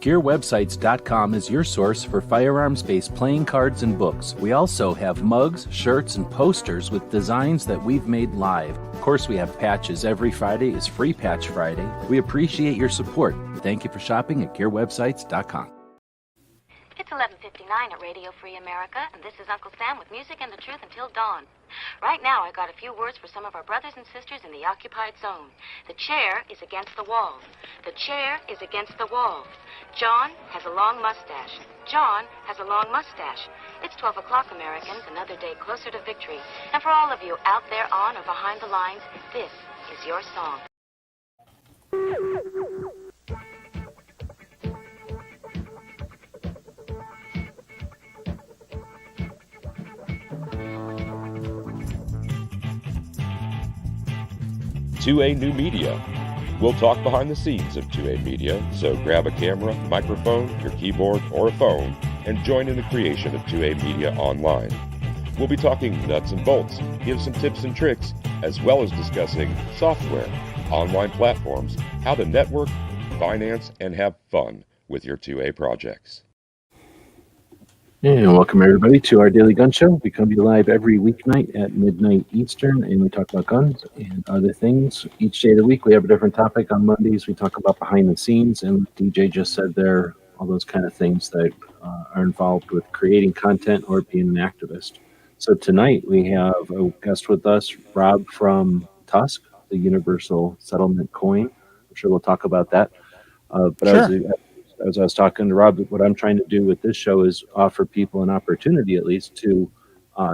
GearWebsites.com is your source for firearms-based playing cards and books. We also have mugs, shirts, and posters with designs that we've made live. Of course, we have patches. Every Friday is Free Patch Friday. We appreciate your support. Thank you for shopping at GearWebsites.com. It's 11:59 at Radio Free America, and this is Uncle Sam with music and the truth until dawn. Right now, I got a few words for some of our brothers and sisters in the occupied zone. The chair is against the wall. The chair is against the wall. John has a long mustache. John has a long mustache. It's 12 o'clock, Americans, another day closer to victory. And for all of you out there on or behind the lines, this is your song. 2A New Media. We'll talk behind the scenes of 2A Media, so grab a camera, microphone, your keyboard, or a phone, and join in the creation of 2A Media online. We'll be talking nuts and bolts, give some tips and tricks, as well as discussing software, online platforms, how to network, finance, and have fun with your 2A projects. And welcome everybody to our Daily Gun Show. We come to you live every weeknight at midnight Eastern, and we talk about guns and other things. Each day of the week we have a different topic. On Mondays we talk about behind the scenes, and DJ just said there, all those kind of things that are involved with creating content or being an activist. So tonight we have a guest with us, Rob from TUSC, the Universal Settlement Coin. I'm sure we'll talk about that. Sure. As I was talking to Rob, what I'm trying to do with this show is offer people an opportunity, at least, to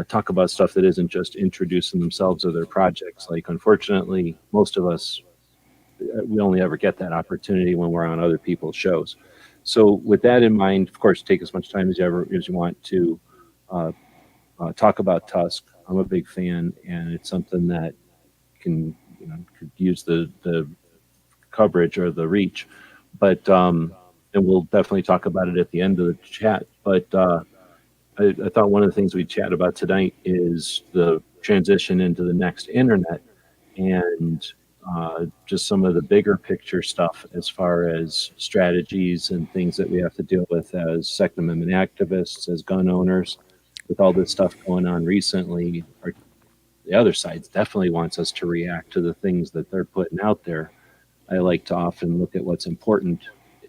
talk about stuff that isn't just introducing themselves or their projects. Like, unfortunately, most of us, we only ever get that opportunity when we're on other people's shows. So with that in mind, of course, take as much time as you want to talk about TUSC. I'm a big fan, and it's something that could use the coverage or the reach. But and we'll definitely talk about it at the end of the chat. But I thought one of the things we chat about tonight is the transition into the next internet, and just some of the bigger picture stuff as far as strategies and things that we have to deal with as Second Amendment activists, as gun owners. With all this stuff going on recently, the other side definitely wants us to react to the things that they're putting out there. I like to often look at what's important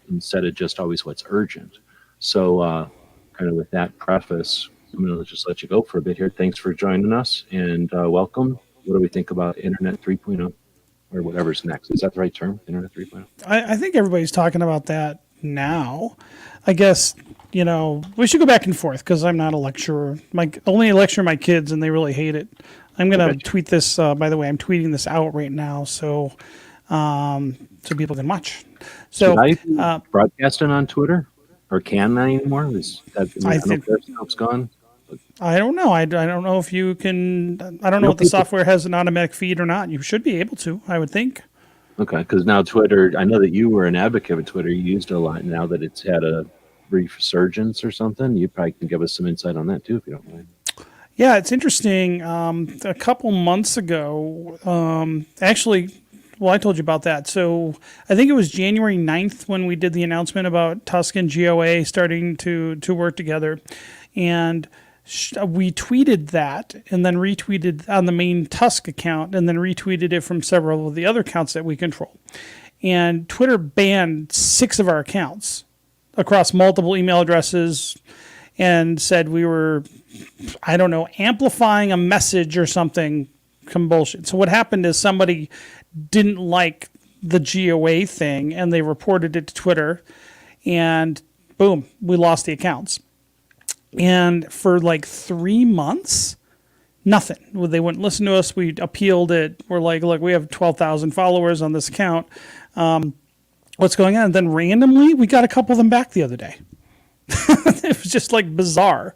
instead of just always what's urgent. So kind of with that preface, I'm going to just let you go for a bit here. Thanks for joining us, and welcome. What do we think about Internet 3.0 or whatever's next? Is that the right term, Internet 3.0? I think everybody's talking about that now. I guess, we should go back and forth because I'm not a lecturer. Only lecture my kids, and they really hate it. I'm going to tweet this. By the way, I'm tweeting this out right now, so people can watch. So should I be broadcasting on Twitter, or can I anymore? I think it's gone. I don't know. I don't know if you can. I don't know if the software has an automatic feed or not. You should be able to, I would think. Okay, because now Twitter, I know that you were an advocate of Twitter. You used it a lot. Now that it's had a resurgence or something, you probably can give us some insight on that too, if you don't mind. Yeah, it's interesting. A couple months ago, actually, well, I told you about that. So I think it was January 9th when we did the announcement about TUSC and GOA starting to work together. And we tweeted that and then retweeted on the main TUSC account and then retweeted it from several of the other accounts that we control. And Twitter banned 6 of our accounts across multiple email addresses and said we were, amplifying a message or something, some bullshit. So what happened is somebody didn't like the GOA thing and they reported it to Twitter, and boom, we lost the accounts. And for like 3 months, nothing. They wouldn't listen to us. We appealed it. We're like, look, we have 12,000 followers on this account. What's going on? And then randomly, we got a couple of them back the other day. It was just like bizarre.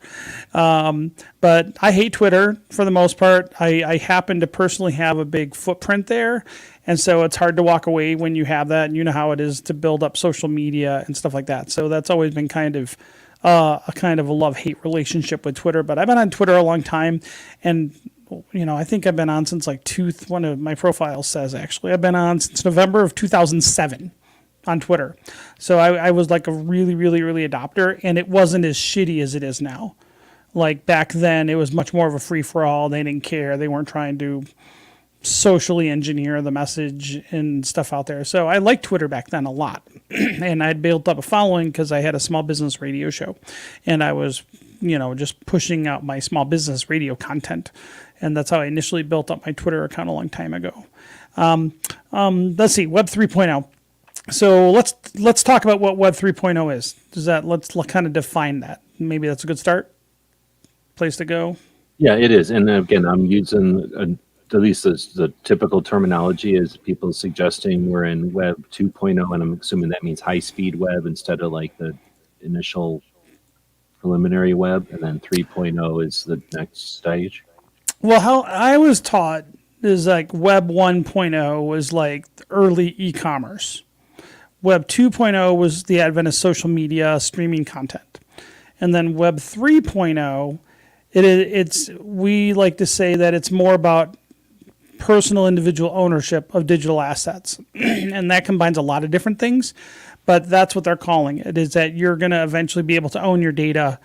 But I hate Twitter for the most part. I happen to personally have a big footprint there. And so it's hard to walk away when you have that. And you know how it is to build up social media and stuff like that. So that's always been kind of a love-hate relationship with Twitter. But I've been on Twitter a long time. And, I think I've been on since one of my profiles says, actually, I've been on since November of 2007. on Twitter. So I was like a really, really early adopter, and it wasn't as shitty as it is now. Like back then, it was much more of a free for all. They didn't care. They weren't trying to socially engineer the message and stuff out there. So I liked Twitter back then a lot. And I'd built up a following because I had a small business radio show. And I was, just pushing out my small business radio content. And that's how I initially built up my Twitter account a long time ago. Let's see, Web 3.0. So let's talk about what Web 3.0 is. Let's kind of define that. Maybe that's a good place to go. Yeah, it is. And again, I'm using at least the typical terminology is people suggesting we're in Web 2.0, and I'm assuming that means high-speed web instead of like the initial preliminary web, and then 3.0 is the next stage. Well, how I was taught is like Web 1.0 was like early e-commerce. Web 2.0 was the advent of social media, streaming content. And then Web 3.0, we like to say that it's more about personal individual ownership of digital assets. And that combines a lot of different things, but that's what they're calling it, is that you're going to eventually be able to own your data,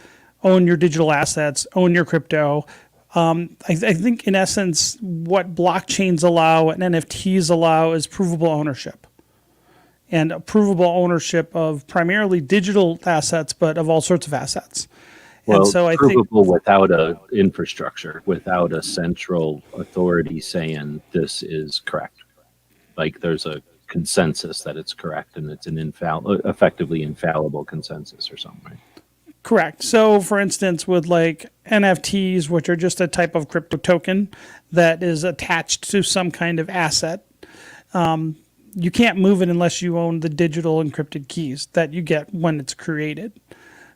own your digital assets, own your crypto. I think in essence, what blockchains allow and NFTs allow is provable ownership. And a provable ownership of primarily digital assets, but of all sorts of assets. Well, and so I provable without a infrastructure, without a central authority saying this is correct. Like there's a consensus that it's correct, and it's an effectively infallible consensus or something, right? Correct. So, for instance, with like NFTs, which are just a type of crypto token that is attached to some kind of asset, you can't move it unless you own the digital encrypted keys that you get when it's created.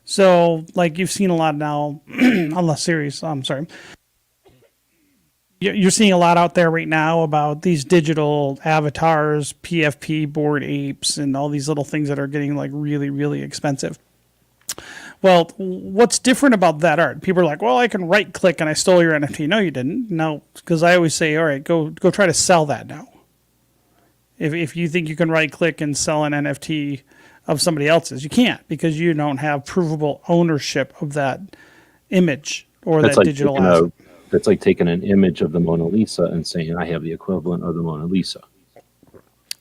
So, like you've seen a lot now on the series. I'm sorry. You're seeing a lot out there right now about these digital avatars, PFP, Bored Apes, and all these little things that are getting like really, really expensive. Well, what's different about that art? People are like, well, I can right click and I stole your NFT. No, you didn't. No, because I always say, all right, go try to sell that now. If you think you can right click and sell an NFT of somebody else's, you can't, because you don't have provable ownership of that image or that digital asset. That's like taking an image of the Mona Lisa and saying, I have the equivalent of the Mona Lisa.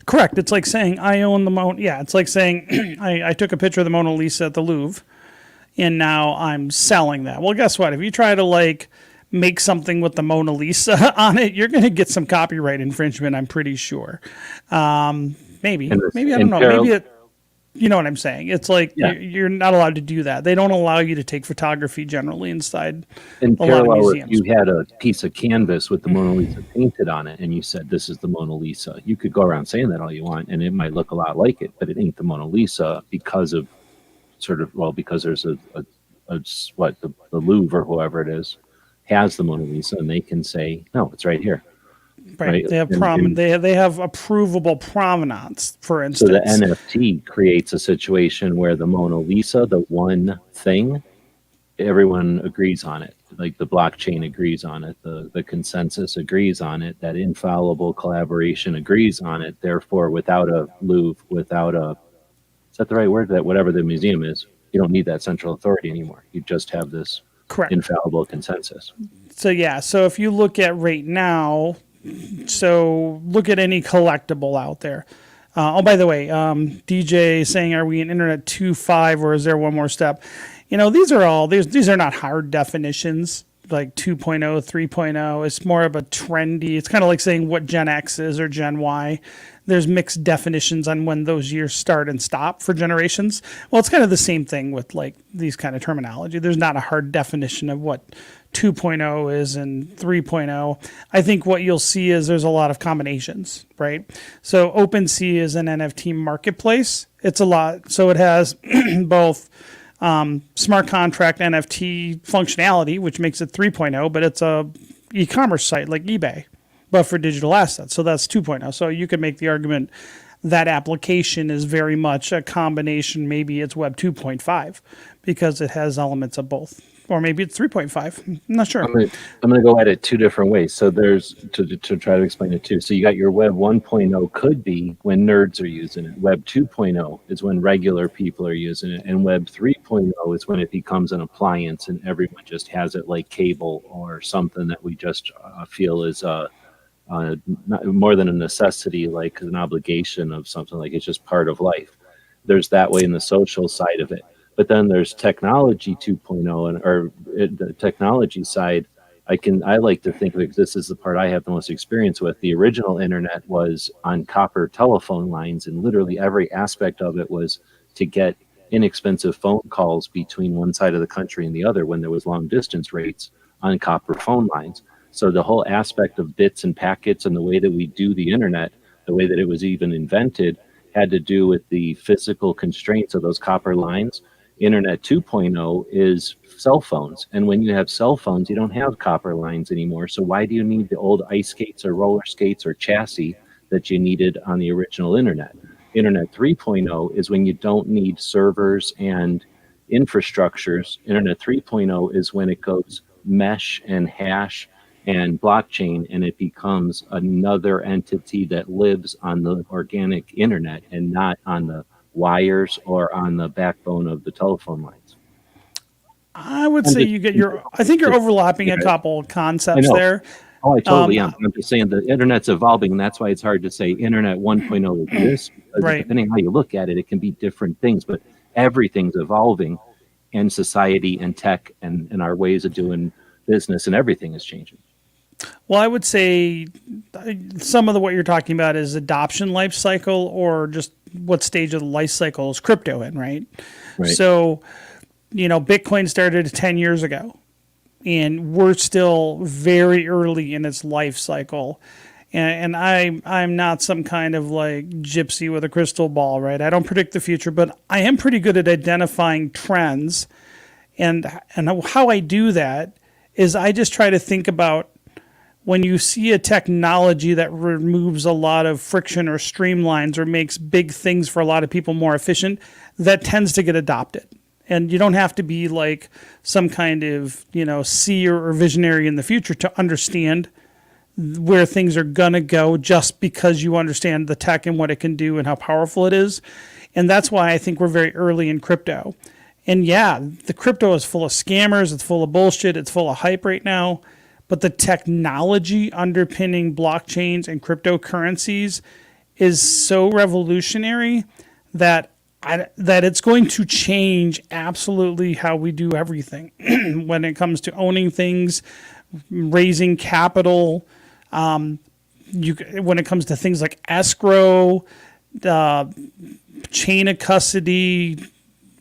Correct. It's like saying I own the Mona. Yeah, it's like saying I took a picture of the Mona Lisa at the Louvre, and now I'm selling that. Well, guess what? If you try to like make something with the Mona Lisa on it, you're going to get some copyright infringement, I'm pretty sure. Maybe I don't know. Maybe you know what I'm saying? It's like you're not allowed to do that. They don't allow you to take photography generally inside in a lot of parallel, museums. if you had a piece of canvas with the Mona Lisa painted on it and you said, this is the Mona Lisa, you could go around saying that all you want, and it might look a lot like it, but it ain't the Mona Lisa because of because there's the Louvre or whoever it is has the Mona Lisa, and they can say, no, it's right here. Right. They have they have approvable provenance, for instance. So the NFT creates a situation where the Mona Lisa, the one thing, everyone agrees on it. Like the blockchain agrees on it, the consensus agrees on it, that infallible collaboration agrees on it. Therefore, without a Louvre, is that the right word? That whatever the museum is, you don't need that central authority anymore. You just have this infallible consensus. So if you look at right now, look at any collectible out there. By the way, DJ saying, are we in Internet 2.5 or is there one more step? These are not hard definitions like 2.0, 3.0. It's more of a trendy. It's kind of like saying what Gen X is or Gen Y. There's mixed definitions on when those years start and stop for generations. Well, it's kind of the same thing with like these kind of terminology. There's not a hard definition of what 2.0 is and 3.0. I think what you'll see is there's a lot of combinations, right? So OpenSea is an NFT marketplace. It's a lot. So it has both smart contract NFT functionality, which makes it 3.0, but it's a e-commerce site like eBay, but for digital assets. So that's 2.0. So you could make the argument that application is very much a combination. Maybe it's Web 2.5 because it has elements of both. or maybe it's 3.5. I'm not sure. I'm gonna go at it two different ways. So there's to try to explain it too. So you got your Web 1.0 could be when nerds are using it. Web 2.0 is when regular people are using it, and Web 3.0 is when it becomes an appliance and everyone just has it like cable or something that we just feel is not, more than a necessity, like an obligation of something, like it's just part of life. There's that way in the social side of it. But then there's technology 2.0 the technology side. I like to think of it, 'cause this is the part I have the most experience with. The original internet was on copper telephone lines, and literally every aspect of it was to get inexpensive phone calls between one side of the country and the other when there was long distance rates on copper phone lines. So the whole aspect of bits and packets and the way that we do the internet, the way that it was even invented, had to do with the physical constraints of those copper lines. Internet 2.0 is cell phones. And when you have cell phones, you don't have copper lines anymore. So why do you need the old ice skates or roller skates or chassis that you needed on the original internet? Internet 3.0 is when you don't need servers and infrastructures. Internet 3.0 is when it goes mesh and hash and blockchain, and it becomes another entity that lives on the organic internet and not on the wires or on the backbone of the telephone lines. I would say I think you're overlapping a couple concepts there. Oh, I totally am. I'm just saying the internet's evolving, and that's why it's hard to say internet 1.0 is this. Right. Depending how you look at it, it can be different things, but everything's evolving, and society and tech and our ways of doing business and everything is changing. Well, I would say some of what you're talking about is adoption life cycle, or just what stage of the life cycle is crypto in, right? So, Bitcoin started 10 years ago, and we're still very early in its life cycle. And I'm not some kind of like gypsy with a crystal ball, right? I don't predict the future, but I am pretty good at identifying trends. And how I do that is I just try to think about, when you see a technology that removes a lot of friction or streamlines or makes big things for a lot of people more efficient, that tends to get adopted. And you don't have to be like some kind of, seer or visionary in the future to understand where things are going to go, just because you understand the tech and what it can do and how powerful it is. And that's why I think we're very early in crypto. And yeah, the crypto is full of scammers. It's full of bullshit. It's full of hype right now. But the technology underpinning blockchains and cryptocurrencies is so revolutionary that it's going to change absolutely how we do everything when it comes to owning things, raising capital, when it comes to things like escrow, chain of custody.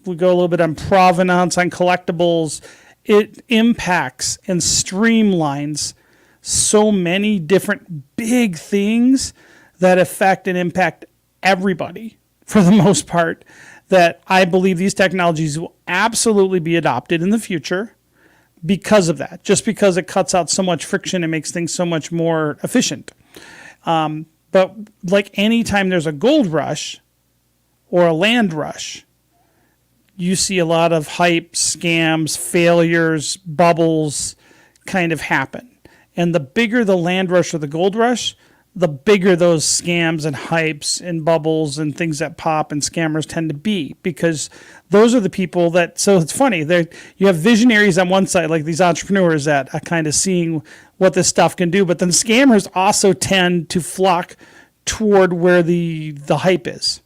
We go a little bit on provenance, on collectibles. It impacts and streamlines so many different big things that affect and impact everybody for the most part, that I believe these technologies will absolutely be adopted in the future because of that, just because it cuts out so much friction and makes things so much more efficient. But like anytime there's a gold rush or a land rush, you see a lot of hype, scams, failures, bubbles kind of happen. And the bigger the land rush or the gold rush, the bigger those scams and hypes and bubbles and things that pop and scammers tend to be, because those are the people that, so it's funny, you have visionaries on one side, like these entrepreneurs that are kind of seeing what this stuff can do, but then scammers also tend to flock toward where the hype is.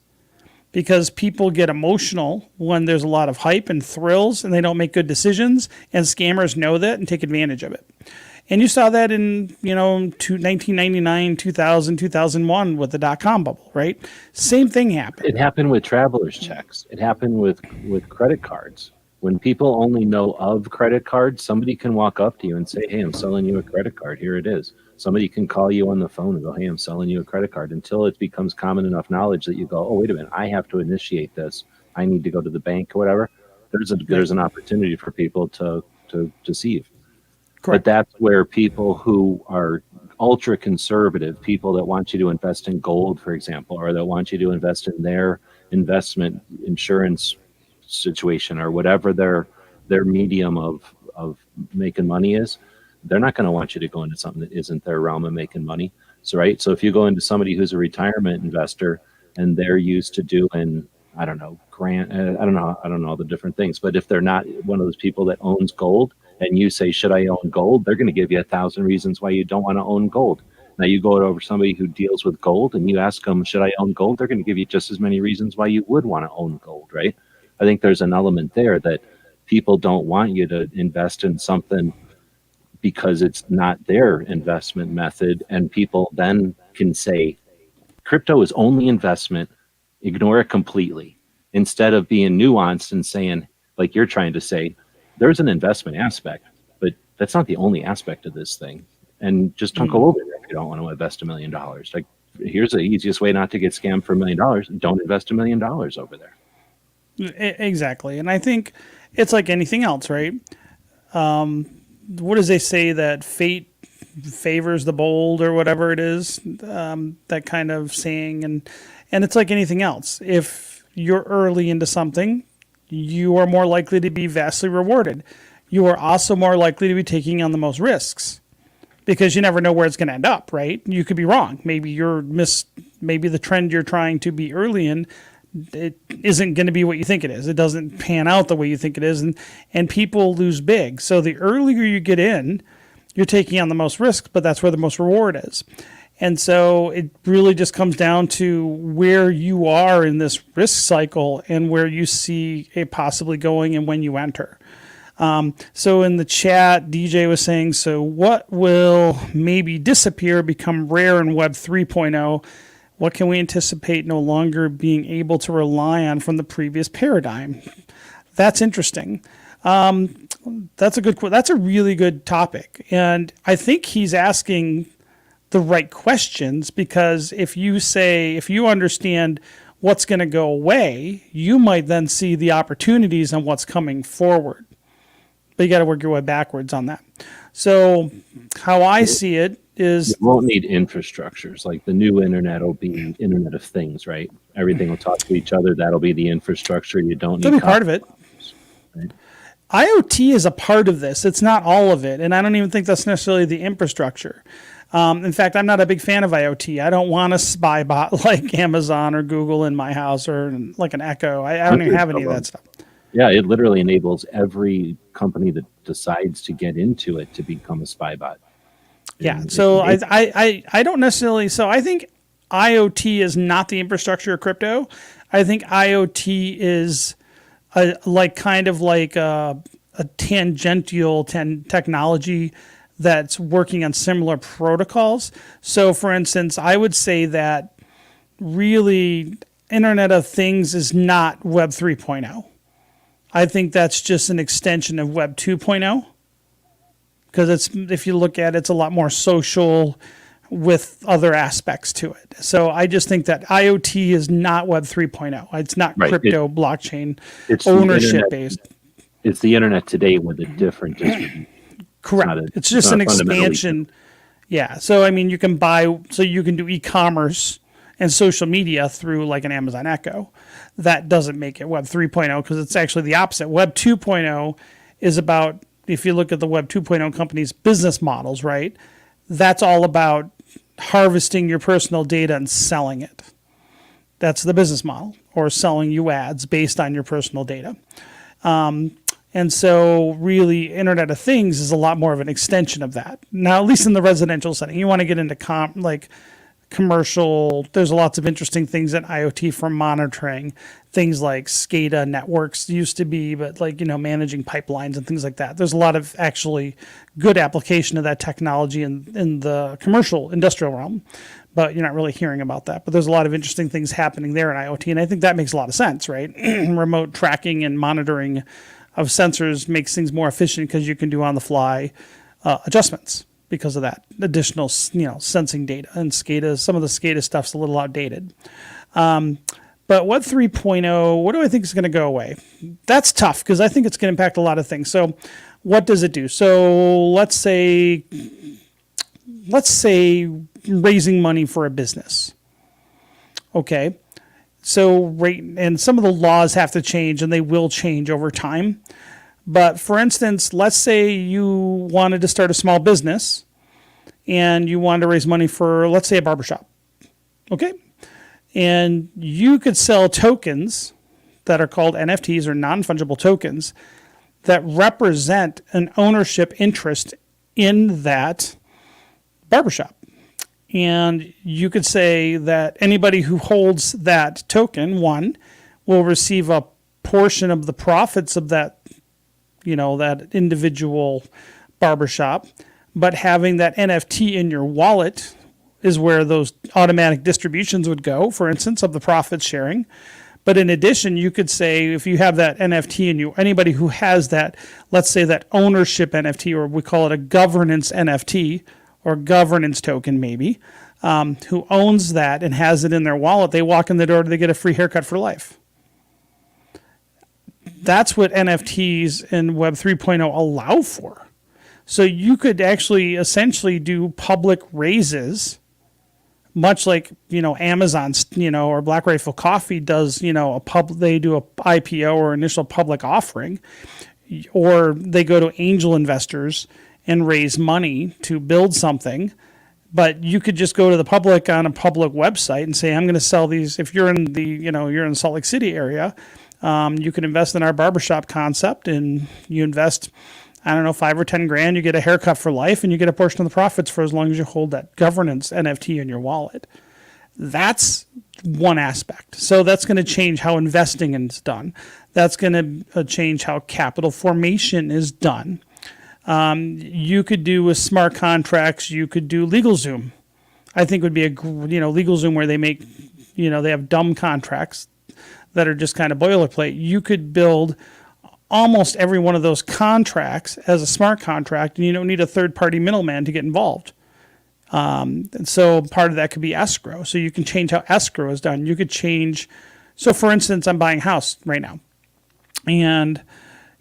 Because people get emotional when there's a lot of hype and thrills and they don't make good decisions, and scammers know that and take advantage of it. And you saw that in, 1999, 2000, 2001 with the dot-com bubble, right? Same thing happened. It happened with traveler's checks. It happened with credit cards. When people only know of credit cards, somebody can walk up to you and say, hey, I'm selling you a credit card. Here it is. Somebody can call you on the phone and go, hey, I'm selling you a credit card, until it becomes common enough knowledge that you go, oh, wait a minute, I have to initiate this. I need to go to the bank or whatever. There's an opportunity for people to deceive. Correct. But that's where people who are ultra conservative, people that want you to invest in gold, for example, or that want you to invest in their investment insurance situation, or whatever their medium of of making money is, they're not going to want you to go into something that isn't their realm of making money. So, right. So if you go into somebody who's a retirement investor and they're used to doing, I don't know, I don't know the different things, but if they're not one of those people that owns gold and you say, should I own gold? They're going to give you 1,000 reasons why you don't want to own gold. Now you go over somebody who deals with gold and you ask them, should I own gold? They're going to give you just as many reasons why you would want to own gold, right? I think there's an element there that people don't want you to invest in something because it's not their investment method. And people then can say, crypto is only investment, ignore it completely, instead of being nuanced and saying, like you're trying to say, there's an investment aspect, but that's not the only aspect of this thing. And just don't go over there if you don't want to invest $1 million. Like, here's the easiest way not to get scammed for $1 million. Don't invest $1 million over there. Exactly. And I think it's like anything else, right? What does they say, that fate favors the bold or whatever it is, that kind of saying. And it's like anything else. If you're early into something, you are more likely to be vastly rewarded. You are also more likely to be taking on the most risks because you never know where it's going to end up, right? You could be wrong. Maybe maybe the trend you're trying to be early in, it isn't going to be what you think it is. It doesn't pan out the way you think it is. And people lose big. So the earlier you get in, you're taking on the most risk, but that's where the most reward is. And so it really just comes down to where you are in this risk cycle and where you see it possibly going and when you enter. So in the chat, DJ was saying, so what will maybe disappear, become rare in Web 3.0? What can we anticipate no longer being able to rely on from the previous paradigm? That's interesting. That's a really good topic. And I think he's asking the right questions, because if you understand what's going to go away, you might then see the opportunities and what's coming forward. But you got to work your way backwards on that. So how I see it is, you won't need infrastructures. Like the new internet will be Internet of Things, right? Everything will talk to each other. That'll be the infrastructure. You don't need. That'll be part of it. Right? IoT is a part of this. It's not all of it. And I don't even think that's necessarily the infrastructure. In fact, I'm not a big fan of IoT. I don't want a spy bot like Amazon or Google in my house, or like an Echo. I don't even have any of that stuff. Yeah, it literally enables every company that decides to get into it to become a spy bot. Yeah, so I don't necessarily. So I think IoT is not the infrastructure of crypto. I think IoT is a tangential technology that's working on similar protocols. So, for instance, I would say that really Internet of Things is not Web 3.0. I think that's just an extension of Web 2.0, because if you look at it, it's a lot more social with other aspects to it. So I just think that IoT is not Web 3.0. It's not crypto, blockchain, it's ownership based. It's the internet today with a different distribution. Correct. It's just an expansion. Yeah. So, I mean, you can do e-commerce and social media through like an Amazon Echo. That doesn't make it Web 3.0, because it's actually the opposite. Web 2.0 is about, if you look at the Web 2.0 companies' business models, right? That's all about harvesting your personal data and selling it. That's the business model, or selling you ads based on your personal data. And so really Internet of Things is a lot more of an extension of that. Now, at least in the residential setting, you want to get into commercial, there's lots of interesting things in IoT for monitoring, things like SCADA networks used to be, but managing pipelines and things like that. There's a lot of actually good application of that technology in the commercial industrial realm, but you're not really hearing about that. But there's a lot of interesting things happening there in IoT, and I think that makes a lot of sense, right? Remote tracking and monitoring of sensors makes things more efficient, because you can do on-the-fly adjustments because of that additional, sensing data. And SCADA, some of the SCADA stuff's a little outdated. But Web 3.0, what do I think is going to go away? That's tough, because I think it's going to impact a lot of things. So what does it do? So let's say raising money for a business. Okay. So and some of the laws have to change, and they will change over time. But for instance, let's say you wanted to start a small business and you wanted to raise money for, let's say, a barbershop. Okay. And you could sell tokens that are called NFTs or non-fungible tokens that represent an ownership interest in that barbershop. And you could say that anybody who holds that token, one, will receive a portion of the profits of that, that individual barbershop. But having that NFT in your wallet is where those automatic distributions would go, for instance, of the profit sharing. But in addition, you could say if you have that NFT and anybody who has that, let's say that ownership NFT, or we call it a governance NFT or governance token maybe, who owns that and has it in their wallet, they walk in the door, they get a free haircut for life. That's what NFTs and Web 3.0 allow for. So you could actually essentially do public raises, much like, Amazon's, or Black Rifle Coffee does, they do a IPO or initial public offering, or they go to angel investors and raise money to build something. But you could just go to the public on a public website and say, I'm going to sell these. If you're in you're in the Salt Lake City area, you can invest in our barbershop concept, and you invest, I don't know, $5 or $10,000, you get a haircut for life, and you get a portion of the profits for as long as you hold that governance NFT in your wallet. That's one aspect. So that's going to change how investing is done. That's going to change how capital formation is done. You could do with smart contracts, you could do LegalZoom. I think would be a, LegalZoom where they make, they have dumb contracts that are just kind of boilerplate. You could build almost every one of those contracts as a smart contract, and you don't need a third-party middleman to get involved. And so part of that could be escrow. So you can change how escrow is done. You could change. So for instance, I'm buying a house right now, and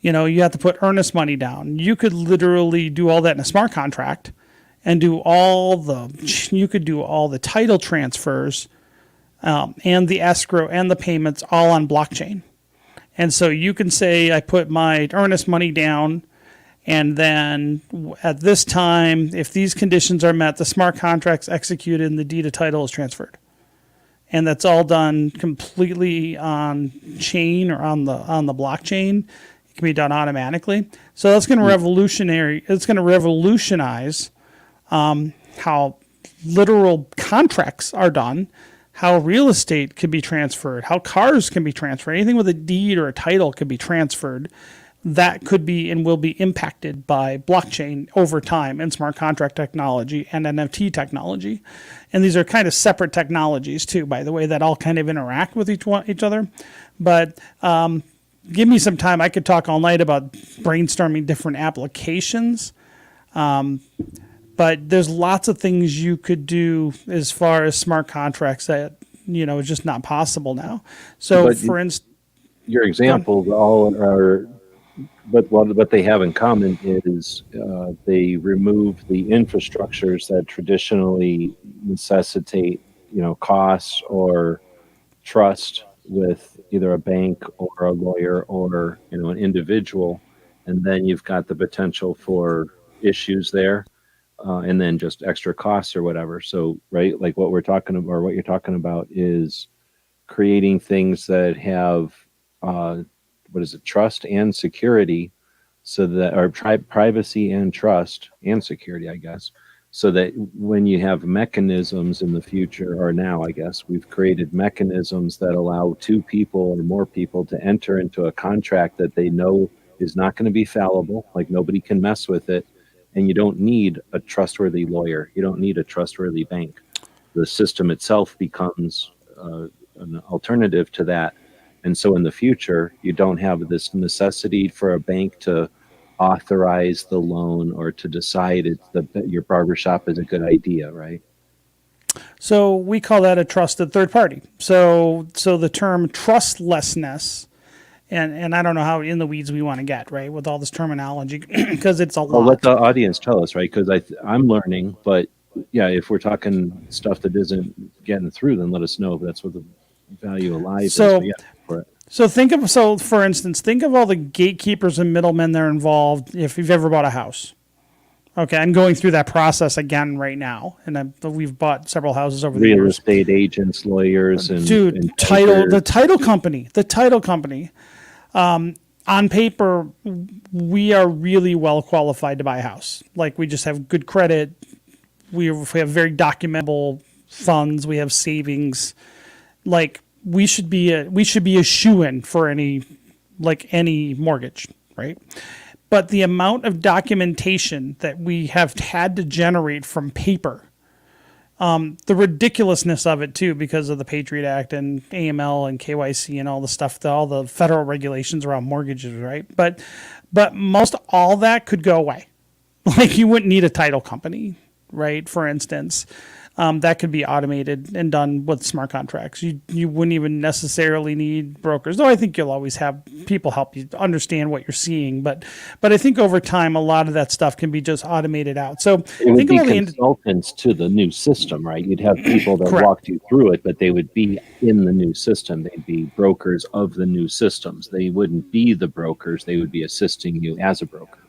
you have to put earnest money down. You could literally do all that in a smart contract and you could do all the title transfers and the escrow and the payments all on blockchain. And so you can say, I put my earnest money down, and then at this time, if these conditions are met, the smart contract's executed and the deed of title is transferred. And that's all done completely on chain or on the blockchain. It can be done automatically. So that's going to revolutionize how literal contracts are done, how real estate can be transferred, how cars can be transferred, anything with a deed or a title could be transferred. That could be and will be impacted by blockchain over time and smart contract technology and NFT technology. And these are kind of separate technologies too, by the way, that all kind of interact with each other. But give me some time. I could talk all night about brainstorming different applications. But there's lots of things you could do as far as smart contracts that, is just not possible now. So for instance, your examples all are, but what they have in common is they remove the infrastructures that traditionally necessitate, costs or trust with either a bank or a lawyer or, an individual. And then you've got the potential for issues there. And then just extra costs or whatever. So, right, like what we're talking about, or what you're talking about, is creating things that have, trust and security, so that, or privacy and trust and security, I guess, so that when you have mechanisms in the future, or now, I guess, we've created mechanisms that allow two people or more people to enter into a contract that they know is not going to be fallible, like nobody can mess with it. And you don't need a trustworthy lawyer. You don't need a trustworthy bank. The system itself becomes an alternative to that. And so in the future, you don't have this necessity for a bank to authorize the loan or to decide that your barbershop is a good idea, right? So we call that a trusted third party. So the term trustlessness, and I don't know how in the weeds we want to get, right, with all this terminology, because it's a lot. Well, let the audience tell us, right? Because I'm learning, but yeah, if we're talking stuff that isn't getting through, then let us know. But that's what the value of live is. So yeah, for it. For instance, think of all the gatekeepers and middlemen that are involved if you've ever bought a house. Okay, I'm going through that process again right now, and we've bought several houses over the years. Real estate agents, lawyers, and the title company. On paper, we are really well qualified to buy a house. Like, we just have good credit. We have very documentable funds. We have savings. Like, we should be a shoo-in for any mortgage, right? But the amount of documentation that we have had to generate from paper, the ridiculously of it too, because of the Patriot Act and AML and KYC and all the stuff, all the federal regulations around mortgages, right? But most all that could go away. Like, you wouldn't need a title company, right? For instance, that could be automated and done with smart contracts. You wouldn't even necessarily need brokers, though I think you'll always have people help you understand what you're seeing. But I think over time, a lot of that stuff can be just automated out. So it would be consultants to the new system, right? You'd have people that walked you through it, but they would be in the new system. They'd be brokers of the new systems. They wouldn't be the brokers. They would be assisting you as a broker.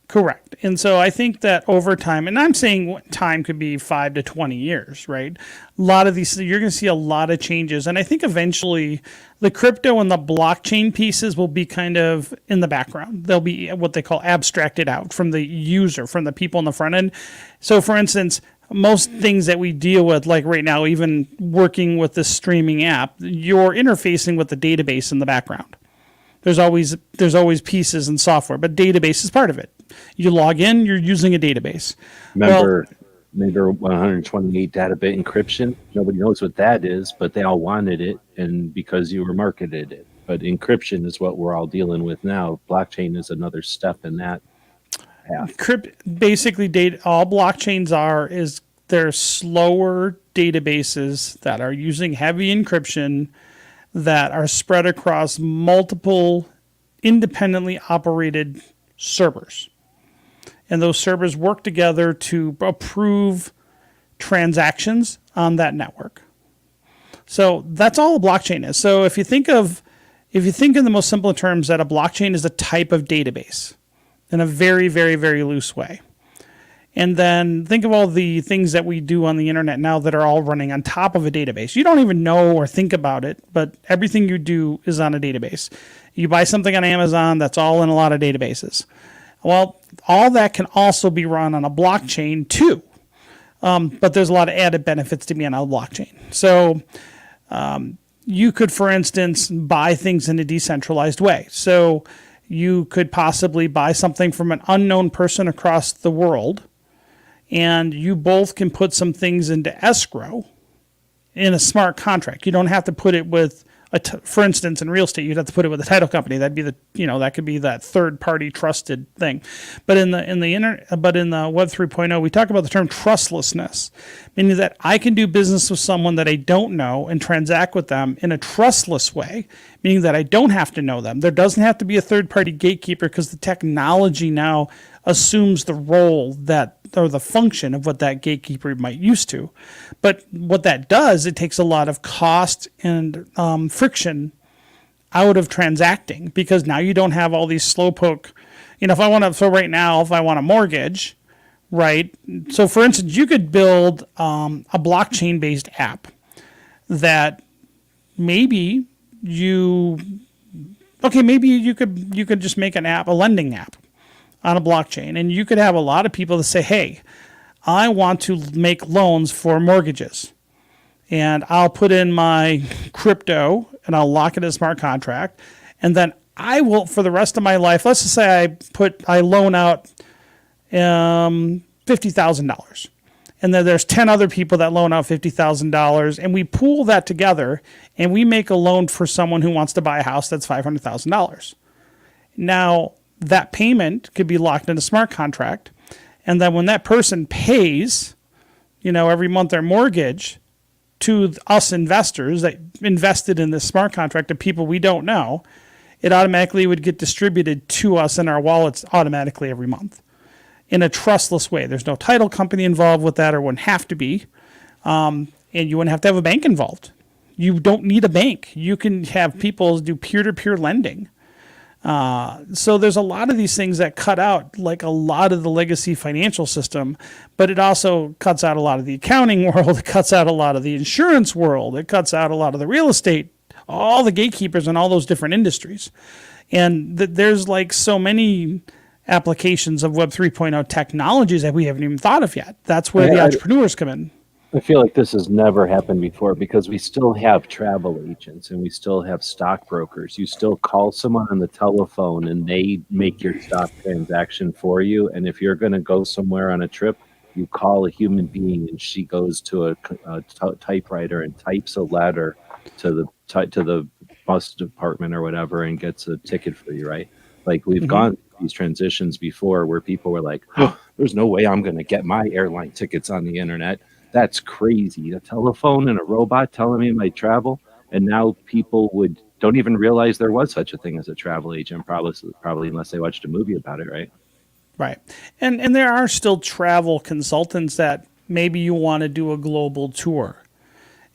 Correct. And so I think that over time, and I'm saying time could be 5 to 20 years, right? A lot of these, you're going to see a lot of changes. And I think eventually the crypto and the blockchain pieces will be kind of in the background. They'll be what they call abstracted out from the user, from the people on the front end. So for instance, most things that we deal with, like right now, even working with this streaming app, you're interfacing with the database in the background. There's always pieces and software, but database is part of it. You log in, you're using a database. Remember 128 data bit encryption? Nobody knows what that is, but they all wanted it, and because you were marketed it. But encryption is what we're all dealing with now. Blockchain is another step in that path. Basically, all blockchains is they're slower databases that are using heavy encryption that are spread across multiple independently operated servers. And those servers work together to approve transactions on that network. So that's all a blockchain is. So if you think in the most simple terms, that a blockchain is a type of database in a very, very, very loose way. And then think of all the things that we do on the internet now that are all running on top of a database. You don't even know or think about it, but everything you do is on a database. You buy something on Amazon, that's all in a lot of databases. Well, all that can also be run on a blockchain too. But there's a lot of added benefits to being on a blockchain. So you could, for instance, buy things in a decentralized way. So you could possibly buy something from an unknown person across the world, and you both can put some things into escrow in a smart contract. You don't have to put it with for instance, in real estate, you'd have to put it with a title company. That'd be that could be that third party trusted thing. But in the Web 3.0, we talk about the term trustlessness, meaning that I can do business with someone that I don't know and transact with them in a trustless way, meaning that I don't have to know them. There doesn't have to be a third party gatekeeper because the technology now assumes the role or the function of what that gatekeeper might used to. But what that does, it takes a lot of cost and friction out of transacting, because now you don't have all these slowpoke. Right now, if I want a mortgage, right? So for instance, you could build a blockchain based app that maybe you could just make an app, a lending app on a blockchain, and you could have a lot of people that say, hey, I want to make loans for mortgages, and I'll put in my crypto and I'll lock it in a smart contract, and then I will, for the rest of my life, let's just say I loan out $50,000, and then there's 10 other people that loan out $50,000, and we pool that together and we make a loan for someone who wants to buy a house that's $500,000. Now, that payment could be locked in a smart contract. And then when that person pays, every month their mortgage to us investors that invested in this smart contract of people we don't know, it automatically would get distributed to us in our wallets automatically every month in a trustless way. There's no title company involved with that, or wouldn't have to be. And you wouldn't have to have a bank involved. You don't need a bank. You can have people do peer-to-peer lending. So there's a lot of these things that cut out like a lot of the legacy financial system, but it also cuts out a lot of the accounting world. It cuts out a lot of the insurance world. It cuts out a lot of the real estate, all the gatekeepers in all those different industries. And there's like so many applications of Web 3.0 technologies that we haven't even thought of yet. That's where the entrepreneurs come in. I feel like this has never happened before because we still have travel agents and we still have stockbrokers. You still call someone on the telephone and they make your stock transaction for you. And if you're going to go somewhere on a trip, you call a human being and she goes to a typewriter and types a letter to the bus department or whatever and gets a ticket for you, right? Like we've gone through these transitions before where people were like, oh, there's no way I'm going to get my airline tickets on the internet. That's crazy. A telephone and a robot telling me my travel. And now people don't even realize there was such a thing as a travel agent, probably unless they watched a movie about it, right? Right. And there are still travel consultants that maybe you want to do a global tour.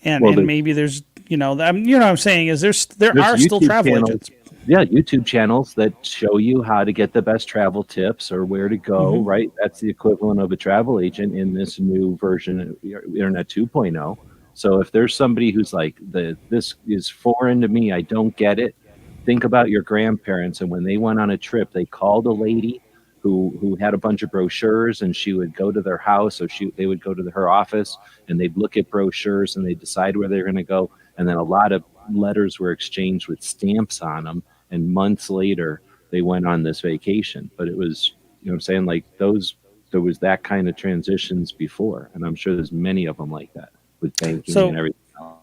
And maybe there's, what I'm saying is there are still travel agents. Yeah, YouTube channels that show you how to get the best travel tips or where to go, right? That's the equivalent of a travel agent in this new version of Internet 2.0. So if there's somebody who's like, this is foreign to me, I don't get it, think about your grandparents. And when they went on a trip, they called a lady who had a bunch of brochures, and she would go to their house, or they would go to her office, and they'd look at brochures, and they'd decide where they were going to go. And then a lot of letters were exchanged with stamps on them, and months later they went on this vacation. But it was, what I'm saying, like there was that kind of transitions before, and I'm sure there's many of them like that with banking and everything else.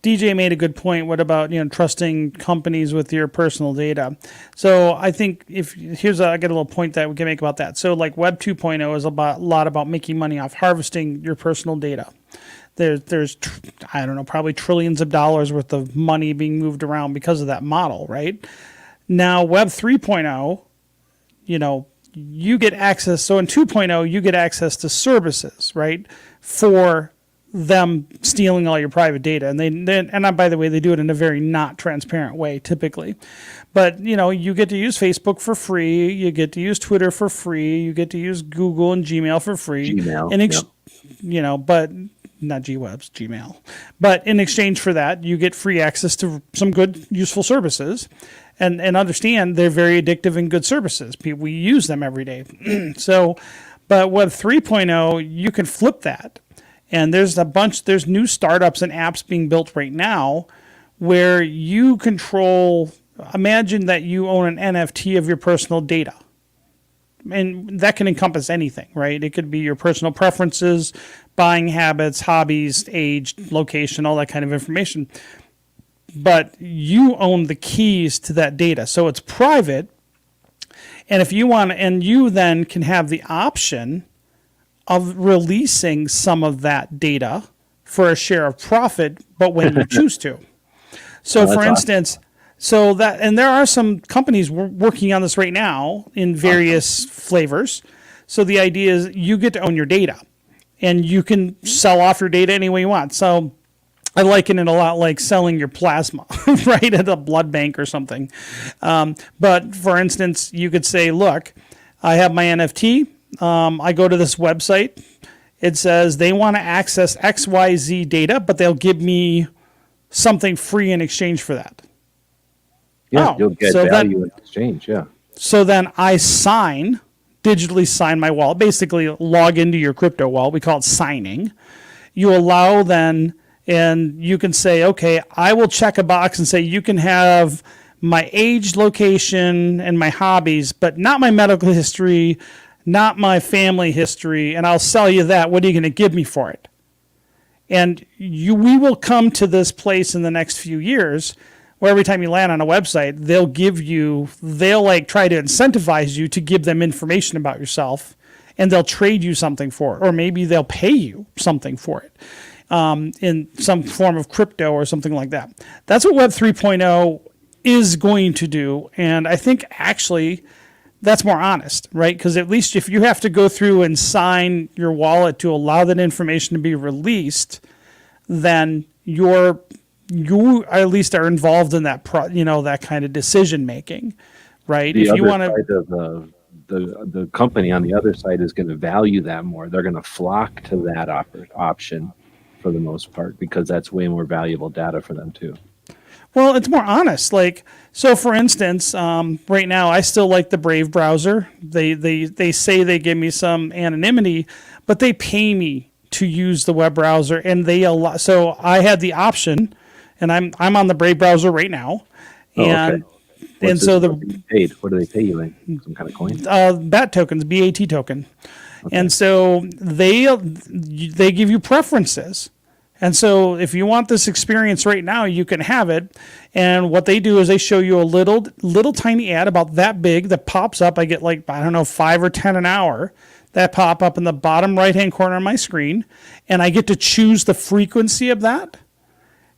DJ made a good point. What about trusting companies with your personal data? So I think I get a little point that we can make about that. So like Web 2.0 is a lot about making money off harvesting your personal data. There's I don't know, probably trillions of dollars worth of money being moved around because of that model, right? Now Web 3.0, you get access. So in 2.0, you get access to services, right? For them stealing all your private data. And by the way, they do it in a very not transparent way typically. But, you get to use Facebook for free. You get to use Twitter for free. You get to use Google and Gmail for free. But not GWebs, Gmail. But in exchange for that, you get free access to some good, useful services. And understand they're very addictive and good services. We use them every day. But Web 3.0, you can flip that. And there's new startups and apps being built right now where you control, imagine that you own an NFT of your personal data. And that can encompass anything, right? It could be your personal preferences, buying habits, hobbies, age, location, all that kind of information. But you own the keys to that data. So it's private. And if you want, and you then can have the option of releasing some of that data for a share of profit, but when you choose to. So for instance, and there are some companies working on this right now in various flavors. So the idea is you get to own your data and you can sell off your data any way you want. So I liken it a lot like selling your plasma, right, at a blood bank or something. But for instance, you could say, look, I have my NFT. I go to this website. It says they want to access XYZ data, but they'll give me something free in exchange for that. Yeah, you'll get value in exchange, yeah. So then I digitally sign my wallet, basically log into your crypto wallet. We call it signing. You allow then, and you can say, okay, I will check a box and say you can have my age, location, and my hobbies, but not my medical history, not my family history, and I'll sell you that. What are you going to give me for it? And we will come to this place in the next few years where every time you land on a website, they'll try to incentivize you to give them information about yourself, and they'll trade you something for it, or maybe they'll pay you something for it in some form of crypto or something like that. That's what Web 3.0 is going to do, and I think actually that's more honest, right? Because at least if you have to go through and sign your wallet to allow that information to be released, then you're you at least are involved in that that kind of decision making, right? The If you other want to, side of the company on the other side is going to value that more. They're going to flock to that option for the most part because that's way more valuable data for them too. well, it's more honest. Like, so for instance, right now I still like the Brave browser. They say they give me some anonymity, but they pay me to use the web browser, and they allow. So I had the option, and I'm on the Brave browser right now, Oh, and okay. and so What do you paid? What do they pay you in? Some kind of coin? BAT tokens, BAT token, and so they give you preferences. And so if you want this experience right now, you can have it. And what they do is they show you a little tiny ad about that big that pops up. I get like, I don't know, 5 or 10 an hour that pop up in the bottom right-hand corner of my screen. And I get to choose the frequency of that.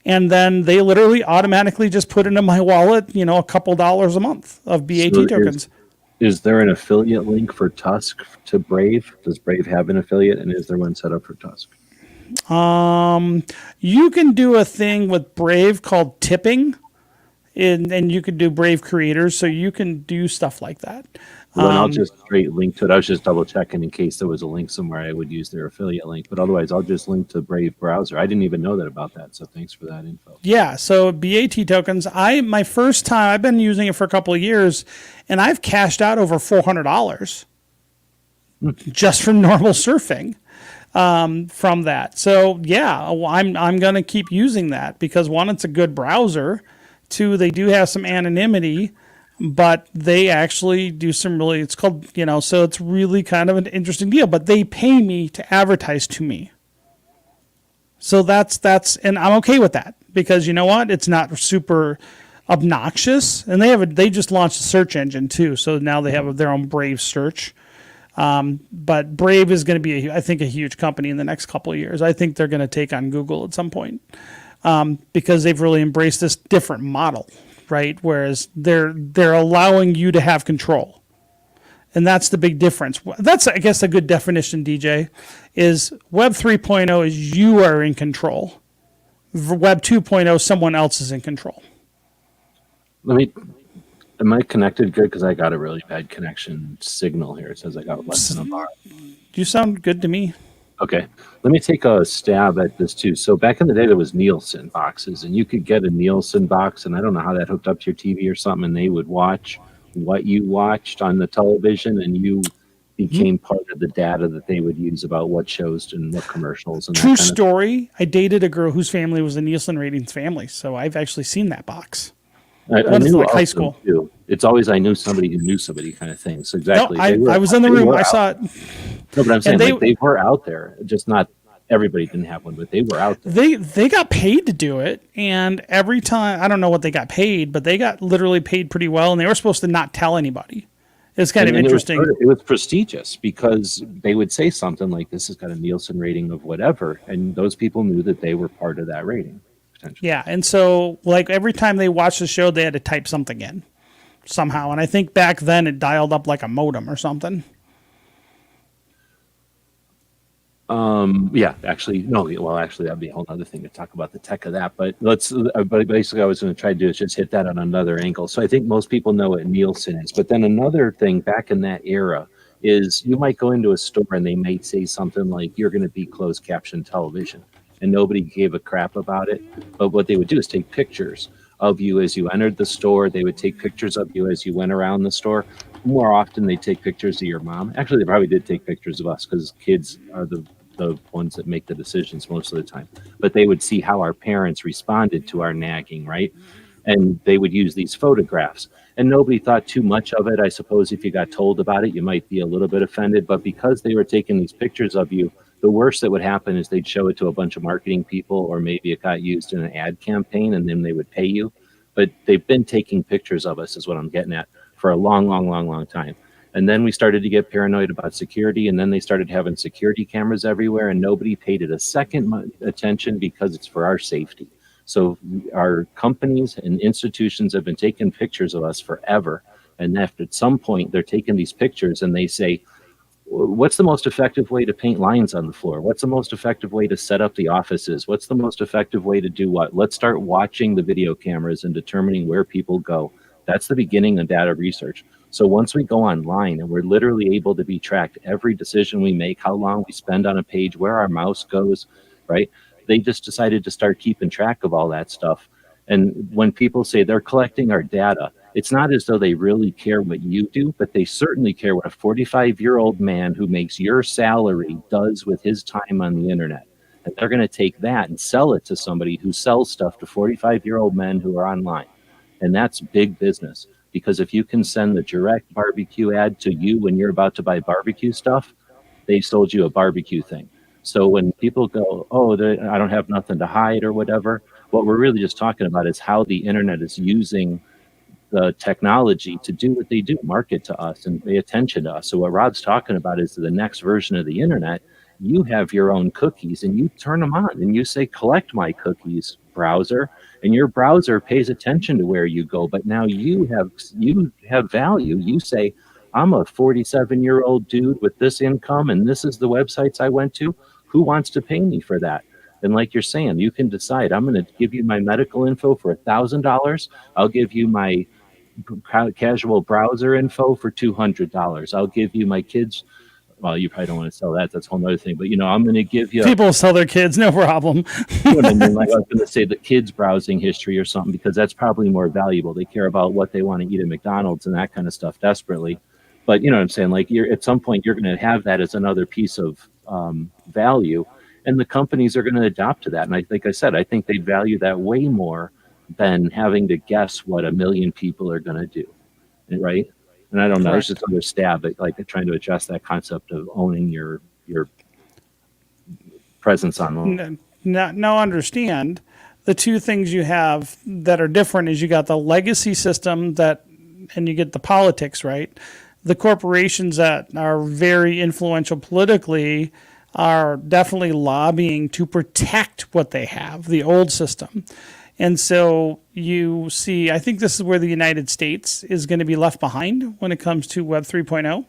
And then they literally automatically just put into my wallet, a couple dollars a month of BAT So tokens. Is there an affiliate link for TUSC to Brave? Does Brave have an affiliate, and is there one set up for TUSC? You can do a thing with Brave called tipping, and you can do Brave creators, so you can do stuff like that. Well, then I'll just straight link to it. I was just double checking in case there was a link somewhere I would use their affiliate link, but otherwise I'll just link to Brave browser. I didn't even know that about that, so thanks for that info. Yeah, so BAT tokens, my first time, I've been using it for a couple of years, and I've cashed out over $400 just from normal surfing. From that. So yeah, I'm going to keep using that because one, it's a good browser. Two, they do have some anonymity, but they actually do some really, it's called, so it's really kind of an interesting deal, but they pay me to advertise to me. So and I'm okay with that because you know what? It's not super obnoxious, and they just launched a search engine too. So now they have their own Brave search. But Brave is going to be, I think, a huge company in the next couple of years. I think they're going to take on Google at some point because they've really embraced this different model, right? Whereas they're allowing you to have control, and that's the big difference. That's, I guess, a good definition, DJ, is Web 3.0 is you are in control. Web 2.0, someone else is in control. Am I connected good? Because I got a really bad connection signal here. It says I got less than a bar. You sound good to me. Okay. Let me take a stab at this too. So back in the day, there was Nielsen boxes, and you could get a Nielsen box, and I don't know how that hooked up to your TV or something, and they would watch what you watched on the television, and you became part of the data that they would use about what shows and what commercials. And True story. I dated a girl whose family was a Nielsen ratings family, so I've actually seen that box. I knew like high school. Too. It's always I knew somebody who knew somebody kind of thing. So exactly. No, I was in the room. I saw it. No, but I'm saying they were out there. Just not everybody didn't have one, but they were out there. They got paid to do it, and every time, I don't know what they got paid, but they got literally paid pretty well, and they were supposed to not tell anybody. It's kind of interesting. It was prestigious because they would say something like, "This has got a Nielsen rating of whatever," and those people knew that they were part of that rating. Yeah, and so like every time they watched the show, they had to type something in somehow, and I think back then it dialed up like a modem or something. Yeah, actually, no. Well, actually, that'd be a whole other thing to talk about the tech of that. But but basically, I was going to try to do is just hit that on another angle. So I think most people know what Nielsen is. But then another thing back in that era is you might go into a store and they might say something like, "You're going to be closed caption television," and nobody gave a crap about it. But what they would do is take pictures of you as you entered the store. They would take pictures of you as you went around the store. More often, they take pictures of your mom. Actually, they probably did take pictures of us because kids are the ones that make the decisions most of the time. But they would see how our parents responded to our nagging, right? And they would use these photographs. And nobody thought too much of it. I suppose if you got told about it, you might be a little bit offended. But because they were taking these pictures of you, the worst that would happen is they'd show it to a bunch of marketing people, or maybe it got used in an ad campaign and then they would pay you. But they've been taking pictures of us, is what I'm getting at, for a long time. And then we started to get paranoid about security, and then they started having security cameras everywhere, and nobody paid it a second attention because it's for our safety. So our companies and institutions have been taking pictures of us forever. And after at some point, they're taking these pictures and they say, what's the most effective way to paint lines on the floor? What's the most effective way to set up the offices? What's the most effective way to do what? Let's start watching the video cameras and determining where people go. That's the beginning of data research. So once we go online and we're literally able to be tracked, every decision we make, how long we spend on a page, where our mouse goes, right? They just decided to start keeping track of all that stuff. And when people say they're collecting our data, it's not as though they really care what you do, but they certainly care what a 45-year-old man who makes your salary does with his time on the internet. And they're going to take that and sell it to somebody who sells stuff to 45-year-old men who are online. And that's big business, because if you can send the direct barbecue ad to you when you're about to buy barbecue stuff, they sold you a barbecue thing. So when people go, oh, I don't have nothing to hide or whatever, what we're really just talking about is how the internet is using the technology to do what they do, market to us and pay attention to us. So what Rob's talking about is the next version of the internet. You have your own cookies and you turn them on and you say, collect my cookies, browser, and your browser pays attention to where you go. But now you have value. You say, I'm a 47-year-old dude with this income and this is the websites I went to. Who wants to pay me for that? And like you're saying, you can decide, I'm going to give you my medical info for $1,000. I'll give you my casual browser info for $200. I'll give you my kids. Well, you probably don't want to sell that. That's a whole other thing. But, I'm going to give you. People sell their kids, no problem. You know what I mean? Like I was going to say the kids' browsing history or something, because that's probably more valuable. They care about what they want to eat at McDonald's and that kind of stuff desperately. But you know what I'm saying? Like at some point, you're going to have that as another piece of value. And the companies are going to adopt to that. And like I said, I think they value that way more than having to guess what a million people are going to do. Right. And I don't know, it's just another stab at like trying to address that concept of owning your presence online. Now understand the two things you have that are different is you got the legacy system and you get the politics, right? The corporations that are very influential politically are definitely lobbying to protect what they have, the old system. And so you see, I think this is where the United States is going to be left behind when it comes to Web 3.0,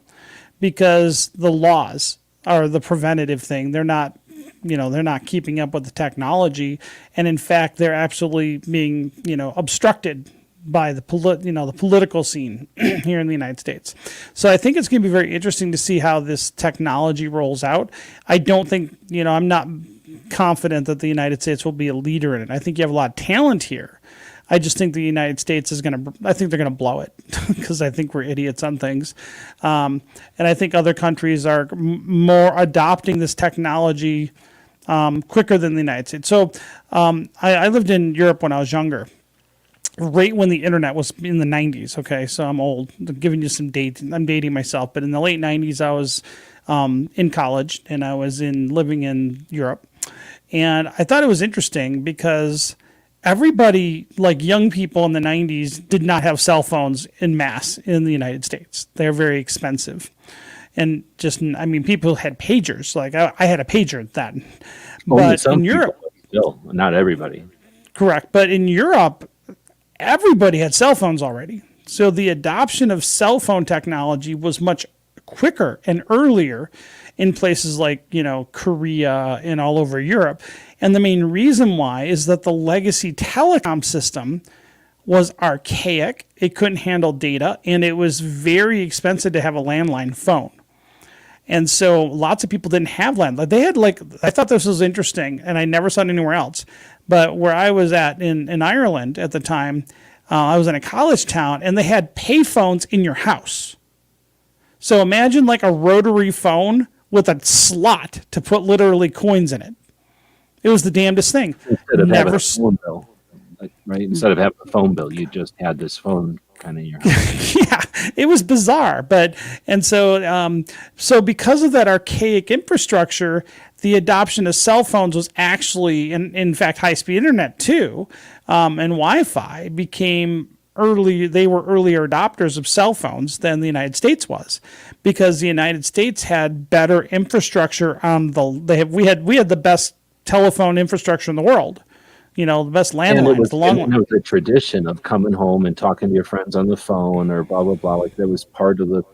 because the laws are the preventative thing. They're not, they're not keeping up with the technology. And in fact, they're absolutely being, obstructed by the political scene here in the United States. So I think it's going to be very interesting to see how this technology rolls out. I don't think, I'm not confident that the United States will be a leader in it. I think you have a lot of talent here. I just think the United States they're going to blow it because I think we're idiots on things. And I think other countries are more adopting this technology quicker than the United States. So I lived in Europe when I was younger, right when the internet was in the 90s. Okay, so I'm old. I'm giving you some dates. I'm dating myself, but in the late 90s, I was in college and I was living in Europe. And I thought it was interesting because everybody, like young people in the 90s, did not have cell phones in mass in the United States. They're very expensive. And people had pagers. Like I had a pager then. But in Europe, still, not everybody. Correct. But in Europe, everybody had cell phones already. So the adoption of cell phone technology was much quicker and earlier in places like, Korea and all over Europe. And the main reason why is that the legacy telecom system was archaic. It couldn't handle data, and it was very expensive to have a landline phone. And so lots of people didn't have landline. They had I thought this was interesting, and I never saw it anywhere else. But where I was at in Ireland at the time, I was in a college town, and they had pay phones in your house. So imagine like a rotary phone with a slot to put literally coins in it. It was the damnedest thing. Instead of having a phone bill, right? Instead of having a phone bill, you just had this phone kind of in your house. Yeah, it was bizarre. So because of that archaic infrastructure, the adoption of cell phones was actually, and in fact, high-speed internet too, and Wi-Fi became early. They were earlier adopters of cell phones than the United States was, because the United States had better infrastructure on we had the best telephone infrastructure in the world. The best landlines, the long one. It was a tradition of coming home and talking to your friends on the phone or blah, blah, blah. Like that was part of it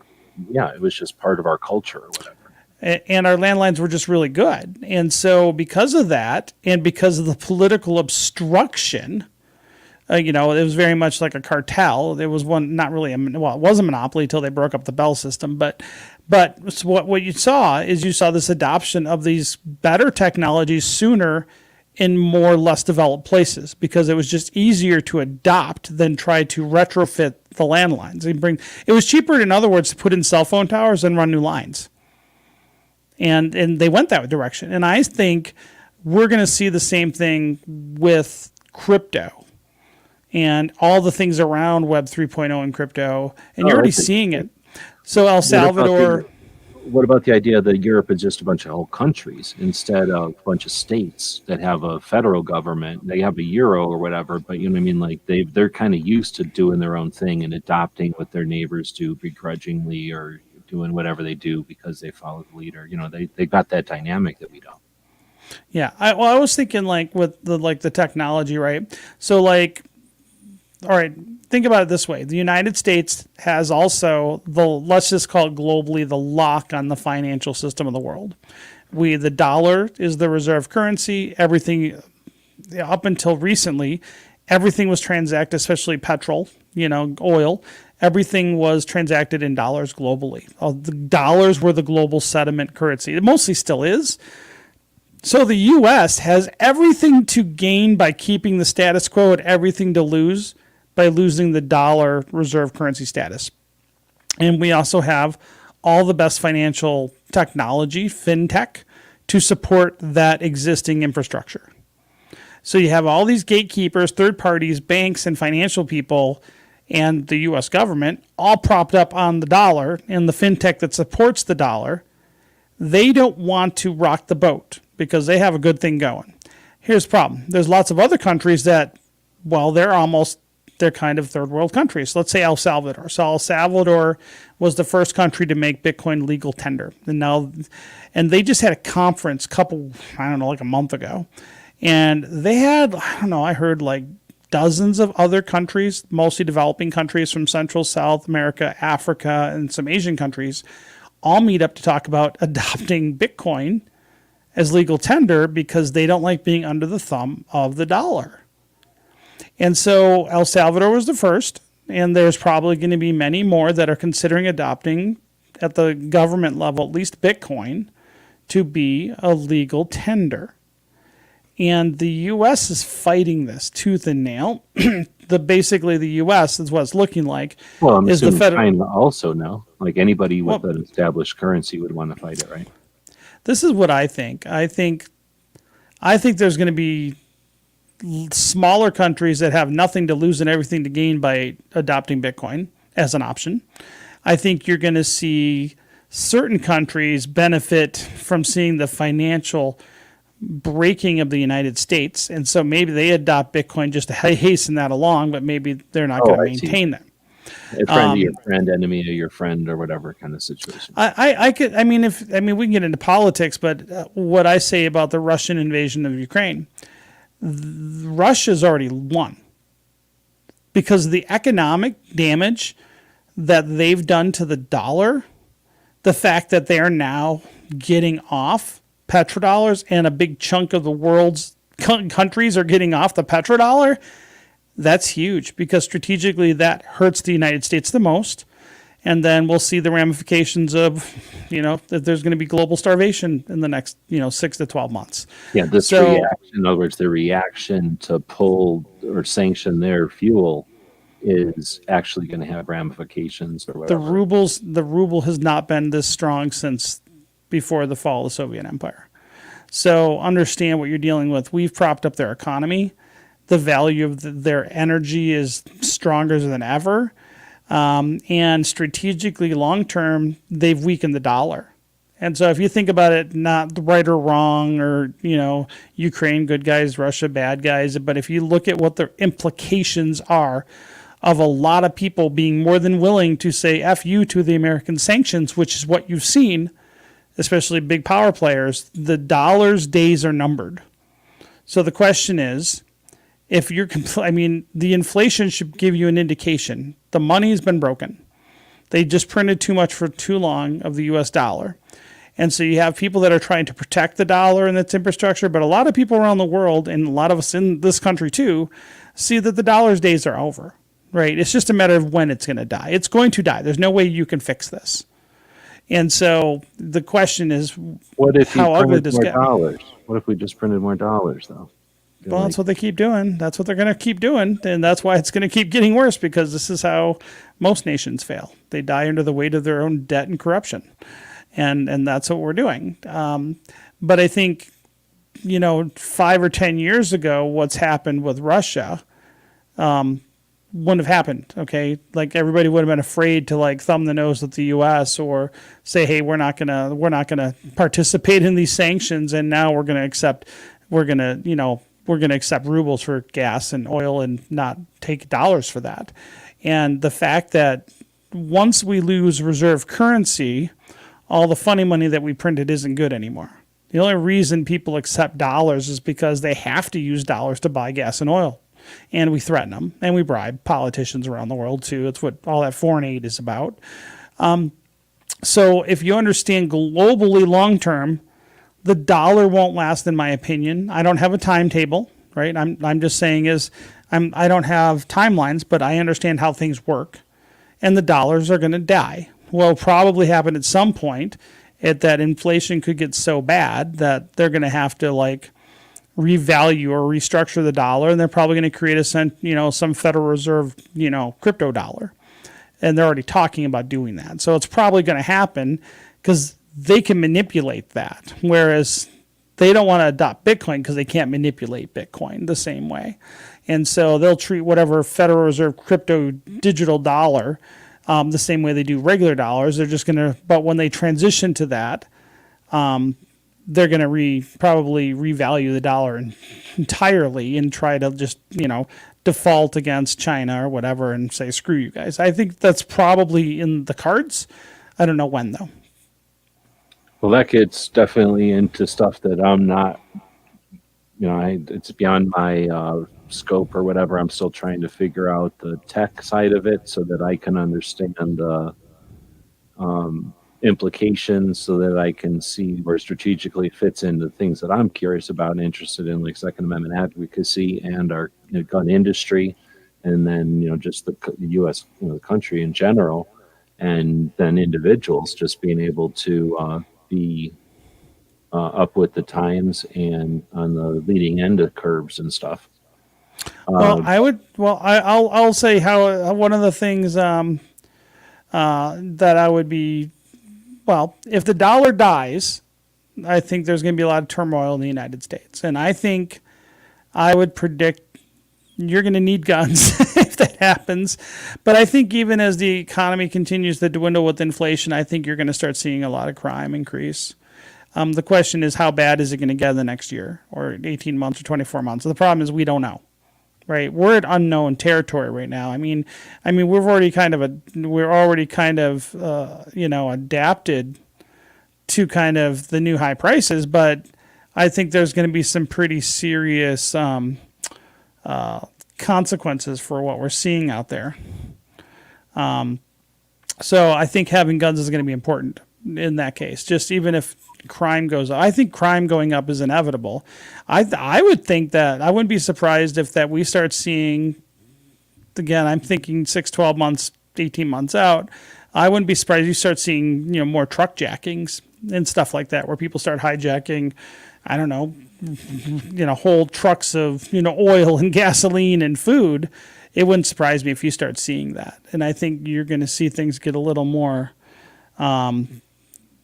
was just part of our culture or whatever. And our landlines were just really good. And so because of that, and because of the political obstruction, it was very much like a cartel. It was not really it was a monopoly until they broke up the Bell system. But so what you saw this adoption of these better technologies sooner in more less developed places, because it was just easier to adopt than try to retrofit the landlines. It was cheaper, in other words, to put in cell phone towers and run new lines. And they went that direction. And I think we're going to see the same thing with crypto and all the things around Web 3.0 and crypto. And you're already seeing it. So El Salvador. What about the idea that Europe is just a bunch of whole countries instead of a bunch of states that have a federal government? They have a euro or whatever, but you know what I mean? Like they're kind of used to doing their own thing and adopting what their neighbors do begrudgingly, or doing whatever they do because they follow the leader. They got that dynamic that we don't. Yeah. I was thinking like with the technology, right? So like, all right, think about it this way. The United States has also let's just call it globally, the lock on the financial system of the world. The dollar is the reserve currency. Everything up until recently, everything was transacted, especially petrol, oil. Everything was transacted in dollars globally. The dollars were the global settlement currency. It mostly still is. So the U.S. has everything to gain by keeping the status quo and everything to lose by losing the dollar reserve currency status. And we also have all the best financial technology, fintech, to support that existing infrastructure. So you have all these gatekeepers, third parties, banks, and financial people, and the U.S. government all propped up on the dollar and the fintech that supports the dollar. They don't want to rock the boat because they have a good thing going. Here's the problem. There's lots of other countries that, well, they're kind of third world countries. Let's say El Salvador. So El Salvador was the first country to make Bitcoin legal tender. And they just had a conference like a month ago. And they had, I heard like dozens of other countries, mostly developing countries from Central, South America, Africa, and some Asian countries, all meet up to talk about adopting Bitcoin as legal tender because they don't like being under the thumb of the dollar. And so El Salvador was the first, and there's probably going to be many more that are considering adopting at the government level, at least Bitcoin, to be a legal tender. And the U.S. is fighting this tooth and nail. Basically, the U.S. is what it's looking like. Well, I'm assuming China also now. Like anybody with an established currency would want to fight it, right? This is what I think. I think there's going to be smaller countries that have nothing to lose and everything to gain by adopting Bitcoin as an option. I think you're going to see certain countries benefit from seeing the financial breaking of the United States, and so maybe they adopt Bitcoin just to hasten that along, but maybe they're not going to maintain that. A friend of your friend, enemy of your friend, or whatever kind of situation. We can get into politics, but what I say about the Russian invasion of Ukraine, Russia's already won because of the economic damage that they've done to the dollar, the fact that they are now getting off petrodollars and a big chunk of the world's countries are getting off the petrodollar, that's huge because strategically that hurts the United States the most. And then we'll see the ramifications of, that there's going to be global starvation in the next, 6 to 12 months. Yeah, reaction, in other words, the reaction to pull or sanction their fuel is actually going to have ramifications or whatever. The ruble has not been this strong since before the fall of the Soviet Empire. So understand what you're dealing with. We've propped up their economy. The value of their energy is stronger than ever. And strategically, long term, they've weakened the dollar. And so if you think about it, not right or wrong, or, Ukraine, good guys, Russia, bad guys, but if you look at what the implications are of a lot of people being more than willing to say F you to the American sanctions, which is what you've seen, especially big power players, the dollar's days are numbered. So the question is, if you're, the inflation should give you an indication. The money has been broken. They just printed too much for too long of the U.S. dollar. And so you have people that are trying to protect the dollar and its infrastructure, but a lot of people around the world, and a lot of us in this country too, see that the dollar's days are over, right? It's just a matter of when it's going to die. It's going to die. There's no way you can fix this. And so the question is, What if you how ugly printed does more it get? dollars? What if we just printed more dollars, though? Well, that's what they keep doing. That's what they're going to keep doing. And that's why it's going to keep getting worse, because this is how most nations fail. They die under the weight of their own debt and corruption. And that's what we're doing. But I think, 5 or 10 years ago, what's happened with Russia wouldn't have happened. Okay, like everybody would have been afraid to like thumb the nose at the U.S. or say, "Hey, we're not gonna participate in these sanctions," and now we're gonna accept rubles for gas and oil and not take dollars for that. And the fact that once we lose reserve currency, all the funny money that we printed isn't good anymore. The only reason people accept dollars is because they have to use dollars to buy gas and oil. And we threaten them, and we bribe politicians around the world too. That's what all that foreign aid is about. So if you understand globally long term, the dollar won't last, in my opinion. I don't have a timetable, right? I'm just saying I don't have timelines, but I understand how things work, and the dollars are going to die. Will probably happen at some point. That inflation could get so bad that they're going to have to like revalue or restructure the dollar, and they're probably going to create some Federal Reserve crypto dollar, and they're already talking about doing that. So it's probably going to happen because they can manipulate that, whereas they don't want to adopt Bitcoin because they can't manipulate Bitcoin the same way. And so they'll treat whatever Federal Reserve crypto digital dollar the same way they do regular dollars. They're just going to, but when they transition to that, they're going to probably revalue the dollar entirely and try to just, default against China or whatever and say, screw you guys. I think that's probably in the cards. I don't know when, though. Well, that gets definitely into stuff that I'm not, it's beyond my scope or whatever. I'm still trying to figure out the tech side of it so that I can understand the implications, so that I can see where strategically fits into things that I'm curious about and interested in, like Second Amendment advocacy and our gun industry, and then just the U.S. The country in general, and then individuals just being able to be up with the times and on the leading end of curves and stuff. I'll say how one of the things that I would be. Well, if the dollar dies, I think there's going to be a lot of turmoil in the United States. And I think I would predict you're going to need guns if that happens. But I think even as the economy continues to dwindle with inflation, I think you're going to start seeing a lot of crime increase. The question is, how bad is it going to get in the next year or 18 months or 24 months? So the problem is we don't know. Right, we're at unknown territory right now. I mean, we're already kind of adapted to kind of the new high prices, but I think there's going to be some pretty serious consequences for what we're seeing out there. So I think having guns is going to be important in that case. Just even if crime goes up, I think crime going up is inevitable. I would think that I wouldn't be surprised if that we start seeing, again, I'm thinking 6, 12 months, 18 months out. I wouldn't be surprised you start seeing more truck jackings and stuff like that, where people start hijacking, I don't know, whole trucks of oil and gasoline and food. It wouldn't surprise me if you start seeing that, and I think you're going to see things get a little more. You're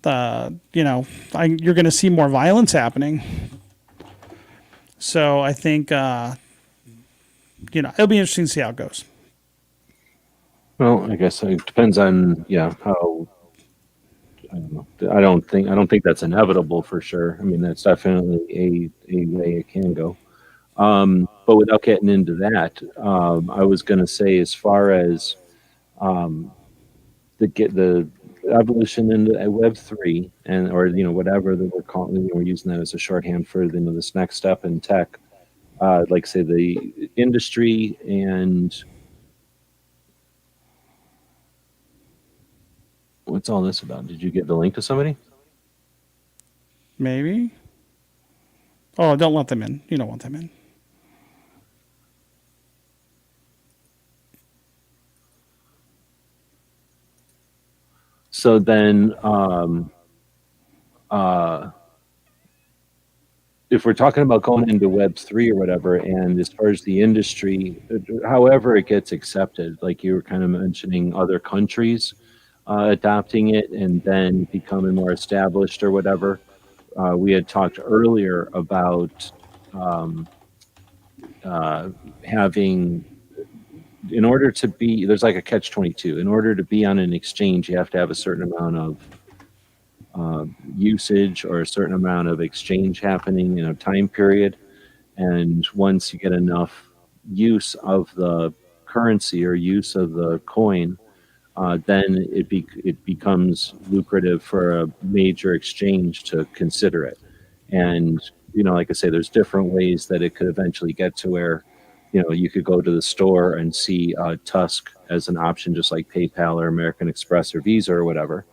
going to see more violence happening. So I think, it'll be interesting to see how it goes. Well, I guess it depends on, how, I don't know. I don't think that's inevitable for sure. I mean, that's definitely a way it can go. But without getting into that, I was going to say, as far as the evolution into Web3 or whatever that we're calling, we're using that as a shorthand for this next step in tech, like say the industry and what's all this about? Did you give the link to somebody? Maybe. Oh, don't let them in. You don't want them in. So then, if we're talking about going into Web3 or whatever, and as far as the industry, however it gets accepted, like you were kind of mentioning other countries adopting it and then becoming more established or whatever. We had talked earlier about having, in order to be, there's like a catch-22. In order to be on an exchange, you have to have a certain amount of usage or a certain amount of exchange happening in a time period. And once you get enough use of the currency or use of the coin, then it becomes lucrative for a major exchange to consider it. And like I say, there's different ways that it could eventually get to where you could go to the store and see TUSC as an option, just like PayPal or American Express or Visa or whatever.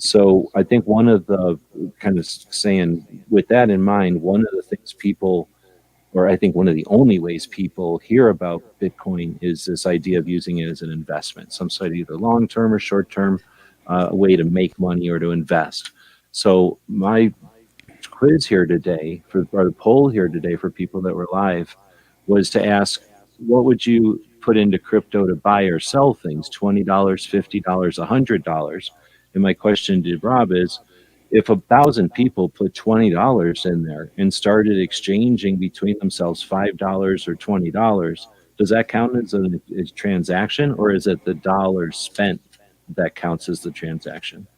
So I think one of the, kind of saying with that in mind, one of the things people, or I think one of the only ways people hear about Bitcoin is this idea of using it as an investment, some sort of either long-term or short-term way to make money or to invest. So my quiz here today, or the poll here today for people that were live, was to ask, what would you put into crypto to buy or sell things? $20, $50, $100? And my question to Rob is, if 1,000 people put $20 in there and started exchanging between themselves $5 or $20, does that count as a transaction, or is it the dollars spent that counts as the transaction?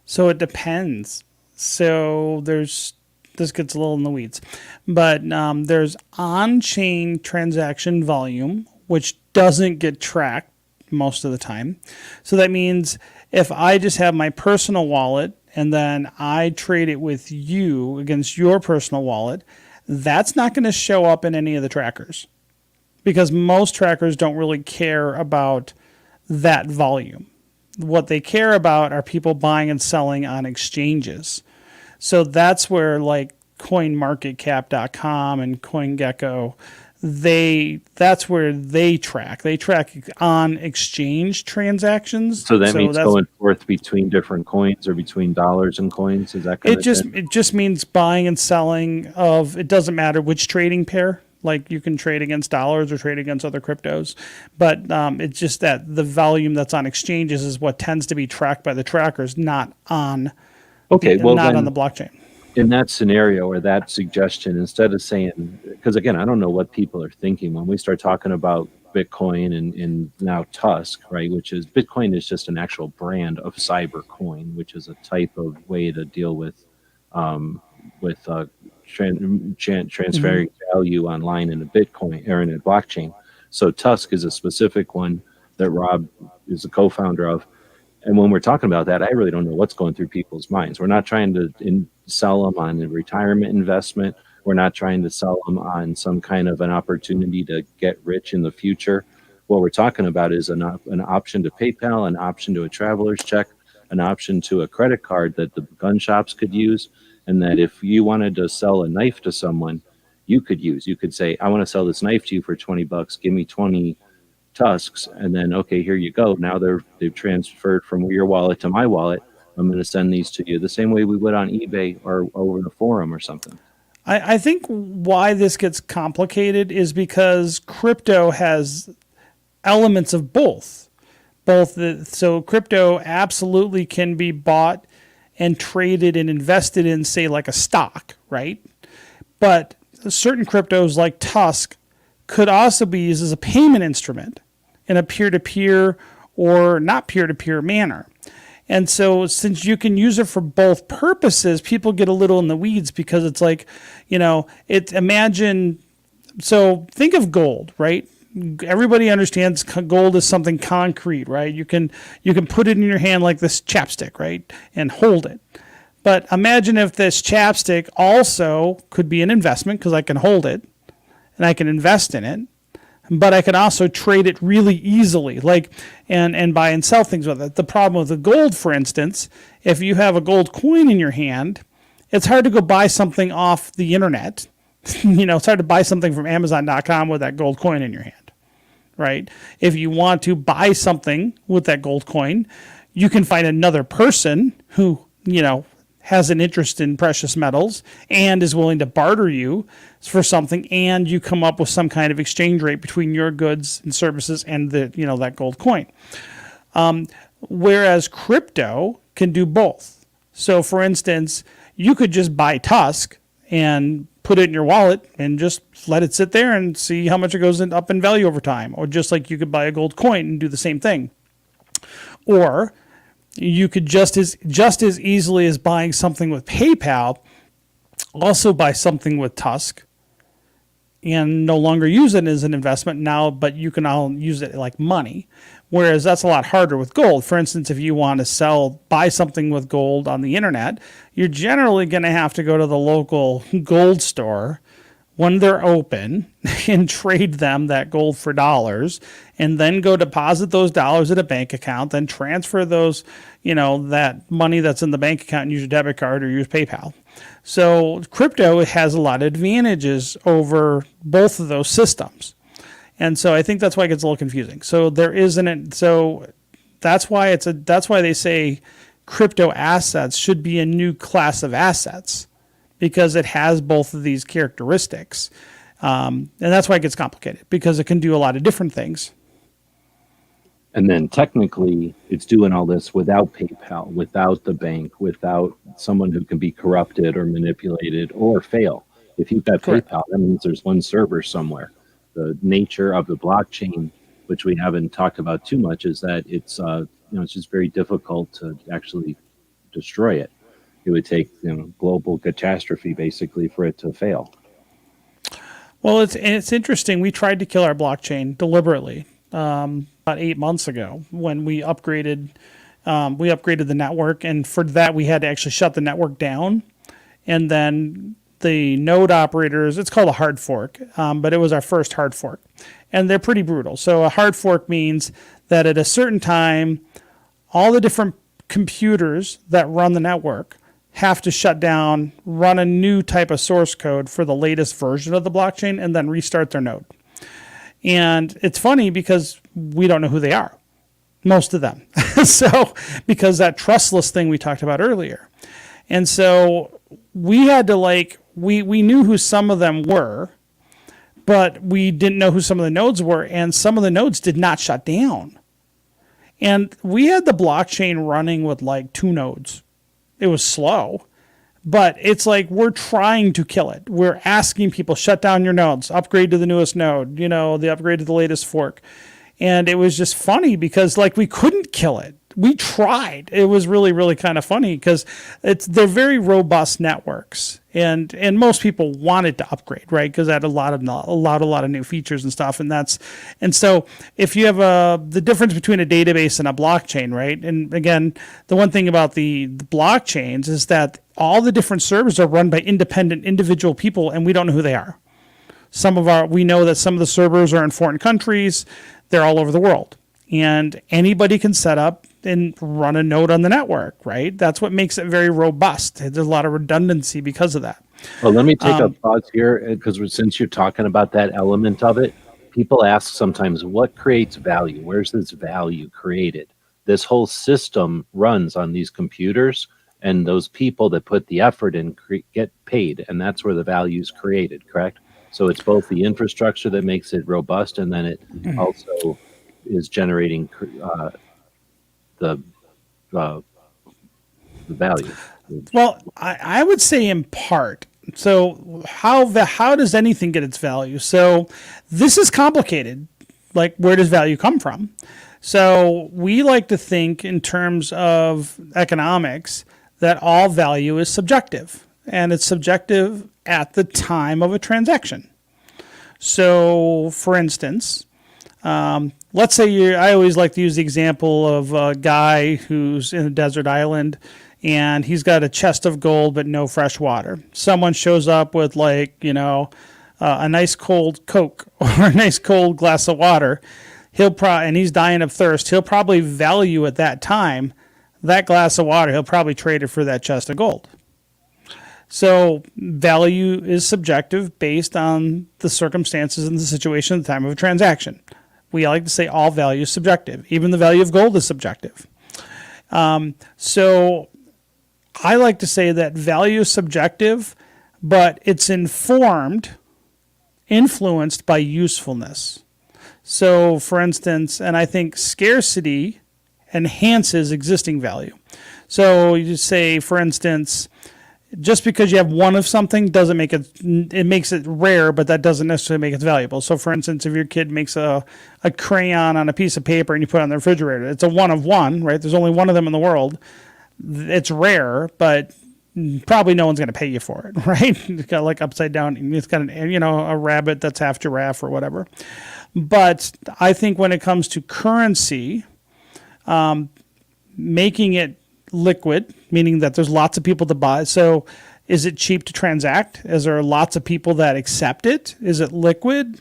So it depends. So this gets a little in the weeds, but there's on-chain transaction volume, which doesn't get tracked most of the time. So that means if I just have my personal wallet and then I trade it with you against your personal wallet, that's not going to show up in any of the trackers, because most trackers don't really care about that volume. What they care about are people buying and selling on exchanges. So that's where like coinmarketcap.com and CoinGecko, that's where they track. They track on exchange transactions. So that means going forth between different coins or between dollars and coins. Is that kind of thing? It just means buying and selling of, it doesn't matter which trading pair. Like you can trade against dollars or trade against other cryptos, but it's just that the volume that's on exchanges is what tends to be tracked by the trackers, not on on the blockchain. In that scenario or that suggestion, instead of saying, because again, I don't know what people are thinking when we start talking about Bitcoin and now TUSC, right? Which is, Bitcoin is just an actual brand of cyber coin, which is a type of way to deal with transferring value online in a Bitcoin or in a blockchain. So TUSC is a specific one that Rob is the co-founder of. And when we're talking about that, I really don't know what's going through people's minds. We're not trying to sell them on a retirement investment. We're not trying to sell them on some kind of an opportunity to get rich in the future. What we're talking about is an option to PayPal, an option to a traveler's check, an option to a credit card that the gun shops could use. And that if you wanted to sell a knife to someone, you could use. You could say, I want to sell this knife to you for $20. Give me 20 TUSCs, and then, okay, here you go. Now they've transferred from your wallet to my wallet. I'm going to send these to you the same way we would on eBay or over the forum or something. I think why this gets complicated is because crypto has elements of both. So crypto absolutely can be bought and traded and invested in, say, like a stock, right? But certain cryptos like TUSC could also be used as a payment instrument in a peer-to-peer or not peer-to-peer manner. And so since you can use it for both purposes, people get a little in the weeds, because it's like, so think of gold, right? Everybody understands gold is something concrete, right? You can put it in your hand like this chapstick, right? And hold it. But imagine if this chapstick also could be an investment, because I can hold it and I can invest in it, but I can also trade it really easily, and buy and sell things with it. The problem with the gold, for instance, if you have a gold coin in your hand it's hard to go buy something off the internet. It's hard to buy something from Amazon.com with that gold coin in your hand, right? If you want to buy something with that gold coin, you can find another person who, has an interest in precious metals and is willing to barter you for something, and you come up with some kind of exchange rate between your goods and services and that gold coin. Whereas crypto can do both. So for instance, you could just buy TUSC and put it in your wallet and just let it sit there and see how much it goes up in value over time. Or just like you could buy a gold coin and do the same thing. Or you could just as easily as buying something with PayPal, also buy something with TUSC and no longer use it as an investment now, but you can all use it like money. Whereas that's a lot harder with gold. For instance, if you want to buy something with gold on the internet, you're generally going to have to go to the local gold store when they're open and trade them that gold for dollars, and then go deposit those dollars at a bank account, then transfer those, that money that's in the bank account and use your debit card or use PayPal. So crypto has a lot of advantages over both of those systems. And so I think that's why it gets a little confusing. So that's why they say crypto assets should be a new class of assets, because it has both of these characteristics. And that's why it gets complicated, because it can do a lot of different things. And then technically, it's doing all this without PayPal, without the bank, without someone who can be corrupted or manipulated or fail. If you've got Correct. PayPal, that means there's one server somewhere. The nature of the blockchain, which we haven't talked about too much, is that it's just very difficult to actually destroy it. It would take global catastrophe basically for it to fail. Well, it's interesting. We tried to kill our blockchain deliberately about 8 months ago when we upgraded the network, and for that we had to actually shut the network down, and then the node operators, it's called a hard fork, but it was our first hard fork, and they're pretty brutal. So a hard fork means that at a certain time, all the different computers that run the network have to shut down, run a new type of source code for the latest version of the blockchain, and then restart their node. And it's funny because we don't know who they are, most of them. So, because that trustless thing we talked about earlier. And so we had to we knew who some of them were, but we didn't know who some of the nodes were, and some of the nodes did not shut down. And we had the blockchain running with 2 nodes. It was slow, but it's we're trying to kill it. We're asking people, shut down your nodes, upgrade to the newest node, the upgrade to the latest fork. And it was just funny because we couldn't kill it. We tried. It was really, really kind of funny because they're very robust networks, and most people wanted to upgrade, right? Because it had a lot of new features and stuff, and so if you have the difference between a database and a blockchain, right? And again, the one thing about the blockchains is that all the different servers are run by independent individual people, and we don't know who they are. We know that some of the servers are in foreign countries. They're all over the world. And anybody can set up and run a node on the network, right? That's what makes it very robust. There's a lot of redundancy because of that. Well, let me take a pause here, because since you're talking about that element of it, people ask sometimes, what creates value? Where's this value created? This whole system runs on these computers, and those people that put the effort in get paid, and that's where the value is created, correct? So it's both the infrastructure that makes it robust, and then it also is generating the value. Well, I would say in part. So how does anything get its value? So this is complicated. Where does value come from? So we like to think in terms of economics that all value is subjective, and it's subjective at the time of a transaction. So, for instance, let's say I always like to use the example of a guy who's in a desert island, and he's got a chest of gold but no fresh water. Someone shows up with a nice cold Coke or a nice cold glass of water. And he's dying of thirst. He'll probably value at that time that glass of water. He'll probably trade it for that chest of gold. So value is subjective based on the circumstances and the situation at the time of a transaction. We like to say all value is subjective. Even the value of gold is subjective. So I like to say that value is subjective, but it's influenced by usefulness. So, for instance, and I think scarcity enhances existing value. So you say, for instance, just because you have one of something doesn't make it makes it rare, but that doesn't necessarily make it valuable. So, for instance, if your kid makes a crayon on a piece of paper and you put it on the refrigerator, it's a one of one, right? There's only one of them in the world. It's rare, but probably no one's going to pay you for it, right? It's got like upside down. It's got a rabbit that's half giraffe or whatever. But I think when it comes to currency, making it liquid, meaning that there's lots of people to buy. So is it cheap to transact? Is there lots of people that accept it? Is it liquid?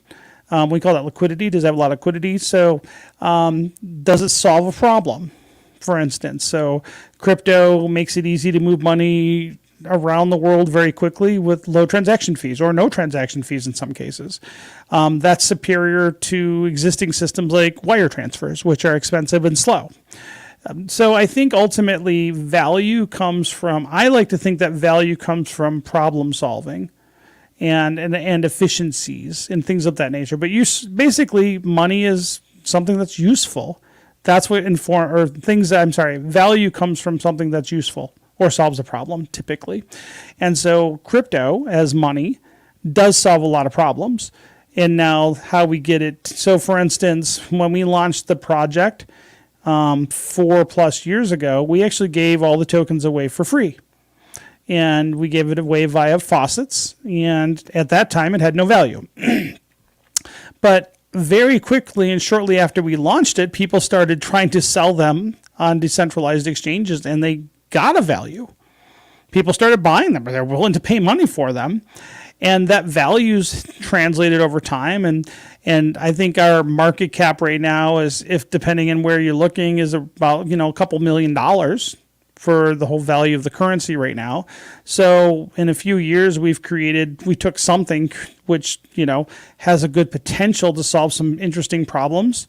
We call that liquidity. Does it have a lot of liquidity? So does it solve a problem, for instance? So crypto makes it easy to move money around the world very quickly with low transaction fees or no transaction fees in some cases. That's superior to existing systems like wire transfers, which are expensive and slow. So I think ultimately value comes from, I like to think that value comes from problem solving and efficiencies and things of that nature. But basically money is something that's useful. That's what value comes from something that's useful or solves a problem typically. And so crypto as money does solve a lot of problems. And now how we get it. So for instance, when we launched the project, 4+ years ago, we actually gave all the tokens away for free. And we gave it away via faucets. And at that time, it had no value. But very quickly and shortly after we launched it, people started trying to sell them on decentralized exchanges, and they got a value. People started buying them, but they're willing to pay money for them. And that value's translated over time. And I think our market cap right now is, if depending on where you're looking, is about, a couple $1 million for the whole value of the currency right now. So in a few years, we took something which, has a good potential to solve some interesting problems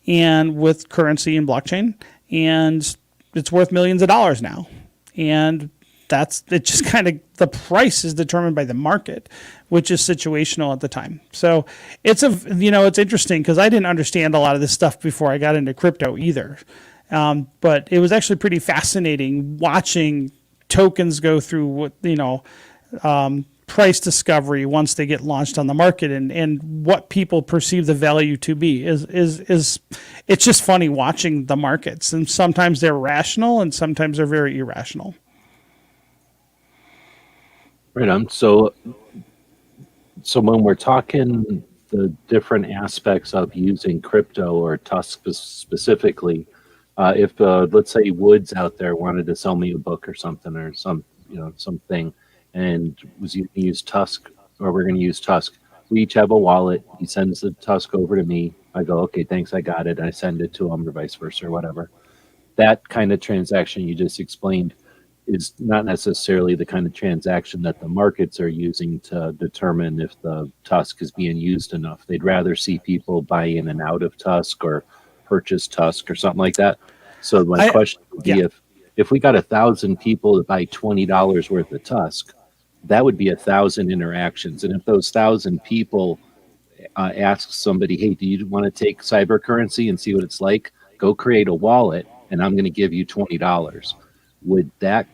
and with currency and blockchain, and it's worth millions of dollars now. And it's just kind of, the price is determined by the market, which is situational at the time. So it's interesting because I didn't understand a lot of this stuff before I got into crypto either. But it was actually pretty fascinating watching tokens go through price discovery once they get launched on the market, and what people perceive the value to be is it's just funny watching the markets, and sometimes they're rational and sometimes they're very irrational. Right on. So when we're talking the different aspects of using crypto or TUSC specifically, if let's say Woods out there wanted to sell me a book or something, or something, and was going to use TUSC, or we're going to use TUSC, we each have a wallet. He sends the TUSC over to me. I go, okay, thanks, I got it. I send it to him, or vice versa, or whatever. That kind of transaction you just explained is not necessarily the kind of transaction that the markets are using to determine if the TUSC is being used enough. They'd rather see people buy in and out of TUSC or purchase TUSC or something like that. So my question would be, if we got 1,000 people to buy $20 worth of TUSC, that would be 1,000 interactions. And if those 1,000 people ask somebody, hey, do you want to take cyber currency and see what it's like? Go create a wallet, and I'm going to give you $20. Would that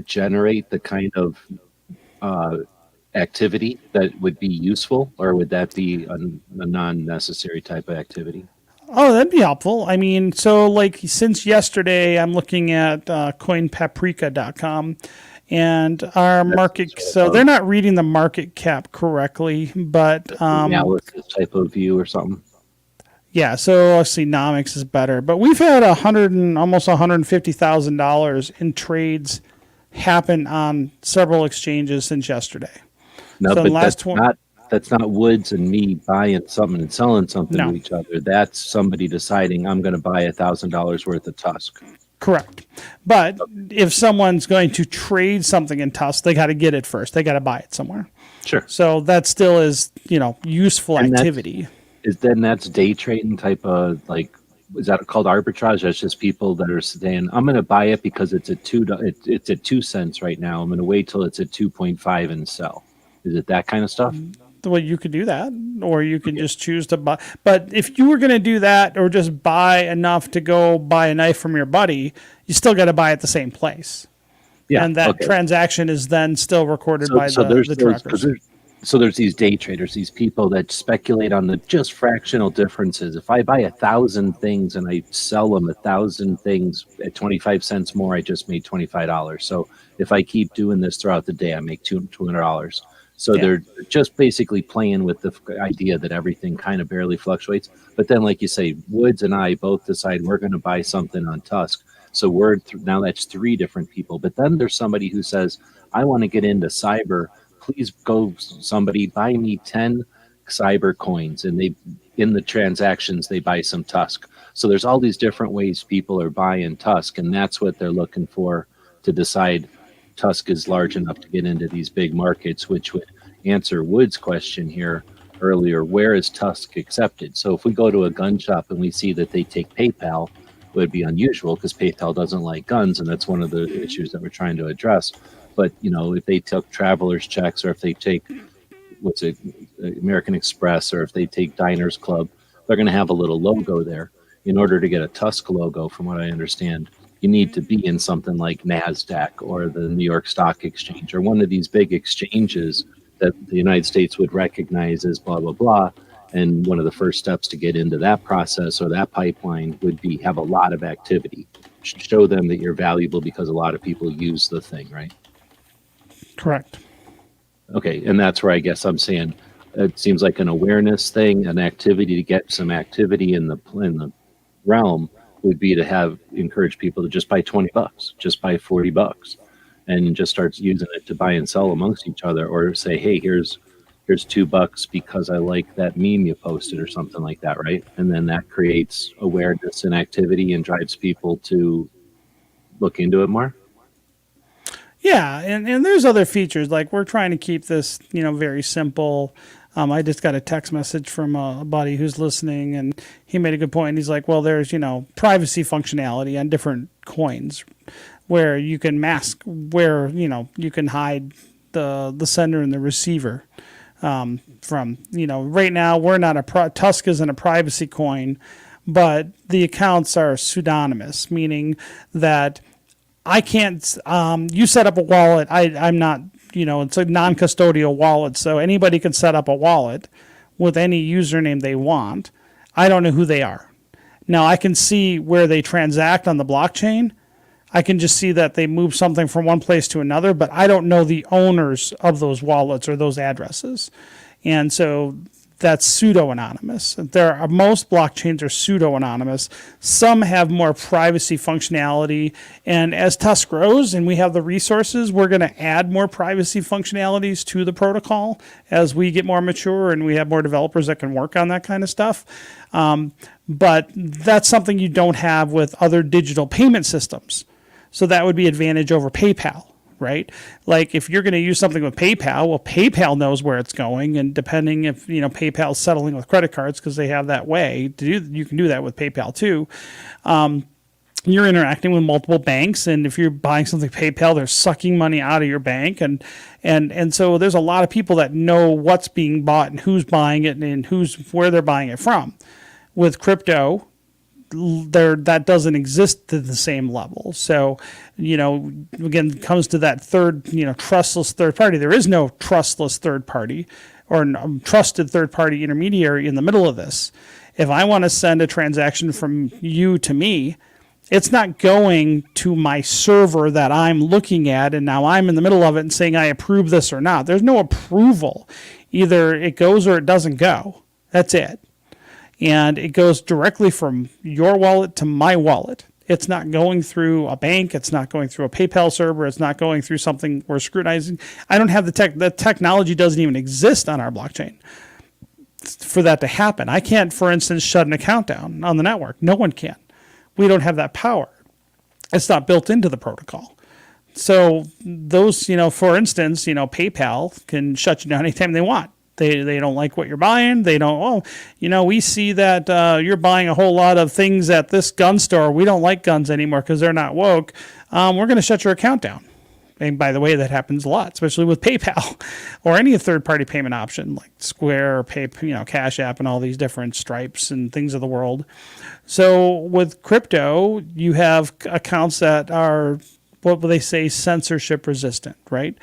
generate the kind of activity that would be useful, or would that be a non-necessary type of activity? Oh, that'd be helpful. I mean, so like since yesterday, I'm looking at coinpaprika.com, and our market. So they're not reading the market cap correctly, but analysis type of view or something. Yeah, so let's see, Nomics is better, but we've had almost $150,000 in trades happen on several exchanges since yesterday. No, so but that's not Woods and me buying something and selling something to each other. That's somebody deciding I'm going to buy $1,000 worth of TUSC. Correct. But if someone's going to trade something in TUSC, they got to get it first. They got to buy it somewhere. Sure. So that still is, useful And activity. That's day trading type of like, is that called arbitrage? That's just people that are saying, I'm going to buy it because it's at it's at 2 cents right now. I'm going to wait till it's at 2.5 and sell. Is it that kind of stuff? Well, you could do that, or you can just choose to buy. But if you were going to do that, or just buy enough to go buy a knife from your buddy, you still got to buy at the same place. Yeah. And that transaction is then still recorded by the trackers. So there's these day traders, these people that speculate on the just fractional differences. If I buy 1,000 things and I sell them 1,000 things at 25 cents more, I just made $25. So if I keep doing this throughout the day, I make $200. So they're just basically playing with the idea that everything kind of barely fluctuates. But then, like you say, Woods and I both decide we're going to buy something on TUSC. So now that's 3 different people. But then there's somebody who says, I want to get into cyber. Please go, somebody buy me 10 cyber coins. And in the transactions, they buy some TUSC. So there's all these different ways people are buying TUSC. And that's what they're looking for to decide TUSC is large enough to get into these big markets, which would answer Wood's question here earlier. Where is TUSC accepted? So if we go to a gun shop and we see that they take PayPal, it would be unusual because PayPal doesn't like guns, and that's one of the issues that we're trying to address. But if they took traveler's checks, or if they take American Express, or if they take Diners Club, they're going to have a little logo there. In order to get a TUSC logo, from what I understand, you need to be in something like NASDAQ or the New York Stock Exchange, or one of these big exchanges that the United States would recognize as blah, blah, blah. And one of the first steps to get into that process or that pipeline would be have a lot of activity. Show them that you're valuable because a lot of people use the thing, right? Correct. Okay, and that's where I guess I'm saying it seems like an awareness thing, an activity to get some activity in the realm would be to encourage people to just buy $20, just buy $40, and just start using it to buy and sell amongst each other, or say, hey, here's $2 because I like that meme you posted or something like that, right? And then that creates awareness and activity and drives people to look into it more. Yeah, and there's other features, like we're trying to keep this, very simple. I just got a text message from a buddy who's listening, and he made a good point. He's like, well, there's, privacy functionality on different coins where you can mask, where, you can hide the sender and the receiver from, right now we're not TUSC isn't a privacy coin, but the accounts are pseudonymous, meaning that I can't, you set up a wallet. I'm not, it's a non-custodial wallet. So anybody can set up a wallet with any username they want. I don't know who they are. Now I can see where they transact on the blockchain. I can just see that they move something from one place to another, but I don't know the owners of those wallets or those addresses. And so that's pseudo-anonymous. Most blockchains are pseudo-anonymous. Some have more privacy functionality. And as TUSC grows and we have the resources, we're going to add more privacy functionalities to the protocol as we get more mature and we have more developers that can work on that kind of stuff. But that's something you don't have with other digital payment systems. So that would be advantage over PayPal. Right? Like if you're going to use something with PayPal, well, PayPal knows where it's going. And depending if, PayPal's settling with credit cards because they have that way to do, you can do that with PayPal too. You're interacting with multiple banks. And if you're buying something PayPal, they're sucking money out of your bank. And so there's a lot of people that know what's being bought and who's buying it and where they're buying it from. With crypto, that doesn't exist to the same level. So, again, it comes to that third, trustless third party. There is no trustless third party or trusted third party intermediary in the middle of this. If I want to send a transaction from you to me, it's not going to my server that I'm looking at, and now I'm in the middle of it and saying I approve this or not. There's no approval. Either it goes or it doesn't go. That's it. And it goes directly from your wallet to my wallet. It's not going through a bank. It's not going through a PayPal server. It's not going through something we're scrutinizing. I don't have the technology doesn't even exist on our blockchain for that to happen. I can't, for instance, shut an account down on the network. No one can. We don't have that power. It's not built into the protocol. So those, for instance, PayPal can shut you down anytime they want. They don't like what you're buying. They don't, we see that you're buying a whole lot of things at this gun store. We don't like guns anymore because they're not woke. We're going to shut your account down. And by the way, that happens a lot, especially with PayPal or any third-party payment option like Square or Cash App and all these different Stripes and things of the world. So with crypto, you have accounts that are, what will they say, censorship resistant, right?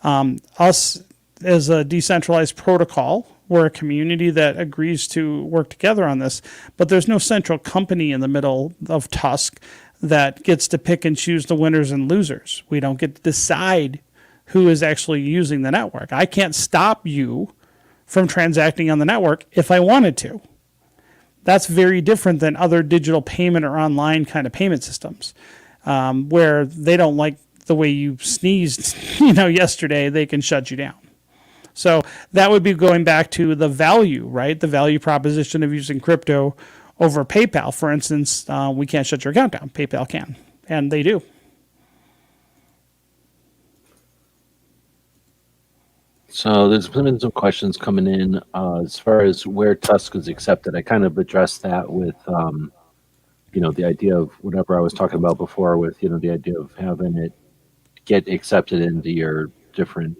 Us as a decentralized protocol, we're a community that agrees to work together on this, but there's no central company in the middle of TUSC that gets to pick and choose the winners and losers. We don't get to decide who is actually using the network. I can't stop you from transacting on the network if I wanted to. That's very different than other digital payment or online kind of payment systems, where they don't like the way you sneezed, yesterday. They can shut you down. So that would be going back to the value, right? The value proposition of using crypto over PayPal. For instance, we can't shut your account down. PayPal can, and they do. So there's been some questions coming in as far as where TUSC is accepted. I kind of addressed that with, the idea of whatever I was talking about before with, the idea of having it get accepted into your different,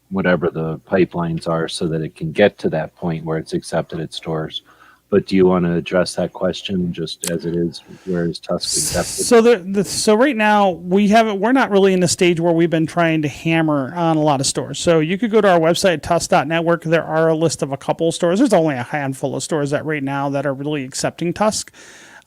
whatever the pipelines are, so that it can get to that point where it's accepted at stores. But do you want to address that question just as it is? Where is TUSC accepted? So right now we're not really in the stage where we've been trying to hammer on a lot of stores. So you could go to our website, TUSC.network. There are a list of a couple of stores. There's only a handful of stores that right now that are really accepting TUSC.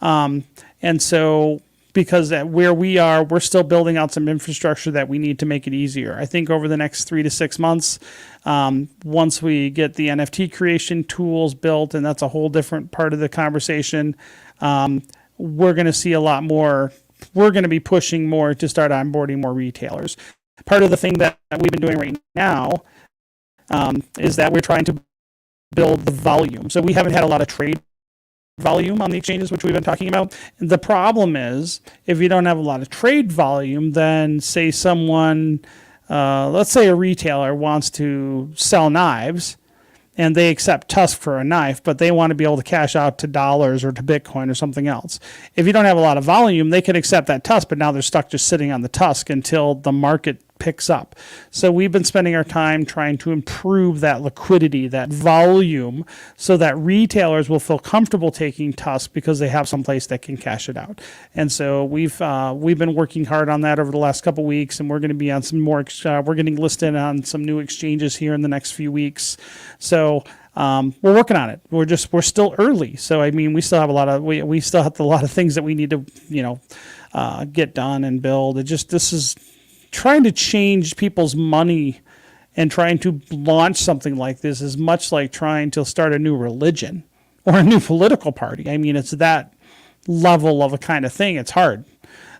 And so because where we are, we're still building out some infrastructure that we need to make it easier. I think over the next 3 to 6 months, once we get the NFT creation tools built, and that's a whole different part of the conversation, we're going to see a lot more. We're going to be pushing more to start onboarding more retailers. Part of the thing that we've been doing right now is that we're trying to build the volume. So we haven't had a lot of trade volume on the exchanges, which we've been talking about. The problem is, if you don't have a lot of trade volume, then say someone, let's say a retailer wants to sell knives, and they accept TUSC for a knife, but they want to be able to cash out to dollars or to Bitcoin or something else. If you don't have a lot of volume, they could accept that TUSC, but now they're stuck just sitting on the TUSC until the market picks up. So we've been spending our time trying to improve that liquidity, that volume, so that retailers will feel comfortable taking TUSC because they have some place that can cash it out. And so we've been working hard on that over the last couple of weeks, and we're going to be on some more. We're getting listed on some new exchanges here in the next few weeks. So we're working on it. We're still early. So I mean, we still have a lot of things that we need to get done and build. This is trying to change people's money and trying to launch something like this is much like trying to start a new religion or a new political party. I mean, it's that level of a kind of thing. It's hard,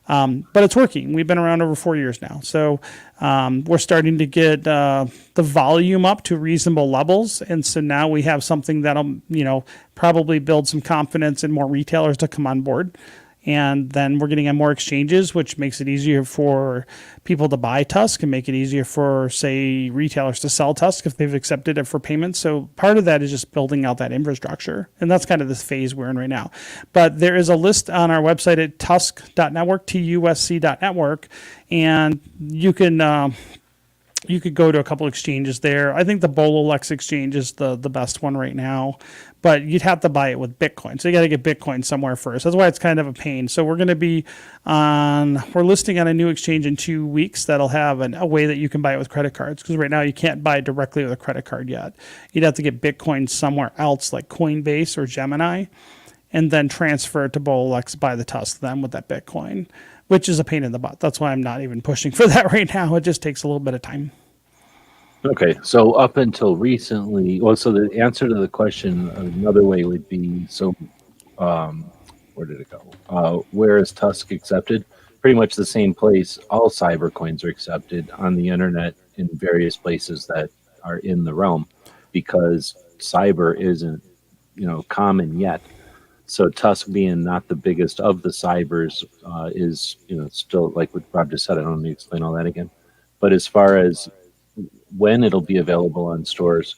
but it's working. We've been around over 4 years now. So we're starting to get the volume up to reasonable levels. And so now we have something that'll, probably build some confidence in more retailers to come on board. And then we're getting on more exchanges, which makes it easier for people to buy TUSC and make it easier for, say, retailers to sell TUSC if they've accepted it for payments. So part of that is just building out that infrastructure. And that's kind of this phase we're in right now. But there is a list on our website at TUSC.network, TUSC.network, and you can you could go to a couple exchanges there. I think the Bololex exchange is the best one right now, but you'd have to buy it with Bitcoin. So you got to get Bitcoin somewhere first. That's why it's kind of a pain. So we're going to be we're listing on a new exchange in 2 weeks that'll have a way that you can buy it with credit cards, because right now you can't buy it directly with a credit card yet. You'd have to get Bitcoin somewhere else like Coinbase or Gemini, and then transfer it to Bololex, buy the TUSC then with that Bitcoin, which is a pain in the butt. That's why I'm not even pushing for that right now. It just takes a little bit of time. Okay, so up until recently, so the answer to the question, another way would be, where did it go? Where is TUSC accepted? Pretty much the same place all cyber coins are accepted on the internet in various places that are in the realm, because cyber isn't, common yet. So Tusk being not the biggest of the cybers is, still like what Rob just said. I don't need to explain all that again. But as far as when it'll be available on stores,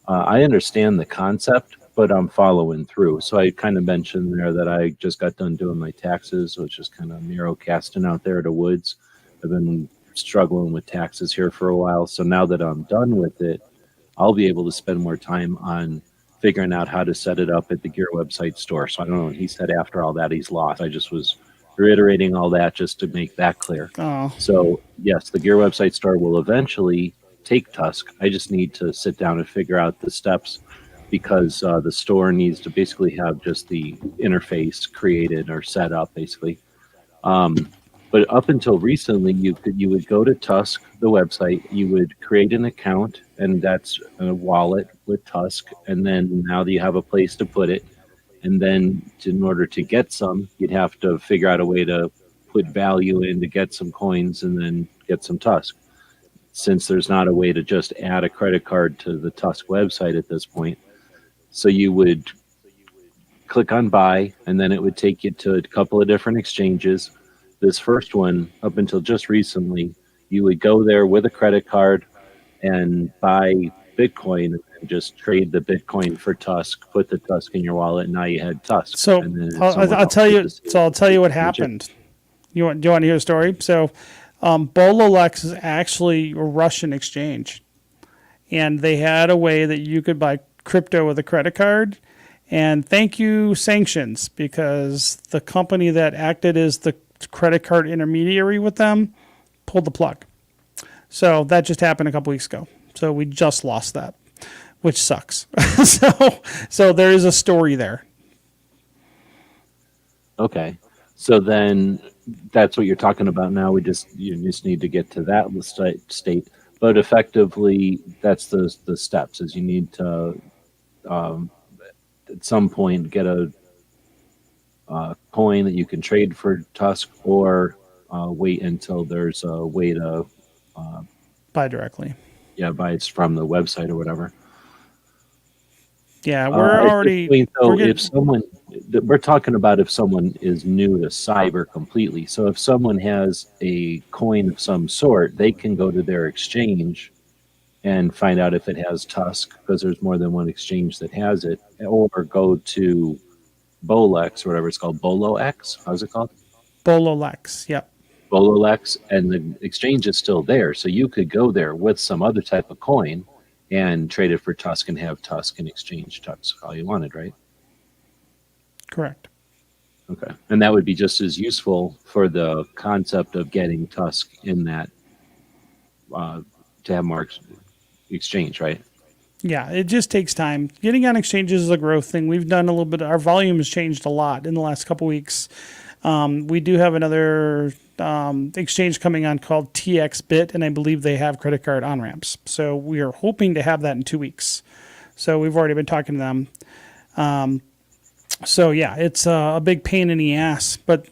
I understand the concept, but I'm following through. So I kind of mentioned there that I just got done doing my taxes, so it's just kind of narrow casting out there to woods. I've been struggling with taxes here for a while. So now that I'm done with it, I'll be able to spend more time on figuring out how to set it up at the Gear website store. So I don't know. He said after all that he's lost. I just was reiterating all that just to make that clear. Oh, So yes, the Gear website store will eventually take Tusk. I just need to sit down and figure out the steps because the store needs to basically have just the interface created or set up basically. But up until recently, you would go to Tusk, the website, you would create an account, and that's a wallet with Tusk. And then now that you have a place to put it, and then in order to get some, you'd have to figure out a way to put value in to get some coins and then get some Tusk. Since there's not a way to just add a credit card to the Tusk website at this point, so you would click on buy, and then it would take you to a couple of different exchanges. This first one, up until just recently, you would go there with a credit card and buy Bitcoin and just trade the Bitcoin for Tusk, put the Tusk in your wallet, and now you had Tusk. so And then I'll tell you. So I'll tell you what happened. Do you want to hear a story? So, Bololex is actually a Russian exchange, and they had a way that you could buy crypto with a credit card. And thank you, sanctions, because the company that acted as the credit card intermediary with them pulled the plug. So that just happened a couple weeks ago. So we just lost that, which sucks. so there is a story there. Okay. So then that's what you're talking about now. You just need to get to that state. But effectively, that's the steps is you need to at some point get a coin that you can trade for Tusk or wait until there's a way to Buy directly. buy it from the website or whatever. Yeah, we're already. We're talking about if someone is new to cyber completely. So if someone has a coin of some sort, they can go to their exchange and find out if it has Tusk because there's more than one exchange that has it, or go to Bolex or whatever it's called, BoloX. How's it called? Bololex. Yep. Bololex, and the exchange is still there. So you could go there with some other type of coin and trade it for Tusk and have Tusk and exchange Tusk all you wanted, right? Correct. Okay. And that would be just as useful for the concept of getting Tusk in that to have more exchange, right? Yeah, it just takes time. Getting on exchanges is a growth thing. We've done a little bit. Our volume has changed a lot in the last couple weeks. We do have another exchange coming on called TXBit, and I believe they have credit card on-ramps. So we are hoping to have that in 2 weeks. So we've already been talking to them. So yeah, it's a big pain in the ass. But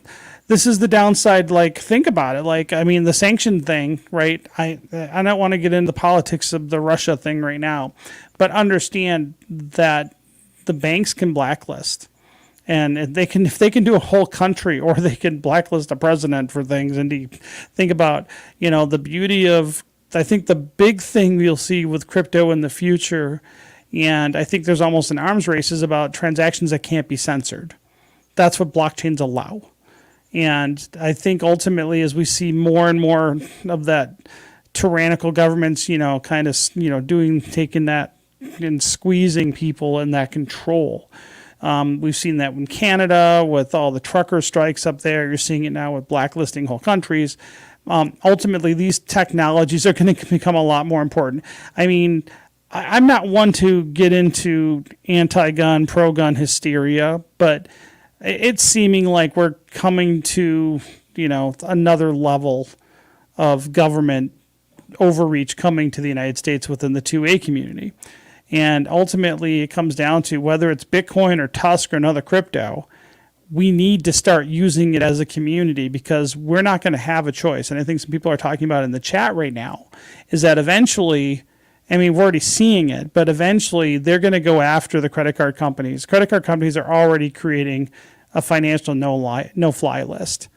this is the downside. Like, think about it. Like, I mean, the sanction thing, right? I don't want to get into the politics of the Russia thing right now, but understand that the banks can blacklist. And if they can do a whole country, or they can blacklist a president for things. And think about, the beauty of, I think the big thing we'll see with crypto in the future, and I think there's almost an arms race, is about transactions that can't be censored. That's what blockchains allow. And I think ultimately, as we see more and more of that tyrannical governments, kind of, taking that and squeezing people in that control. We've seen that in Canada with all the trucker strikes up there. You're seeing it now with blacklisting whole countries. Ultimately, these technologies are going to become a lot more important. I mean, I'm not one to get into anti-gun, pro-gun hysteria, but it's seeming like we're coming to, another level of government overreach coming to the United States within the 2A community. And ultimately, it comes down to whether it's Bitcoin or Tusk or another crypto, we need to start using it as a community because we're not going to have a choice. And I think some people are talking about in the chat right now is that eventually, I mean, we're already seeing it, but eventually they're going to go after the credit card companies. Credit card companies are already creating a financial no-fly list.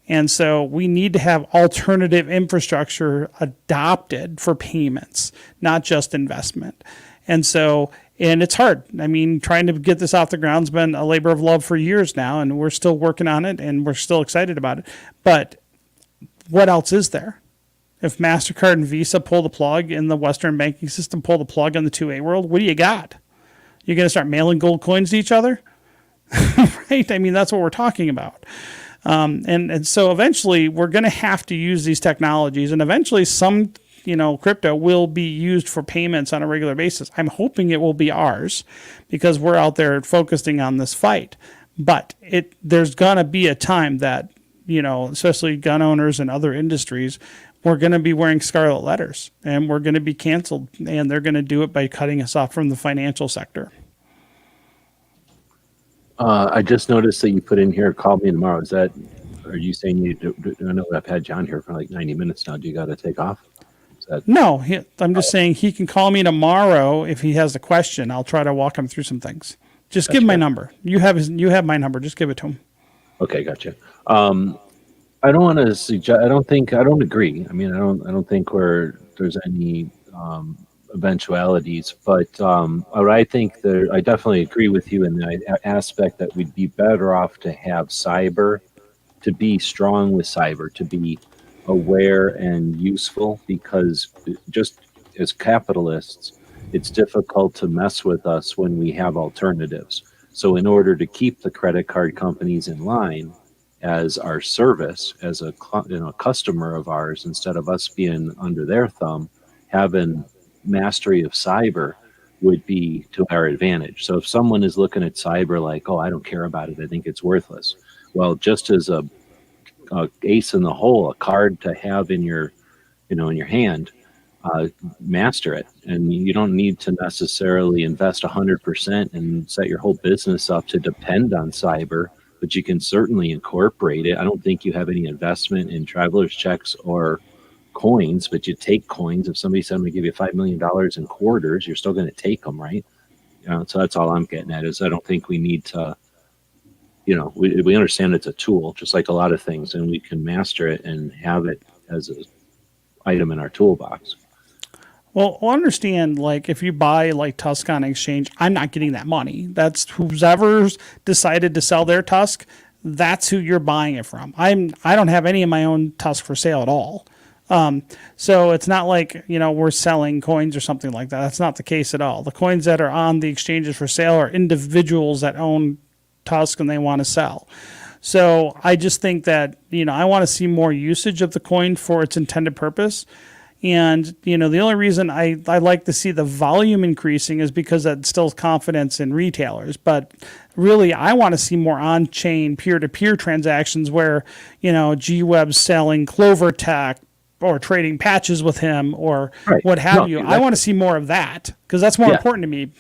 And so we need to have alternative infrastructure adopted for payments, not just investment. And so, and it's hard. I mean, trying to get this off the ground's been a labor of love for years now, and we're still working on it, and we're still excited about it. But what else is there? If MasterCard and Visa pull the plug in the Western banking system, pull the plug in the 2A world, what do you got? You're going to start mailing gold coins to each other? Right? I mean, that's what we're talking about. And so eventually we're going to have to use these technologies, and eventually some, crypto will be used for payments on a regular basis. I'm hoping it will be ours because we're out there focusing on this fight. But there's going to be a time that, especially gun owners and other industries, we're going to be wearing scarlet letters and we're going to be canceled, and they're going to do it by cutting us off from the financial sector. I just noticed that you put in here, call me tomorrow. Are you saying you do? I know I've had John here for like 90 minutes now. Do you got to take off? No, I'm just saying he can call me tomorrow if he has a question. I'll try to walk him through some things. Just give him my number. You have my number. Just give it to him. Okay, gotcha. I don't want to suggest. I don't agree. I mean, I don't think there's any eventualities, but what I think I definitely agree with you in the aspect that we'd be better off to have cyber, to be strong with cyber, to be aware and useful, because just as capitalists, it's difficult to mess with us when we have alternatives. So in order to keep the credit card companies in line as our service, as a customer of ours, instead of us being under their thumb, having mastery of cyber would be to our advantage. So if someone is looking at cyber like, oh, I don't care about it, I think it's worthless. Well, just as a ace in the hole, a card to have in your hand, master it. And you don't need to necessarily invest 100% and set your whole business up to depend on cyber, but you can certainly incorporate it. I don't think you have any investment in traveler's checks or coins, but you take coins. If somebody said I'm going to give you $5 million in quarters, you're still going to take them, right? So that's all I'm getting at, is I don't think we need to, we understand it's a tool, just like a lot of things, and we can master it and have it as an item in our toolbox. Well, understand, like, if you buy like TUSC on exchange, I'm not getting that money. That's whoever's decided to sell their TUSC. That's who you're buying it from. I don't have any of my own TUSC for sale at all. So it's not like, we're selling coins or something like that. That's not the case at all. The coins that are on the exchanges for sale are individuals that own TUSC and they want to sell. So I just think that, I want to see more usage of the coin for its intended purpose. And, the only reason I like to see the volume increasing is because that instills confidence in retailers. But really, I want to see more on-chain peer-to-peer transactions where, G-Web's selling Clover Tech or trading patches with him or what have you. I want to see more of that because that's more important to me.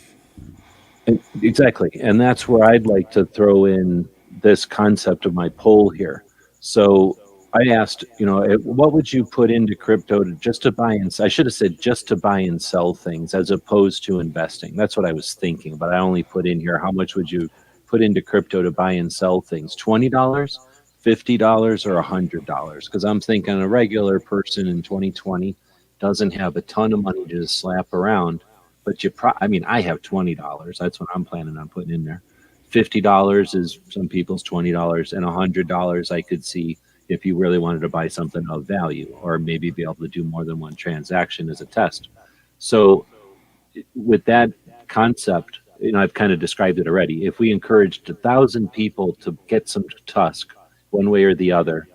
Exactly. And that's where I'd like to throw in this concept of my poll here. So I asked, what would you put into crypto just to buy and sell? I should have said just to buy and sell things as opposed to investing. That's what I was thinking, but I only put in here, how much would you put into crypto to buy and sell things? $20, $50, or $100? Because I'm thinking a regular person in 2020 doesn't have a ton of money to just slap around. But I have $20. That's what I'm planning on putting in there. $50 is some people's $20, and $100 I could see if you really wanted to buy something of value, or maybe be able to do more than one transaction as a test. So with that concept, I've kind of described it already. If we encouraged 1,000 people to get some TUSC one way or the other,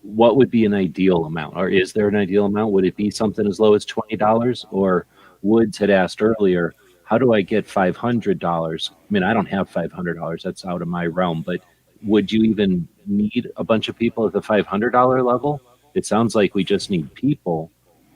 what would be an ideal amount? Or is there an ideal amount? Would it be something as low as $20? Or Woods had asked earlier, how do I get $500? I mean, I don't have $500. That's out of my realm. But would you even need a bunch of people at the $500 level? It sounds like we just need people.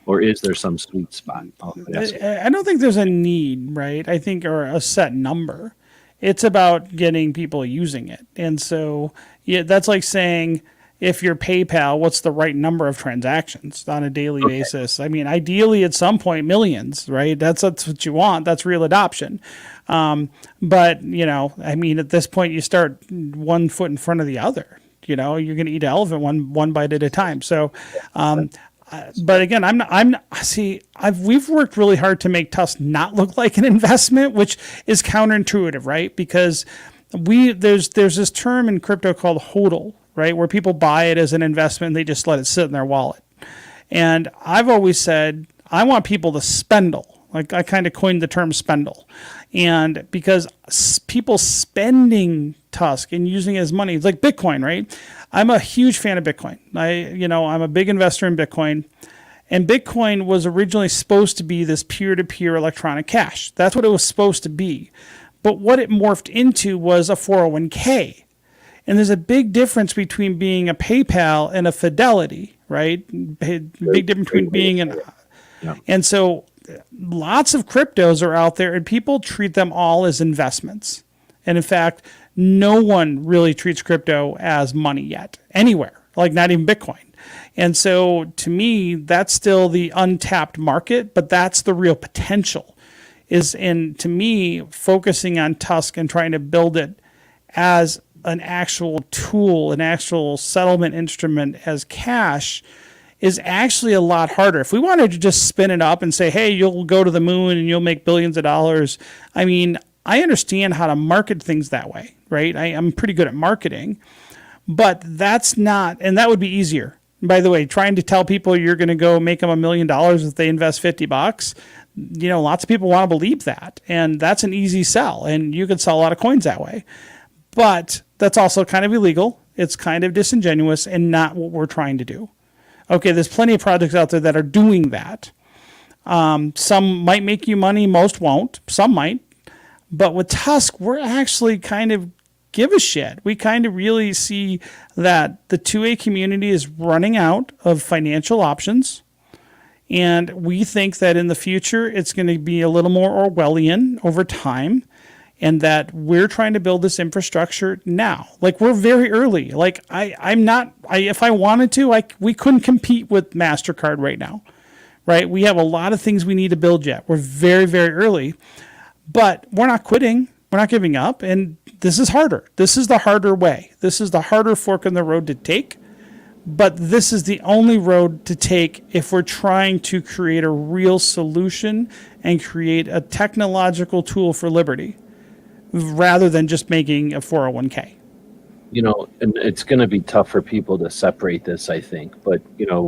Or is there some sweet spot? I don't think there's a need, right? I think, or a set number. It's about getting people using it. And so that's like saying, if you're PayPal, what's the right number of transactions on a daily basis? I mean, ideally at some point, millions, right? That's what you want. That's real adoption. But, I mean, at this point, you start one foot in front of the other. You're going to eat an elephant one bite at a time. So, but again, we've worked really hard to make TUSC not look like an investment, which is counterintuitive, right? Because there's this term in crypto called HODL, right? Where people buy it as an investment and they just let it sit in their wallet. And I've always said, I want people to spendle. Like I kind of coined the term spendle. And because people spending TUSC and using it as money, it's like Bitcoin, right? I'm a huge fan of Bitcoin. I'm a big investor in Bitcoin. And Bitcoin was originally supposed to be this peer-to-peer electronic cash. That's what it was supposed to be. But what it morphed into was a 401k. And there's a big difference between being a PayPal and a Fidelity, right? Big difference between being an... Yeah. And so lots of cryptos are out there and people treat them all as investments. And in fact, no one really treats crypto as money yet, anywhere, like not even Bitcoin. And so to me, that's still the untapped market, but that's the real potential to me, focusing on TUSC and trying to build it as an actual tool, an actual settlement instrument as cash is actually a lot harder. If we wanted to just spin it up and say, hey, you'll go to the moon and you'll make billions of dollars. I mean, I understand how to market things that way, right? I'm pretty good at marketing, but that's not, and that would be easier. By the way, trying to tell people you're going to go make them $1 million if they invest $50, lots of people want to believe that. And that's an easy sell. And you could sell a lot of coins that way. But that's also kind of illegal. It's kind of disingenuous and not what we're trying to do. Okay, there's plenty of projects out there that are doing that. Some might make you money, most won't. Some might. But with TUSC, we're actually kind of give a shit. We kind of really see that the 2A community is running out of financial options. And we think that in the future, it's going to be a little more Orwellian over time. And that we're trying to build this infrastructure now. Like we're very early. Like if I wanted to, we couldn't compete with MasterCard right now, right? We have a lot of things we need to build yet. We're very, very early, but we're not quitting. We're not giving up. And this is harder. This is the harder way. This is the harder fork in the road to take. But this is the only road to take if we're trying to create a real solution and create a technological tool for liberty, rather than just making a 401k. And it's going to be tough for people to separate this, I think. But,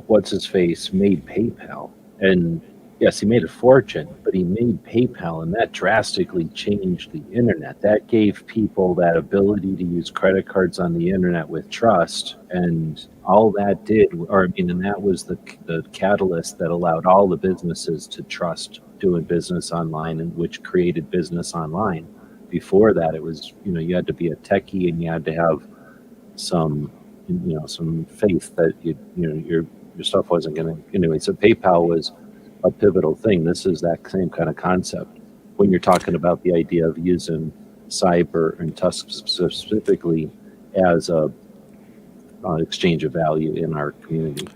what's his face made PayPal. And yes, he made a fortune, but he made PayPal, and that drastically changed the internet. That gave people that ability to use credit cards on the internet with trust. And all that did, and that was the catalyst that allowed all the businesses to trust doing business online, and which created business online. Before that, it was, you had to be a techie and you had to have some faith that your stuff wasn't going to, anyway. So PayPal was a pivotal thing. This is that same kind of concept when you're talking about the idea of using cyber and TUSC specifically as a exchange of value in our community.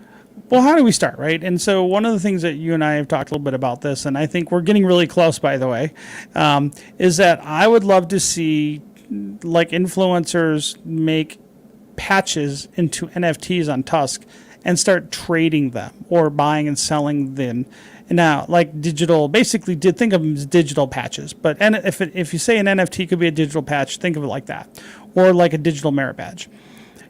Well, how do we start, right? And so one of the things that you and I have talked a little bit about this, and I think we're getting really close, by the way, is that I would love to see like influencers make patches into NFTs on TUSC and start trading them or buying and selling them. Now, like digital, basically, think of them as digital patches. But if you say an NFT could be a digital patch, think of it like that, or like a digital merit badge.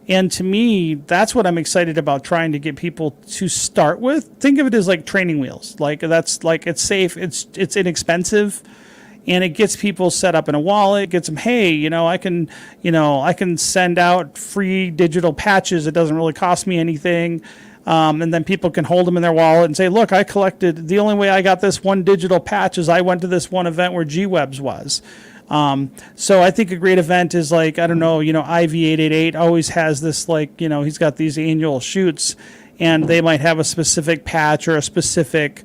And to me, that's what I'm excited about trying to get people to start with. Think of it as like training wheels. Like that's like it's safe, it's inexpensive, and it gets people set up in a wallet. It gets them, hey, I can send out free digital patches. It doesn't really cost me anything. And then people can hold them in their wallet and say, look, I collected. The only way I got this one digital patch is I went to this one event where G-Webs was. So I think a great event is like, I don't know, IV888 always has this, like, he's got these annual shoots, and they might have a specific patch or a specific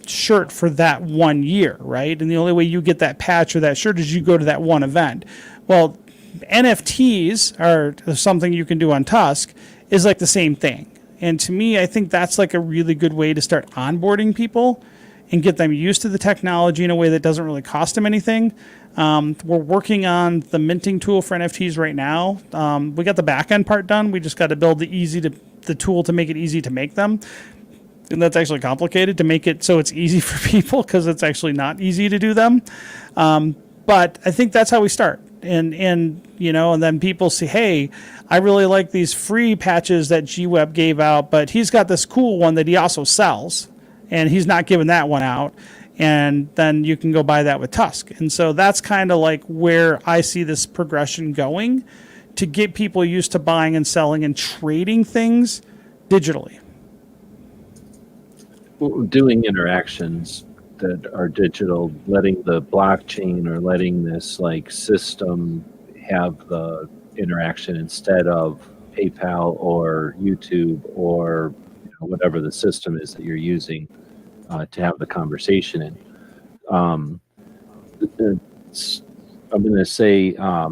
shirt for that 1 year, right? And the only way you get that patch or that shirt is you go to that one event. Well, NFTs are something you can do on TUSC is like the same thing. And to me, I think that's like a really good way to start onboarding people and get them used to the technology in a way that doesn't really cost them anything. We're working on the minting tool for NFTs right now. We got the back end part done. We just got to build the tool to make it easy to make them. And that's actually complicated to make it so it's easy for people, because it's actually not easy to do them. But I think that's how we start. And then people see, hey, I really like these free patches that GWeb gave out, but he's got this cool one that he also sells, and he's not giving that one out. And then you can go buy that with TUSC. And so that's kind of like where I see this progression going, to get people used to buying and selling and trading things digitally. Doing interactions that are digital, letting the blockchain or letting this like system have the interaction instead of PayPal or YouTube or whatever the system is that you're using to have the conversation in. I'm going to say, I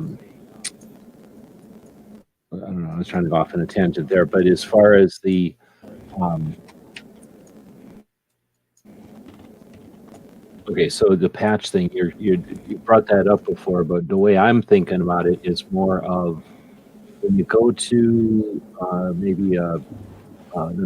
don't know, I was trying to go off on a tangent there, but as far as the okay, so the patch thing, you brought that up before, but the way I'm thinking about it is more of when you go to maybe an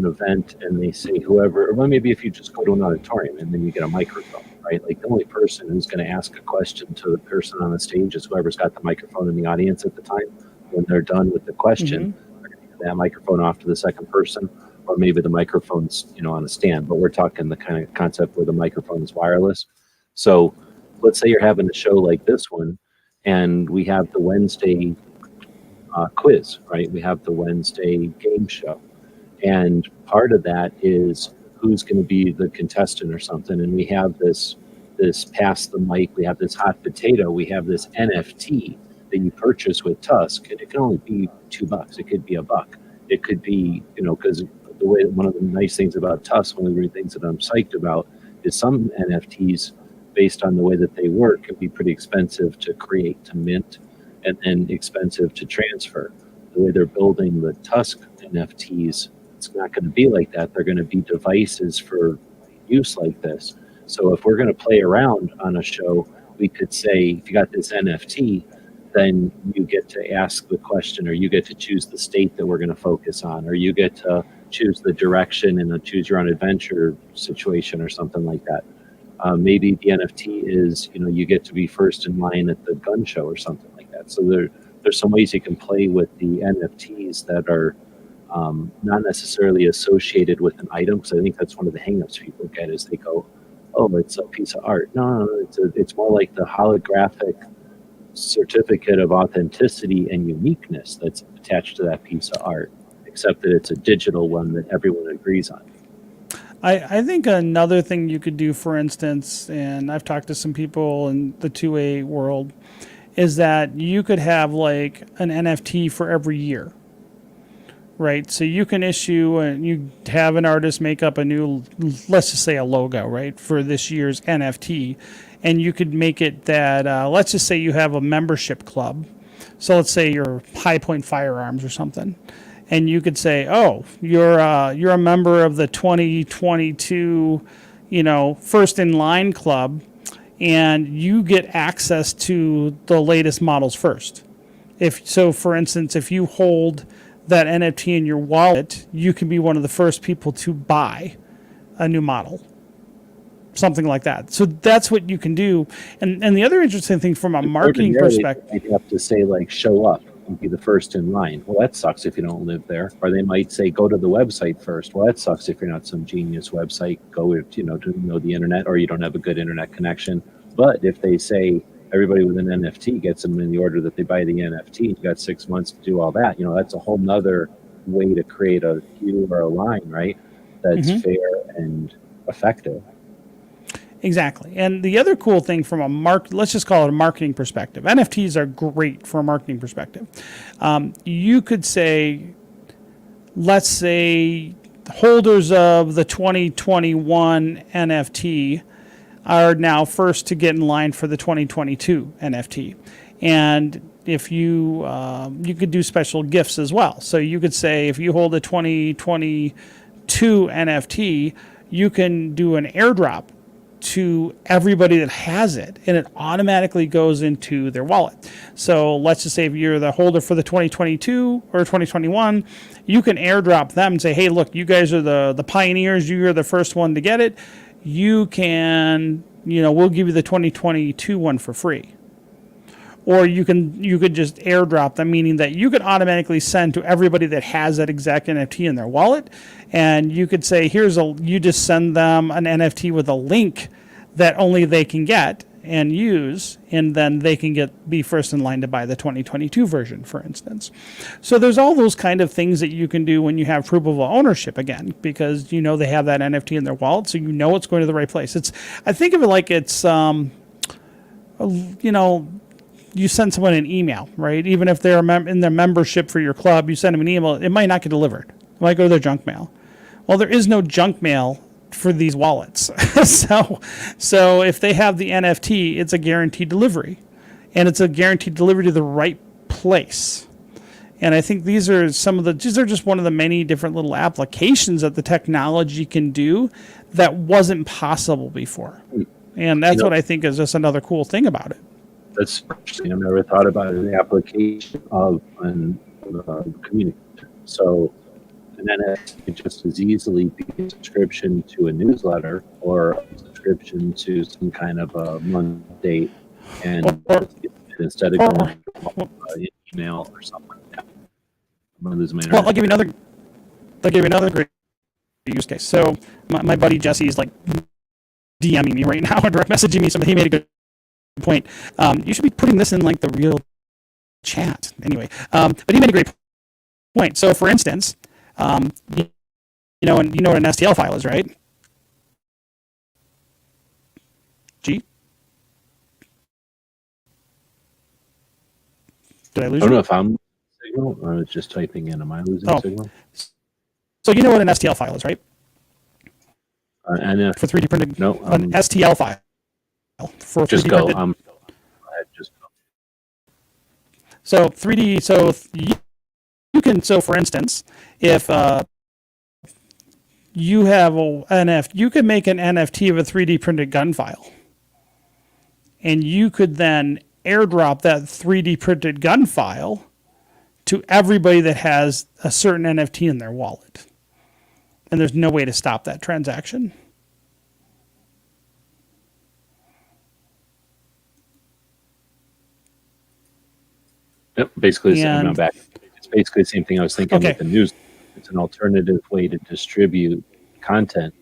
event and they say whoever, or maybe if you just go to an auditorium and then you get a microphone, right? Like the only person who's going to ask a question to the person on the stage is whoever's got the microphone in the audience at the time. When they're done with the question, they're going to hand that microphone off to the second person. Or maybe the microphone's on a stand, but we're talking the kind of concept where the microphone is wireless. So let's say you're having a show like this one, and we have the Wednesday quiz, right? We have the Wednesday game show, and part of that is who's going to be the contestant or something. And we have this pass the mic, we have this hot potato, we have this NFT that you purchase with TUSC, and it can only be $2. It could be $1. It could be, because the way, one of the nice things about TUSC, one of the things that I'm psyched about, is some NFTs, based on the way that they work, can be pretty expensive to create, to mint, and then expensive to transfer. The way they're building the TUSC NFTs, it's not going to be like that. They're going to be devices for use like this. So if we're going to play around on a show, we could say, if you got this NFT, then you get to ask the question, or you get to choose the state that we're going to focus on, or you get to choose the direction in a choose your own adventure situation or something like that. Maybe the NFT is, you get to be first in line at the gun show or something like that. So there's some ways you can play with the NFTs that are not necessarily associated with an item, because I think that's one of the hangups people get, is they go, oh, it's a piece of art. No, it's more like the holographic certificate of authenticity and uniqueness that's attached to that piece of art, except that it's a digital one that everyone agrees on. I think another thing you could do, for instance, and I've talked to some people in the 2A world, is that you could have like an NFT for every year, right? So you can issue, and you have an artist make up a new, let's just say a logo, right, for this year's NFT. And you could make it that, let's just say you have a membership club. So let's say you're High Point Firearms or something. And you could say, oh, you're a member of the 2022, first in line club, and you get access to the latest models first. For instance, if you hold that NFT in your wallet, you can be one of the first people to buy a new model. Something like that. So that's what you can do. And the other interesting thing from a marketing perspective, you have to say, like, show up and be the first in line. Well, that sucks if you don't live there. Or they might say, go to the website first. Well, that sucks if you're not some genius website. Go to know the internet, or you don't have a good internet connection. But if they say everybody with an NFT gets them in the order that they buy the NFT, you got 6 months to do all that. That's a whole nother way to create a queue or a line, right? That's fair and effective. Exactly. And the other cool thing from let's just call it a marketing perspective. NFTs are great for a marketing perspective. You could say, let's say holders of the 2021 NFT are now first to get in line for the 2022 NFT. And if you you could do special gifts as well. So you could say if you hold a 2022 NFT, you can do an airdrop to everybody that has it, and it automatically goes into their wallet. So let's just say if you're the holder for the 2022 or 2021, you can airdrop them and say, hey, look, you guys are the pioneers. You're the first one to get it. You can, we'll give you the 2022 one for free. Or you could just airdrop them, meaning that you could automatically send to everybody that has that exact NFT in their wallet. And you could say, you just send them an NFT with a link that only they can get and use, and then they can be first in line to buy the 2022 version, for instance. So there's all those kind of things that you can do when you have provable ownership again, because they have that NFT in their wallet, so it's going to the right place. I think of it like it's you send someone an email, right? Even if they're in their membership for your club, you send them an email, it might not get delivered. It might go to their junk mail. Well, there is no junk mail for these wallets. So if they have the NFT, it's a guaranteed delivery. And it's a guaranteed delivery to the right place. And I think these are just one of the many different little applications that the technology can do that wasn't possible before. And that's what I think is just another cool thing about it. That's interesting. I've never thought about the application of communication. So an NFT could just as easily be a subscription to a newsletter or a subscription to some kind of a month date, and instead of going to an email or something like that. I'm going to lose my internet. Well, I'll give you another great use case. So my buddy Jesse is like DMing me right now or direct messaging me something. He made a good point. You should be putting this in like the real chat anyway. But he made a great point. So for instance, and you know what an STL file is, right? G? Did I lose you? I don't know if I'm signal or it's just typing in. Am I losing signal? So you know what an STL file is, right? For 3D printing. No. An STL file. For just 3D go. Printed. Just go. So 3D. So you can. So for instance, if you have you can make an NFT of a 3D printed gun file, and you could then airdrop that 3D printed gun file to everybody that has a certain NFT in their wallet, and there's no way to stop that transaction. Yep, basically, I'm back. It's basically the same thing I was thinking with the news. It's an alternative way to distribute content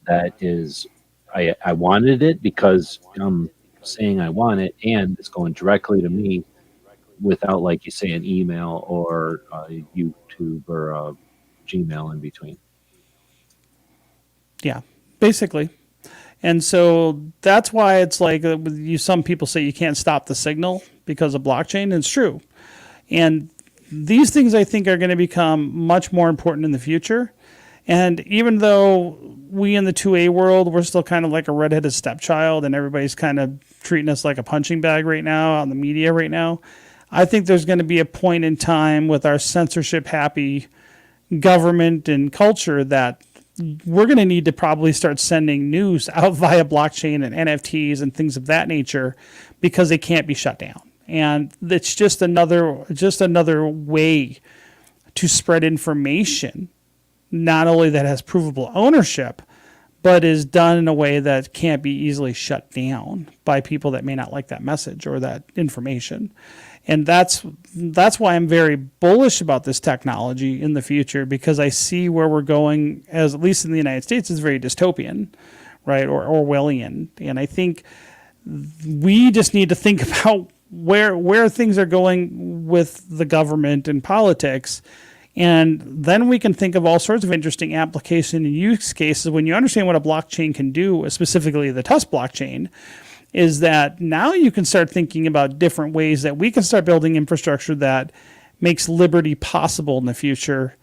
that is, I wanted it because I'm saying I want it, and it's going directly to me without, like you say, an email or a YouTube or a Gmail in between. Yeah, basically. And so that's why it's like some people say you can't stop the signal because of blockchain, and it's true. And these things I think are going to become much more important in the future. And even though we in the 2A world, we're still kind of like a redheaded stepchild and everybody's kind of treating us like a punching bag right now on the media right now, I think there's going to be a point in time with our censorship happy government and culture that we're going to need to probably start sending news out via blockchain and NFTs and things of that nature because they can't be shut down. And it's just another way to spread information, not only that has provable ownership, but is done in a way that can't be easily shut down by people that may not like that message or that information. And that's why I'm very bullish about this technology in the future, because I see where we're going, as at least in the United States, is very dystopian, right, or Orwellian. And I think we just need to think about where things are going with the government and politics, and then we can think of all sorts of interesting application and use cases. When you understand what a blockchain can do, specifically the TUSC blockchain, is that now you can start thinking about different ways that we can start building infrastructure that makes liberty possible in the future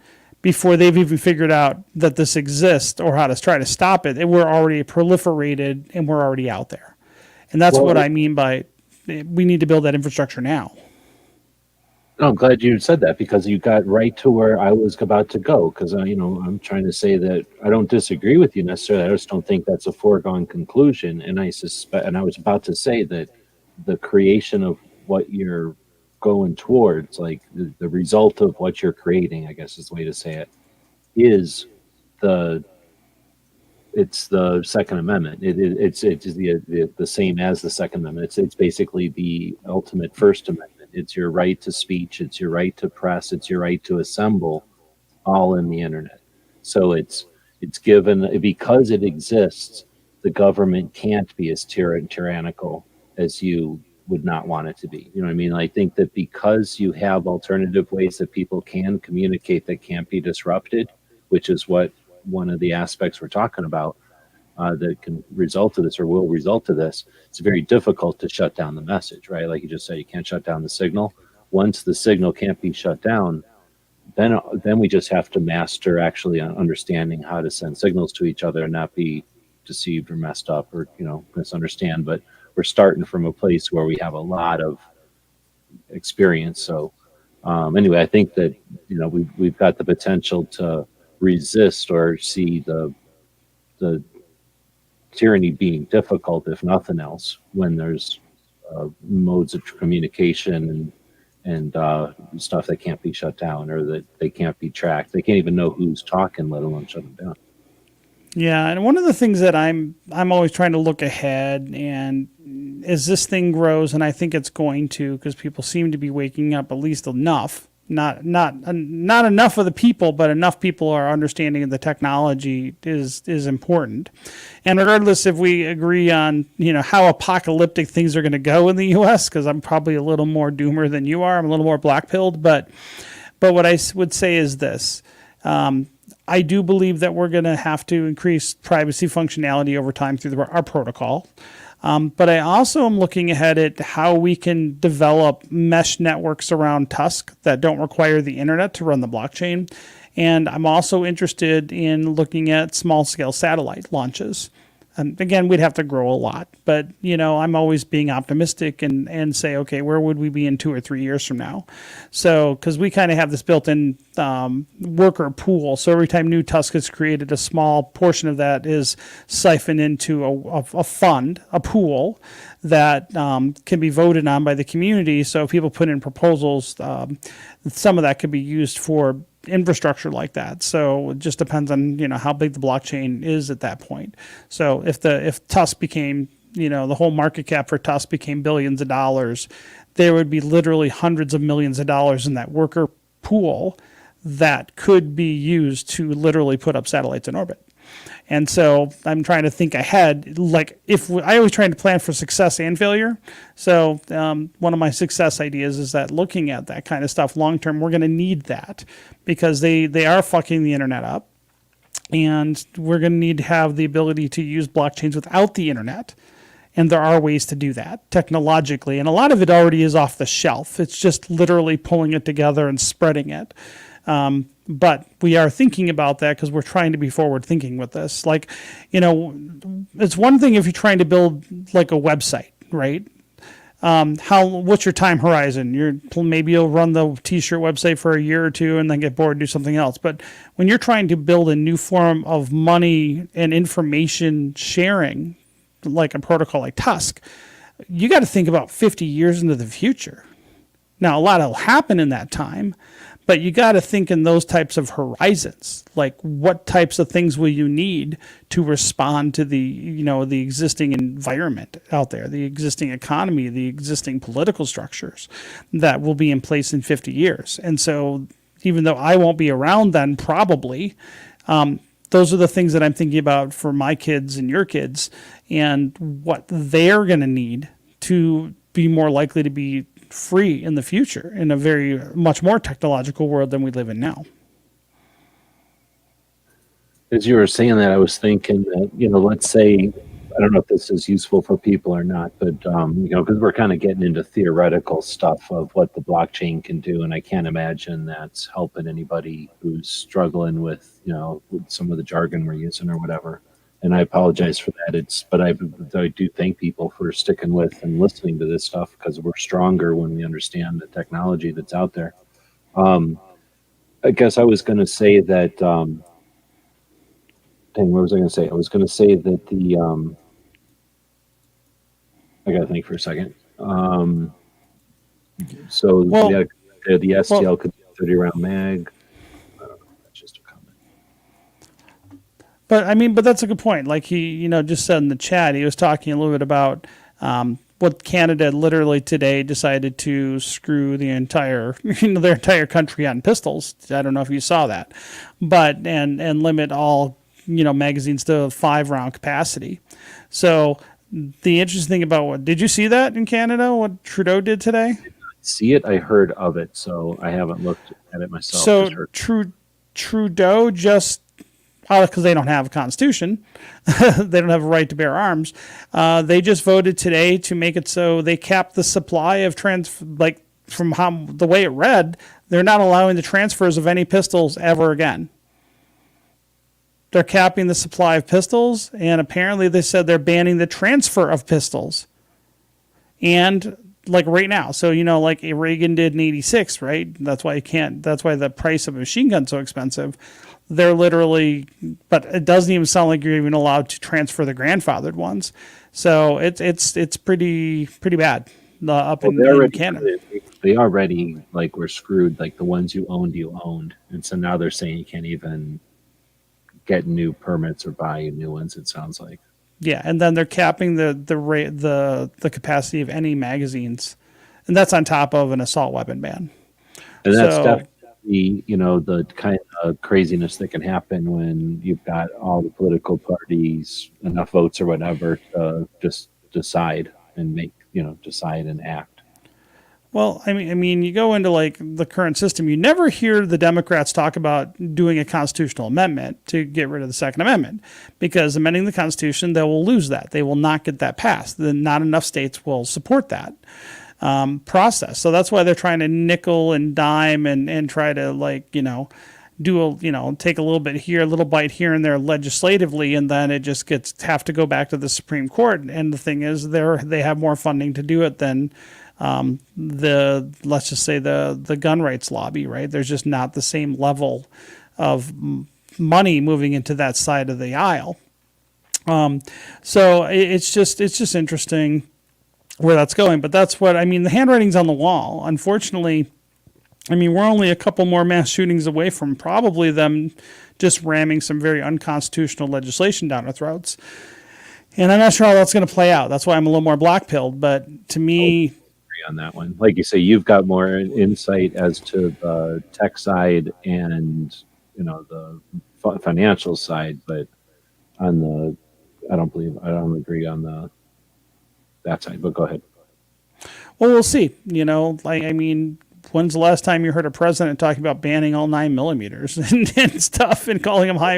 before they've even figured out that this exists or how to try to stop it. And we're already proliferated and we're already out there. And that's what I mean by we need to build that infrastructure now. No, I'm glad you said that because you got right to where I was about to go. Because I'm trying to say that I don't disagree with you necessarily. I just don't think that's a foregone conclusion. And I suspect, and I was about to say that the creation of what you're going towards, like the result of what you're creating, I guess is the way to say it, is the it's the Second Amendment. It's the same as the Second Amendment. It's basically the ultimate First Amendment. It's your right to speech. It's your right to press. It's your right to assemble, all in the internet. So it's given because it exists. The government can't be as tyrannical as you would not want it to be. You know what I mean? I think that because you have alternative ways that people can communicate that can't be disrupted, which is what one of the aspects we're talking about that can result to this or will result to this, it's very difficult to shut down the message, right? Like you just said, you can't shut down the signal. Once the signal can't be shut down, then we just have to master actually understanding how to send signals to each other and not be deceived or messed up or misunderstand. But we're starting from a place where we have a lot of experience. So anyway, I think that we've got the potential to resist or see the tyranny being difficult, if nothing else, when there's modes of communication and stuff that can't be shut down or that they can't be tracked. They can't even know who's talking, let alone shut them down. Yeah, and one of the things that I'm always trying to look ahead, and as this thing grows, and I think it's going to, because people seem to be waking up at least enough. Not enough of the people, but enough people are understanding of the technology is important. And regardless if we agree on how apocalyptic things are going to go in the U.S., because I'm probably a little more doomer than you are, I'm a little more black pilled, but what I would say is this. I do believe that we're going to have to increase privacy functionality over time through our protocol. But I also am looking ahead at how we can develop mesh networks around TUSC that don't require the internet to run the blockchain. And I'm also interested in looking at small scale satellite launches. Again, we'd have to grow a lot, but I'm always being optimistic and say, okay, where would we be in 2 or 3 years from now? So, because we kind of have this built-in worker pool, so every time new TUSC is created, a small portion of that is siphoned into a fund, a pool that can be voted on by the community. So, if people put in proposals, some of that could be used for infrastructure like that. So it just depends on how big the blockchain is at that point. So if TUSC became the whole market cap for TUSC became billions of dollars, there would be literally hundreds of millions of dollars in that worker pool that could be used to literally put up satellites in orbit. And so I'm trying to think ahead. Like I always try to plan for success and failure. So one of my success ideas is that looking at that kind of stuff long term, we're going to need that because they are fucking the internet up, and we're going to need to have the ability to use blockchains without the internet. And there are ways to do that technologically, and a lot of it already is off the shelf. It's just literally pulling it together and spreading it. But we are thinking about that because we're trying to be forward thinking with this. Like, it's one thing if you're trying to build like a website, right? What's your time horizon? Maybe you'll run the t-shirt website for a year or two and then get bored and do something else. But when you're trying to build a new form of money and information sharing, like a protocol like TUSC, you got to think about 50 years into the future. Now, a lot will happen in that time, but you got to think in those types of horizons. Like, what types of things will you need to respond to the existing environment out there, the existing economy, the existing political structures that will be in place in 50 years. And so, even though I won't be around then, probably, those are the things that I'm thinking about for my kids and your kids, and what they're going to need to be more likely to be free in the future in a very much more technological world than we live in now. As you were saying that, I was thinking that, let's say, I don't know if this is useful for people or not, but, because we're kind of getting into theoretical stuff of what the blockchain can do. And I can't imagine that's helping anybody who's struggling with, with some of the jargon we're using or whatever. and I apologize for that. But I do thank people for sticking with and listening to this stuff because we're stronger when we understand the technology that's out there. Um, I guess I was going to say that. Dang, what was I going to say? I was going to say that the. I got to think for a second. So Well, the well, STL could be 30 round mag. That's just a comment. but I mean, but that's a good point. Like he, just said in the chat, he was talking a little bit about what Canada literally today decided to screw the entire, their entire country on pistols. I don't know if you saw that, but and limit all magazines to 5 round capacity. So the interesting thing about what did you see that in Canada? What Trudeau did today? See it, I heard of it, so I haven't looked at it myself. Just So heard. Trudeau just because they don't have a constitution, they don't have a right to bear arms. They just voted today to make it so they cap the supply of from how the way it read, they're not allowing the transfers of any pistols ever again. They're capping the supply of pistols, and apparently they said they're banning the transfer of pistols. And like right now, so like Reagan did in '86, right? That's why the price of a machine gun's so expensive. They're literally, but it doesn't even sound like you're even allowed to transfer the grandfathered ones. So it's pretty bad up in Canada. They already like were screwed. Like the ones you owned, and so now they're saying you can't even get new permits or buy new ones. It sounds like. Yeah, and then they're capping the capacity of any magazines, and that's on top of an assault weapon ban. And that's definitely the kind of craziness that can happen when you've got all the political parties enough votes or whatever to just decide and decide and act. Well, I mean, you go into like the current system, you never hear the Democrats talk about doing a constitutional amendment to get rid of the Second Amendment, because amending the Constitution, they will lose that. They will not get that passed. Then not enough states will support that process. So that's why they're trying to nickel and dime and try to take a little bit here, a little bite here and there legislatively, and then it just have to go back to the Supreme Court. And the thing is, they have more funding to do it than let's just say the gun rights lobby, right? There's just not the same level of money moving into that side of the aisle. So it's just interesting where that's going. But that's what I mean. The handwriting's on the wall. Unfortunately, I mean, we're only a couple more mass shootings away from probably them just ramming some very unconstitutional legislation down our throats. And I'm not sure how that's going to play out. That's why I'm a little more black-pilled. But to me, on that one, like you say, you've got more insight as to the tech side and the financial side, but on the I don't agree on that side. But go ahead. Well, we'll see. I mean, when's the last time you heard a president talking about banning all 9mm and stuff and calling them high?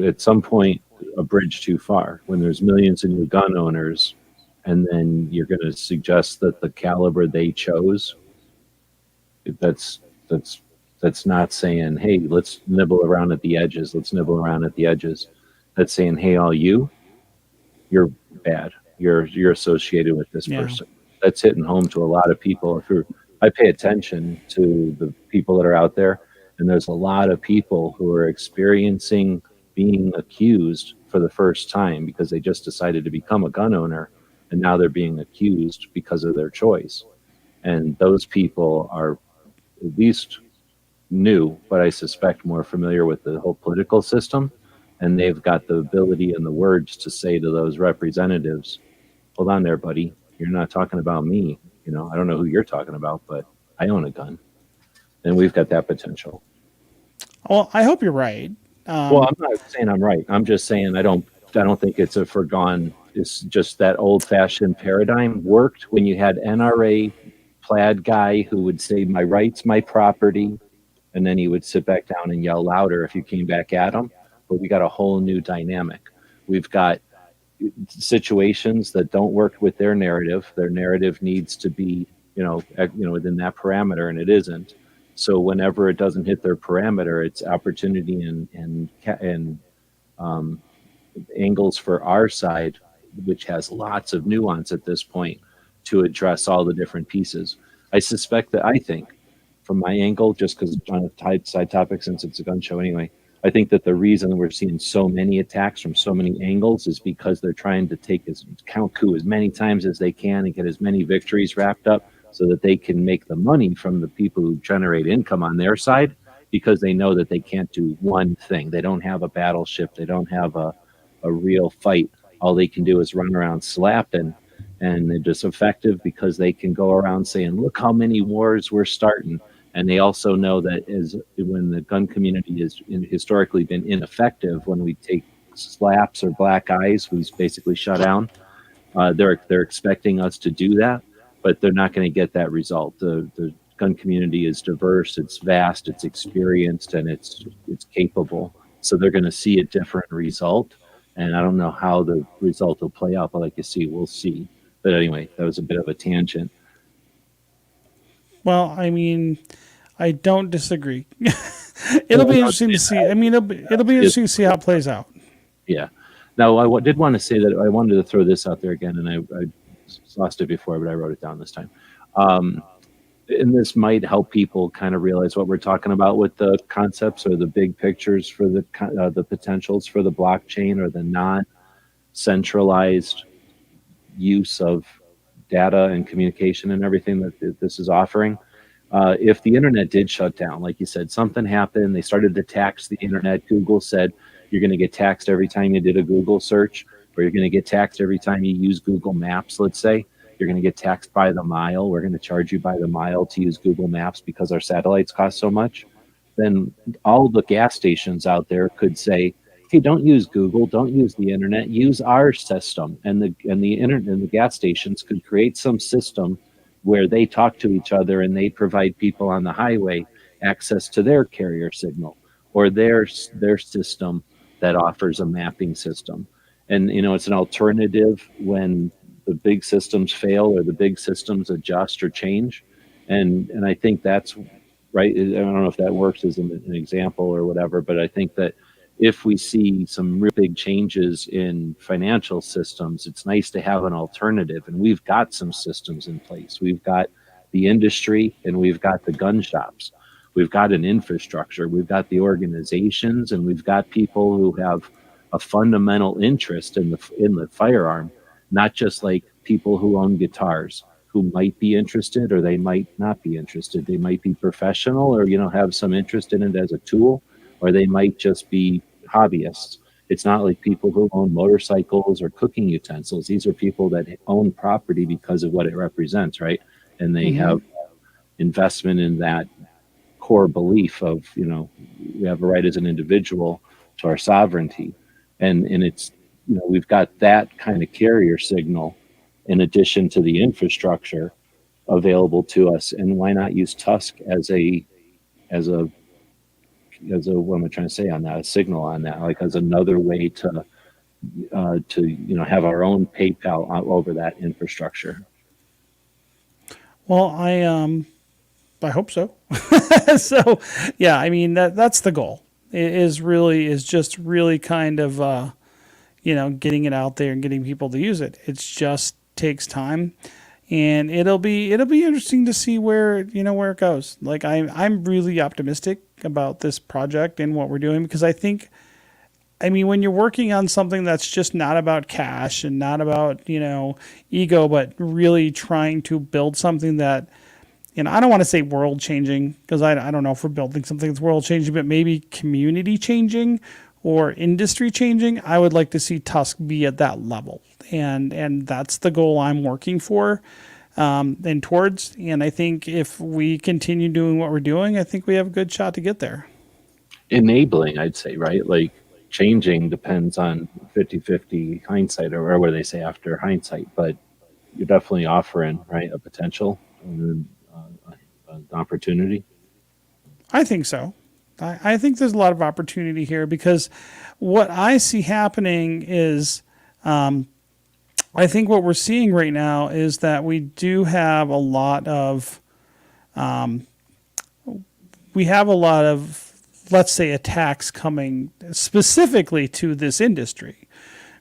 At some point, a bridge too far when there's millions of new gun owners. And then you're going to suggest that the caliber they chose, that's not saying, hey, let's nibble around at the edges. That's saying, hey, you're bad. You're associated with this person. That's hitting home to a lot of people. I pay attention to the people that are out there, and there's a lot of people who are experiencing being accused for the first time because they just decided to become a gun owner. And now they're being accused because of their choice. And those people are at least new, but I suspect more familiar with the whole political system. And they've got the ability and the words to say to those representatives, hold on there, buddy. You're not talking about me. I don't know who you're talking about, but I own a gun. And we've got that potential. Well, I hope you're right. Well, I'm not saying I'm right. I'm just saying I don't think it's a foregone. It's just that old-fashioned paradigm worked when you had NRA plaid guy who would say, my rights, my property, and then he would sit back down and yell louder if you came back at him. But we got a whole new dynamic. We've got situations that don't work with their narrative. Their narrative needs to be, within that parameter, and it isn't. So whenever it doesn't hit their parameter, it's opportunity and angles for our side, which has lots of nuance at this point to address all the different pieces. I think, from my angle, just because on a side topic, since it's a gun show anyway, I think that the reason we're seeing so many attacks from so many angles is because they're trying to count coup as many times as they can and get as many victories wrapped up so that they can make the money from the people who generate income on their side, because they know that they can't do one thing. They don't have a battleship. They don't have a real fight. All they can do is run around slapping, and they're just effective because they can go around saying, look how many wars we're starting. And they also know that when the gun community has historically been ineffective, when we take slaps or black eyes, we basically shut down. They're expecting us to do that, but they're not going to get that result. The gun community is diverse, it's vast, it's experienced, and it's capable. So they're going to see a different result. And I don't know how the result will play out, but like you see, we'll see. But anyway, that was a bit of a tangent. Well, I mean, I don't disagree. It'll be interesting to see. I mean, it'll be interesting to see how it plays out. Yeah. Now, I did want to say that I wanted to throw this out there again, and I lost it before, but I wrote it down this time. And this might help people kind of realize what we're talking about with the concepts or the big pictures for the potentials for the blockchain, or the non-centralized use of data and communication and everything that this is offering. If the internet did shut down, like you said, something happened, they started to tax the internet. Google said, you're going to get taxed every time you did a Google search, or you're going to get taxed every time you use Google Maps, let's say. You're going to get taxed by the mile. We're going to charge you by the mile to use Google Maps because our satellites cost so much. Then all the gas stations out there could say, hey, don't use Google, don't use the internet, use our system. And the internet and the gas stations could create some system where they talk to each other and they provide people on the highway access to their carrier signal, or their system that offers a mapping system. And it's an alternative when the big systems fail or the big systems adjust or change. And I think that's right. I don't know if that works as an example or whatever, but I think that if we see some real big changes in financial systems, it's nice to have an alternative. And we've got some systems in place. We've got the industry and we've got the gun shops. We've got an infrastructure. We've got the organizations, and we've got people who have a fundamental interest in the firearm, not just like people who own guitars who might be interested or they might not be interested. They might be professional or have some interest in it as a tool, or they might just be hobbyists. It's not like people who own motorcycles or cooking utensils. These are people that own property because of what it represents, right? And they have investment in that core belief of, we have a right as an individual to our sovereignty. And it's, we've got that kind of carrier signal in addition to the infrastructure available to us. And why not use TUSC as a what am I trying to say on that? A signal on that, like as another way to have our own PayPal over that infrastructure. Well, I hope so. So, yeah, I mean that's the goal. Is just really kind of getting it out there and getting people to use it. It just takes time, and it'll be interesting to see where it goes. Like I'm really optimistic about this project and what we're doing, because when you're working on something that's just not about cash and not about ego, but really trying to build something that, I don't want to say world changing, because I don't know if we're building something that's world changing, but maybe community changing or industry changing. I would like to see TUSC be at that level, and that's the goal I'm working for and towards. And I think if we continue doing what we're doing, I think we have a good shot to get there. Enabling, I'd say, right? Like changing depends on 50-50 hindsight, or what do they say, after hindsight, but you're definitely offering, right, a potential, an opportunity. I think so. I think there's a lot of opportunity here, because what I see happening is, I think what we're seeing right now is that we do have a lot of, let's say, attacks coming specifically to this industry,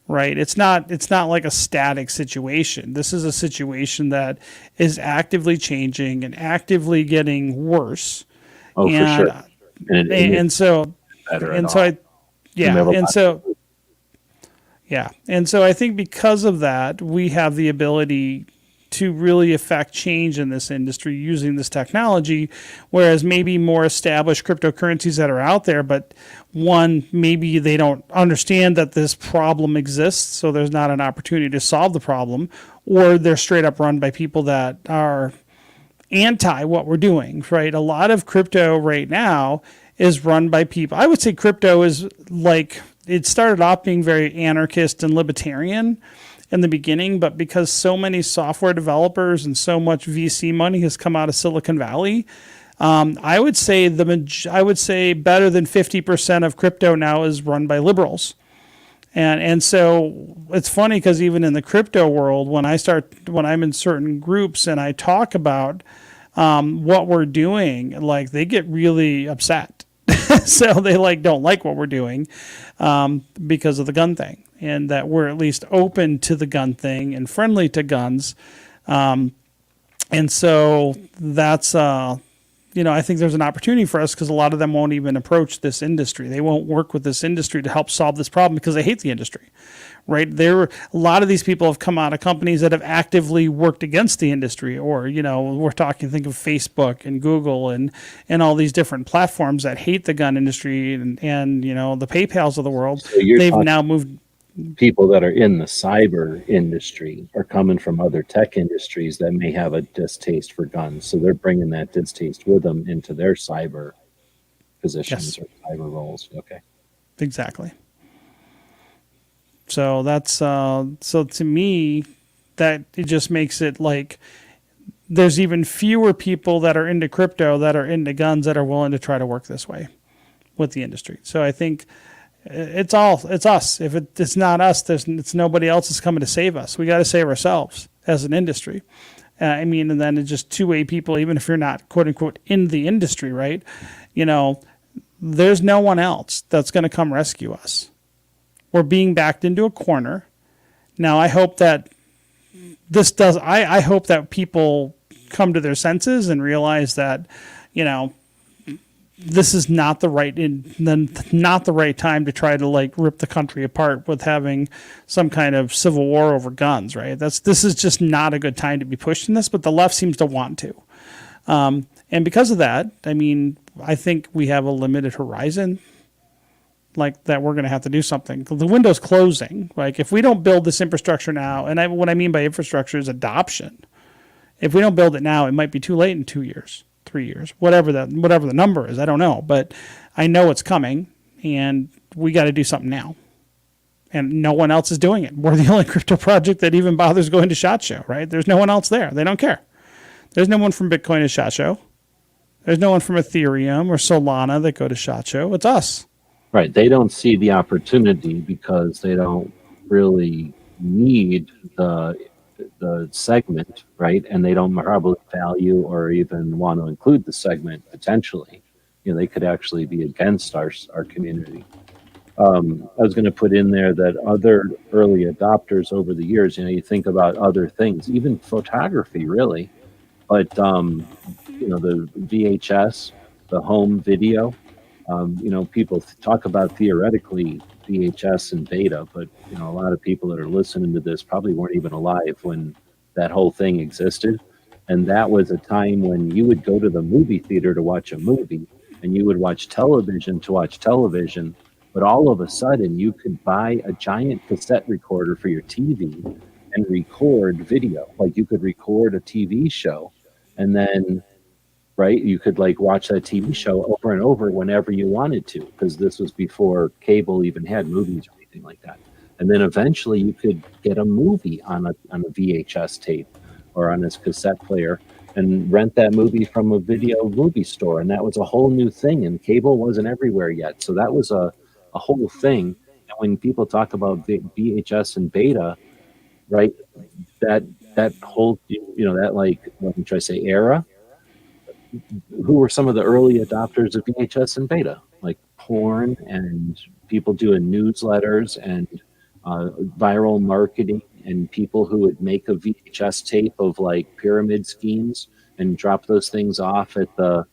right? It's not like a static situation. This is a situation that is actively changing and actively getting worse. Oh, for And sure. And it and so better at and so all. I And we yeah, have a and lot. so yeah. And so I think because of that, we have the ability to really affect change in this industry using this technology, whereas maybe more established cryptocurrencies that are out there, but one, maybe they don't understand that this problem exists, so there's not an opportunity to solve the problem, or they're straight up run by people that are anti what we're doing, right? A lot of crypto right now is run by people. I would say crypto is like, it started off being very anarchist and libertarian in the beginning, but because so many software developers and so much VC money has come out of Silicon Valley, I would say better than 50% of crypto now is run by liberals. And so it's funny because even in the crypto world, when I'm in certain groups and I talk about what we're doing, like they get really upset. So they don't like what we're doing because of the gun thing, and that we're at least open to the gun thing and friendly to guns. And so that's I think there's an opportunity for us because a lot of them won't even approach this industry. They won't work with this industry to help solve this problem because they hate the industry, right? A lot of these people have come out of companies that have actively worked against the industry, or we're talking, think of Facebook and Google and all these different platforms that hate the gun industry, and the PayPals of the world. So you're They've talking now moved. people that are in the cyber industry are coming from other tech industries that may have a distaste for guns. So they're bringing that distaste with them into their cyber positions Yes, or cyber roles. Okay. exactly. So that's so to me, that it just makes it like there's even fewer people that are into crypto that are into guns that are willing to try to work this way with the industry. So I think it's us. If it's not us, it's nobody else is coming to save us. We got to save ourselves as an industry. And then it's just two-way people, even if you're not quote unquote in the industry, right? There's no one else that's going to come rescue us. We're being backed into a corner. Now, I hope that I hope that people come to their senses and realize that, this is not the right time to try to rip the country apart with having some kind of civil war over guns, right? This is just not a good time to be pushing this, but the left seems to want to. And because of that, I think we have a limited horizon, that we're going to have to do something. The window's closing. If we don't build this infrastructure now, and what I mean by infrastructure is adoption. If we don't build it now, it might be too late in 2 years, 3 years, whatever the number is. I don't know, but I know it's coming, and we got to do something now. And no one else is doing it. We're the only crypto project that even bothers going to SHOT Show, right? There's no one else there. They don't care. There's no one from Bitcoin at SHOT Show. There's no one from Ethereum or Solana that go to SHOT Show. It's us. Right. They don't see the opportunity because they don't really need the segment, right? And they don't probably value or even want to include the segment potentially. They could actually be against our community. I was going to put in there that other early adopters over the years, you think about other things, even photography, really. But, the VHS, the home video, people talk about theoretically VHS and beta, but a lot of people that are listening to this probably weren't even alive when that whole thing existed. And that was a time when you would go to the movie theater to watch a movie, and you would watch television to watch television. But all of a sudden, you could buy a giant cassette recorder for your TV and record video. You could record a TV show, and then right? You could watch that TV show over and over whenever you wanted to, because this was before cable even had movies or anything like that. And then eventually you could get a movie on a VHS tape or on this cassette player and rent that movie from a video movie store. And that was a whole new thing, and cable wasn't everywhere yet. So that was a whole thing. And when people talk about VHS and beta, right, that whole, what should I say, era, who were some of the early adopters of VHS and beta, like porn and people doing newsletters and viral marketing and people who would make a VHS tape of like pyramid schemes and drop those things off at the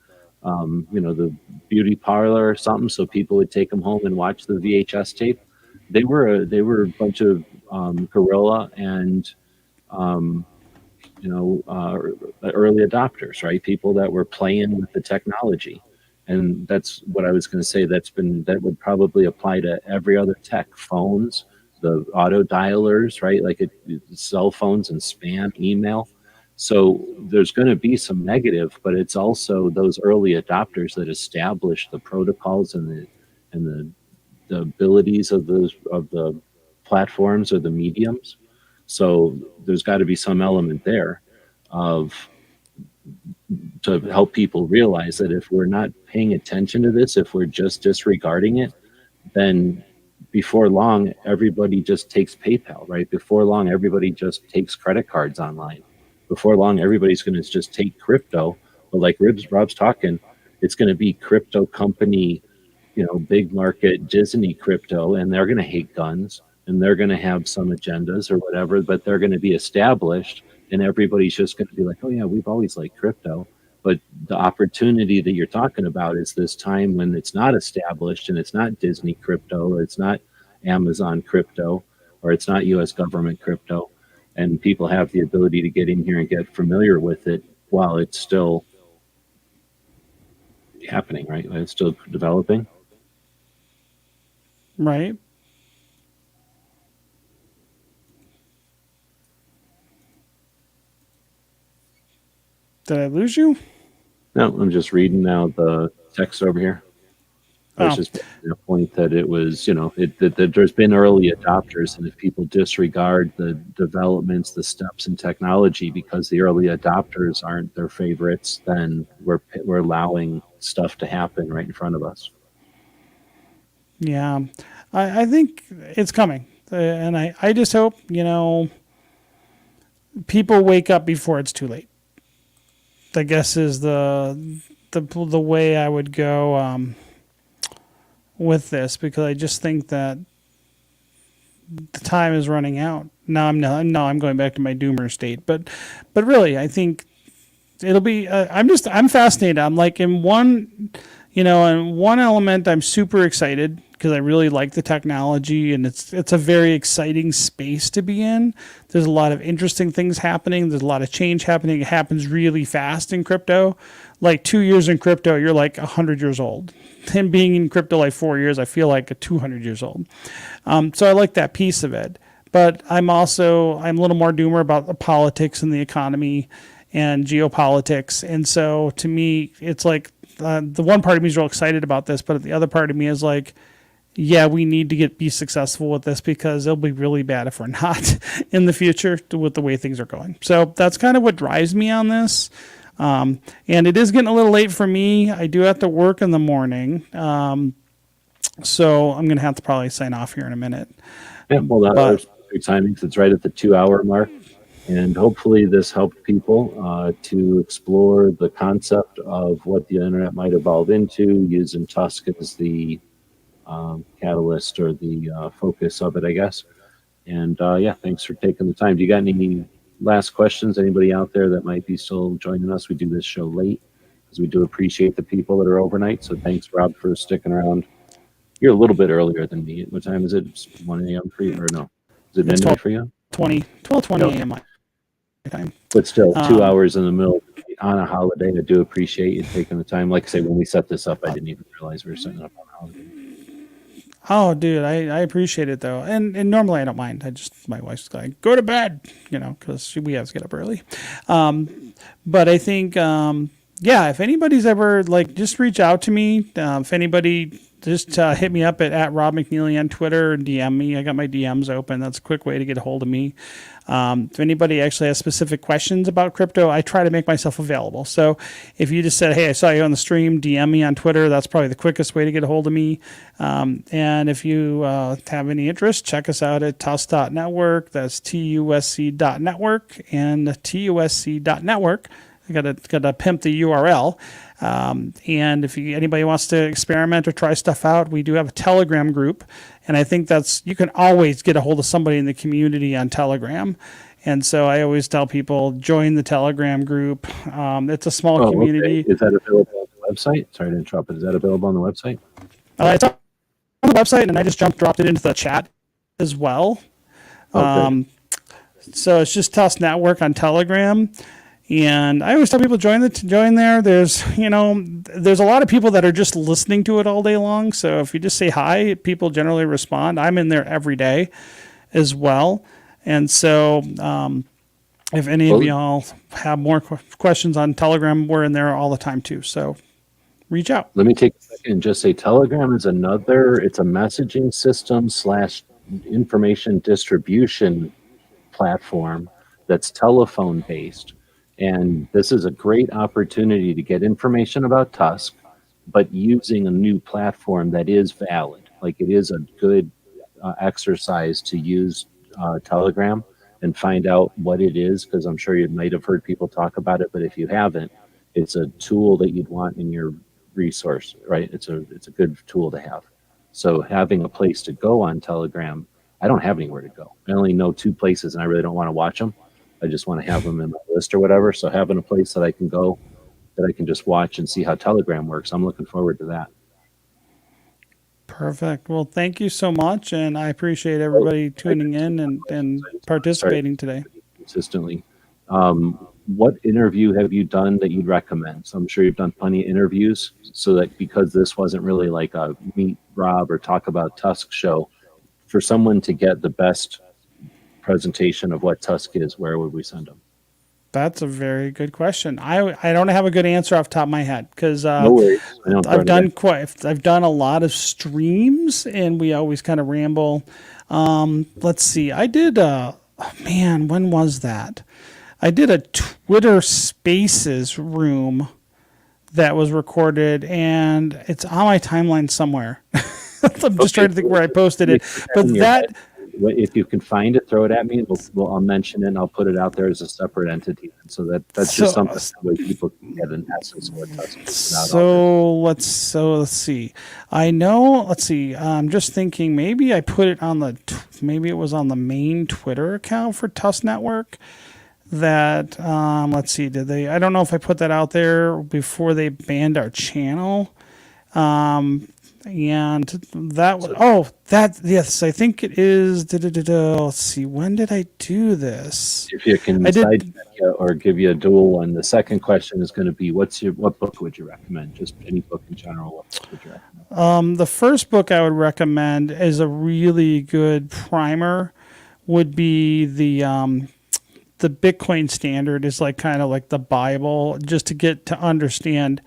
the beauty parlor or something, so people would take them home and watch the VHS tape. They were a bunch of guerrilla and um, early adopters, right? People that were playing with the technology. And that's what I was going to say. That would probably apply to every other tech, phones, the auto dialers, right? Like cell phones and spam email. So there's going to be some negative, but it's also those early adopters that establish the protocols and the abilities of the platforms or the mediums. So there's got to be some element there of to help people realize that if we're not paying attention to this, if we're just disregarding it, then before long, everybody just takes PayPal, right? Before long, everybody just takes credit cards online. Before long, everybody's going to just take crypto. But like Rob's talking, it's going to be crypto company, big market Disney crypto, and they're going to hate guns and they're going to have some agendas or whatever, but they're going to be established and everybody's just going to be like, oh yeah, we've always liked crypto. But the opportunity that you're talking about is this time when it's not established and it's not Disney crypto or it's not Amazon crypto or it's not US government crypto. And people have the ability to get in here and get familiar with it while it's still happening, right? It's still developing. Right. Did I lose you? No, I'm just reading now the text over here. I was Oh. just making a point that it was, that there's been early adopters, and if people disregard the developments, the steps in technology because the early adopters aren't their favorites, then we're allowing stuff to happen right in front of us. Yeah. I think it's coming. And I just hope, people wake up before it's too late. I guess is the way I would go with this, because I just think that the time is running out. Now I'm going back to my doomer state, but really I think it'll be. I'm fascinated. I'm like in one element I'm super excited because I really like the technology and it's a very exciting space to be in. There's a lot of interesting things happening. There's a lot of change happening. It happens really fast in crypto. Like 2 years in crypto, you're like 100 years old. And being in crypto like 4 years, I feel like 200 years old. So I like that piece of it. But I'm a little more doomer about the politics and the economy and geopolitics. And so to me, it's like the one part of me is real excited about this, but the other part of me is like, yeah, we need to be successful with this because it'll be really bad if we're not in the future with the way things are going. So that's kind of what drives me on this. And it is getting a little late for me. I do have to work in the morning. So I'm going to have to probably sign off here in a minute. Yeah, well, that's good timing because it's right at the 2-hour mark. And hopefully this helped people to explore the concept of what the internet might evolve into, using TUSC as the catalyst or the focus of it, I guess. And thanks for taking the time. Do you got any last questions? Anybody out there that might be still joining us? We do this show late because we do appreciate the people that are overnight. So thanks, Rob, for sticking around. You're a little bit earlier than me. What time is it? It's 1 a.m. for you, or no? Is it midnight for you? 12:20 a.m. my time. But still, 2 hours in the middle on a holiday. I do appreciate you taking the time. Like I say, when we set this up, I didn't even realize we were setting up on a holiday. Oh, dude, I appreciate it though, and normally I don't mind. My wife's like, go to bed, because we have to get up early. But I think, if anybody's ever just reach out to me. If anybody just hit me up at Rob McNeely on Twitter and DM me. I got my DMs open. That's a quick way to get a hold of me. If anybody actually has specific questions about crypto, I try to make myself available. So if you just said, hey, I saw you on the stream, DM me on Twitter. That's probably the quickest way to get a hold of me. And if you have any interest, check us out at TUSC.network. That's TUSC.network and TUSC.network. gotta pimp the URL. And if anybody wants to experiment or try stuff out, we do have a Telegram group, and I think you can always get a hold of somebody in the community on Telegram. And so I always tell people, join the Telegram group. It's a small community. Okay. Is that available on the website? Sorry to interrupt, but is that available on the website? It's on the website, and I just dropped it into the chat as well. Okay. So it's just TUSC Network on Telegram. And I always tell people join there. There's a lot of people that are just listening to it all day long. So if you just say hi, people generally respond. I'm in there every day as well. And so if any of y'all have more questions on Telegram, we're in there all the time too. So reach out. Let me take a second and just say Telegram is it's a messaging system / information distribution platform that's telephone based. And this is a great opportunity to get information about TUSC, but using a new platform that is valid. Like, it is a good exercise to use Telegram and find out what it is, because I'm sure you might have heard people talk about it, but if you haven't, it's a tool that you'd want in your resource, right? It's a good tool to have. So having a place to go on Telegram, I don't have anywhere to go. I only know 2 places, and I really don't want to watch them. I just want to have them in my list or whatever. So having a place that I can go, that I can just watch and see how Telegram works, I'm looking forward to that. Perfect. Well, thank you so much, and I appreciate everybody tuning in and participating today. Consistently. What interview have you done that you'd recommend? So I'm sure you've done plenty of interviews, so that because this wasn't really like a meet Rob or talk about TUSC show, for someone to get the best presentation of what TUSC is, where would we send them? That's a very good question. I don't have a good answer off the top of my head, because no worries. I've done a lot of streams, and we always kind of ramble. Let's see. I did when was that? I did a Twitter Spaces room that was recorded, and it's on my timeline somewhere. I'm just trying to think where I posted it, but if you can find it, throw it at me. I'll mention it, and I'll put it out there as a separate entity. So that's just something that people can get an essence of what TUSC. So let's see. I know. Let's see. I'm just thinking maybe I put it on maybe it was on the main Twitter account for TUSC Network. That let's see. Did they? I don't know if I put that out there before they banned our channel. And that was, yes, I think it is. Let's see, when did I do this? If you can decide or give you a dual one, the second question is going to be, what book would you recommend? Just any book in general, what book would you recommend? The first book I would recommend is a really good primer, would be the Bitcoin Standard. Is like kind of like the Bible, just to get to understand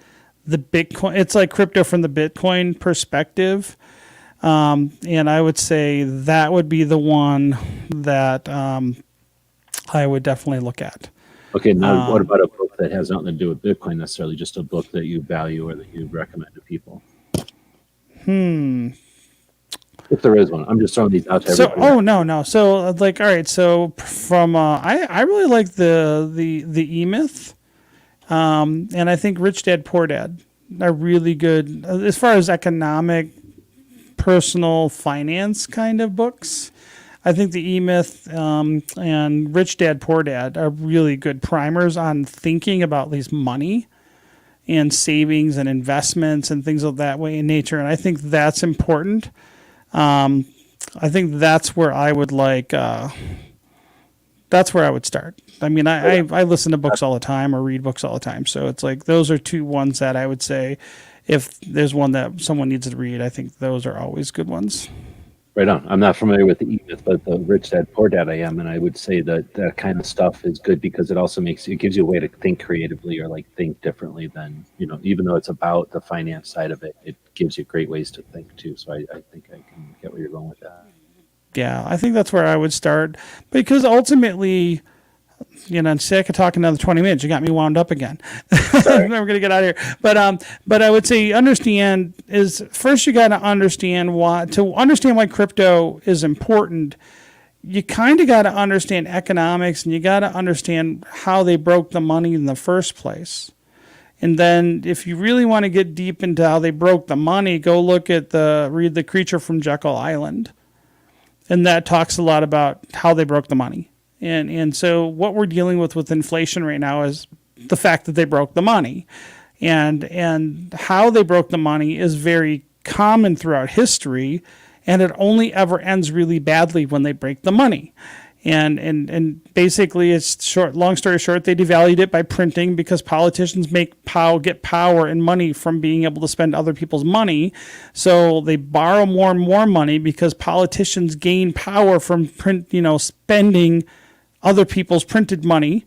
the Bitcoin. It's like crypto from the Bitcoin perspective. And I would say that would be the one that I would definitely look at. Okay, now what about a book that has nothing to do with Bitcoin necessarily, just a book that you value or that you recommend to people? If there is one. I'm just throwing these out to everybody. No. So like, all right, so from I really like the E-Myth. And I think Rich Dad Poor Dad are really good as far as economic, personal finance kind of books. I think the E-Myth and Rich Dad Poor Dad are really good primers on thinking about these money and savings and investments and things of that way in nature. And I think that's important. I think that's where I would that's where I would start. I mean, I listen to books all the time or read books all the time. So it's like those are 2 ones that I would say, if there's one that someone needs to read, I think those are always good ones. Right on. I'm not familiar with the E-Myth, but the Rich Dad Poor Dad I am, and I would say that that kind of stuff is good because it also gives you a way to think creatively or like think differently than, even though it's about the finance side of it, it gives you great ways to think too. So I think I can get where you're going with that. Yeah, I think that's where I would start, because ultimately, say I could talk another 20 minutes. You got me wound up again. We're going to get out of here. But I would say first you got to understand why crypto is important. you kind of got to understand economics, and you got to understand how they broke the money in the first place. And then if you really want to get deep into how they broke the money, go read The Creature from Jekyll Island. And that talks a lot about how they broke the money. And so what we're dealing with inflation right now is the fact that they broke the money. And how they broke the money is very common throughout history, and it only ever ends really badly when they break the money. And basically, it's short. Long story short, they devalued it by printing, because politicians get power and money from being able to spend other people's money. So they borrow more and more money because politicians gain power from spending other people's printed money.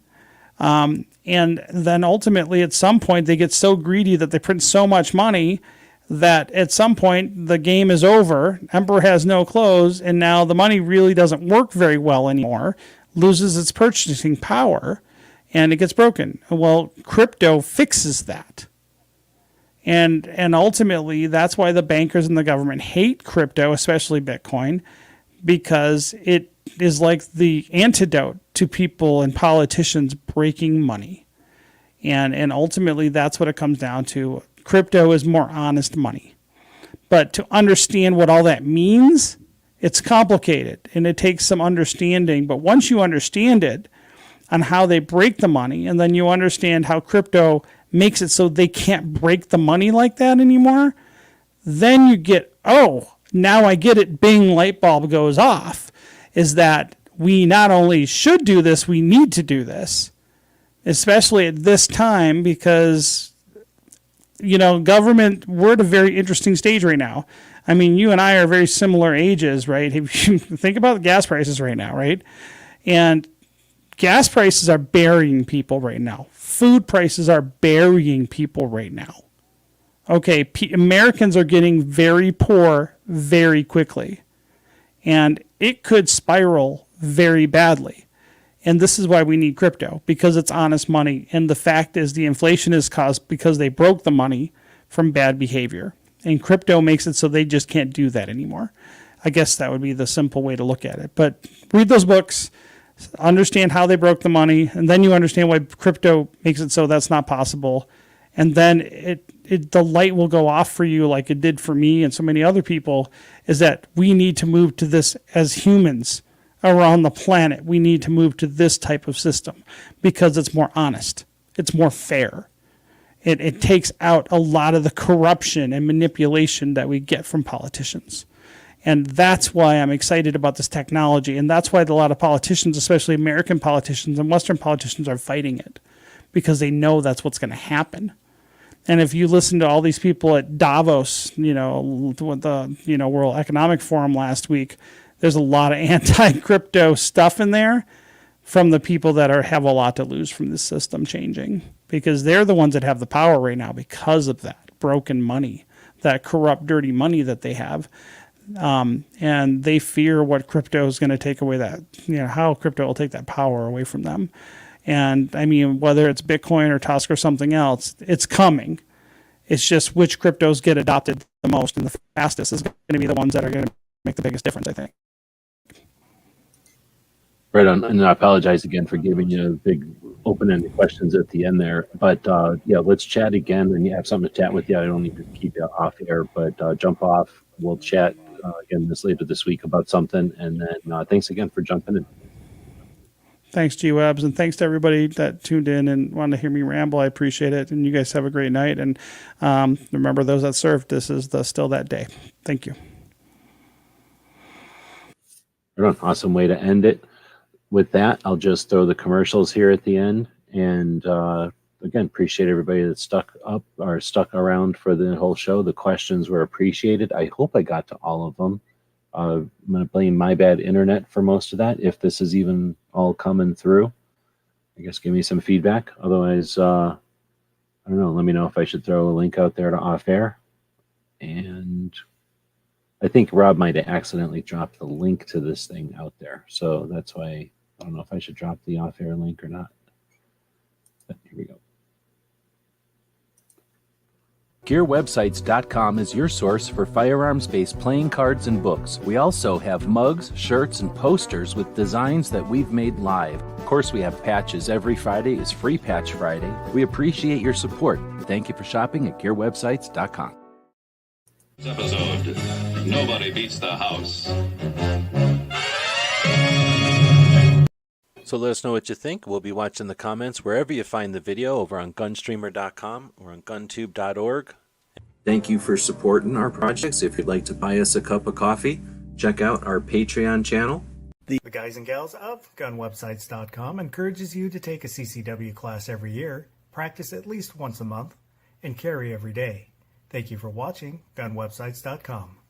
And then ultimately, at some point, they get so greedy that they print so much money that at some point the game is over, emperor has no clothes, and now the money really doesn't work very well anymore, loses its purchasing power, and it gets broken. Well, crypto fixes that. And ultimately, that's why the bankers and the government hate crypto, especially Bitcoin, because it is like the antidote to people and politicians breaking money. And ultimately, that's what it comes down to. Crypto is more honest money. But to understand what all that means, it's complicated and it takes some understanding. But once you understand it on how they break the money, and then you understand how crypto makes it so they can't break the money like that anymore, then you get, oh, now I get it, bing, light bulb goes off, is that we not only should do this, we need to do this, especially at this time, because government, we're at a very interesting stage right now. I mean, you and I are very similar ages, right? Think about the gas prices right now, right? And gas prices are burying people right now. Food prices are burying people right now. Okay, Americans are getting very poor very quickly. And it could spiral very badly. And this is why we need crypto, because it's honest money. And the fact is, the inflation is caused because they broke the money from bad behavior. And crypto makes it so they just can't do that anymore. I guess that would be the simple way to look at it. But read those books, understand how they broke the money, and then you understand why crypto makes it so that's not possible. And then the light will go off for you, like it did for me and so many other people, is that we need to move to this as humans around the planet. We need to move to this type of system because it's more honest. It's more fair. It takes out a lot of the corruption and manipulation that we get from politicians. And that's why I'm excited about this technology. And that's why a lot of politicians, especially American politicians and Western politicians, are fighting it, because they know that's what's going to happen. And if you listen to all these people at Davos, the World Economic Forum last week, there's a lot of anti-crypto stuff in there from the people that have a lot to lose from this system changing, because they're the ones that have the power right now because of that broken money, that corrupt, dirty money that they have. And they fear what crypto is going to take away that, how crypto will take that power away from them. And I mean, whether it's Bitcoin or TUSC or something else, it's coming. It's just which cryptos get adopted the most and the fastest is going to be the ones that are going to make the biggest difference, I think. Right on. And I apologize again for giving you big open-ended questions at the end there. But let's chat again, and you have something to chat with you. I don't need to keep you off air, but jump off. We'll chat again later this week about something. And then thanks again for jumping in. Thanks, G-Webs, and thanks to everybody that tuned in and wanted to hear me ramble. I appreciate it. And you guys have a great night. And remember, those that served, this is still that day. Thank you. Awesome way to end it. With that, I'll just throw the commercials here at the end. And again, appreciate everybody that stuck around for the whole show. The questions were appreciated. I hope I got to all of them. I'm going to blame my bad internet for most of that, if this is even all coming through. I guess give me some feedback. Otherwise, I don't know. Let me know if I should throw a link out there to off air. And I think Rob might have accidentally dropped the link to this thing out there. So that's why I don't know if I should drop the off air link or not. But here we go. GearWebsites.com is your source for firearms-based playing cards and books. We also have mugs, shirts, and posters with designs that we've made live. Of course, we have patches. Every Friday is Free Patch Friday. We appreciate your support. Thank you for shopping at GearWebsites.com. This episode, nobody beats the house. So let us know what you think. We'll be watching the comments wherever you find the video, over on gunstreamer.com or on guntube.org. Thank you for supporting our projects. If you'd like to buy us a cup of coffee, check out our Patreon channel. The guys and gals of gunwebsites.com encourages you to take a CCW class every year, practice at least once a month, and carry every day. Thank you for watching gunwebsites.com.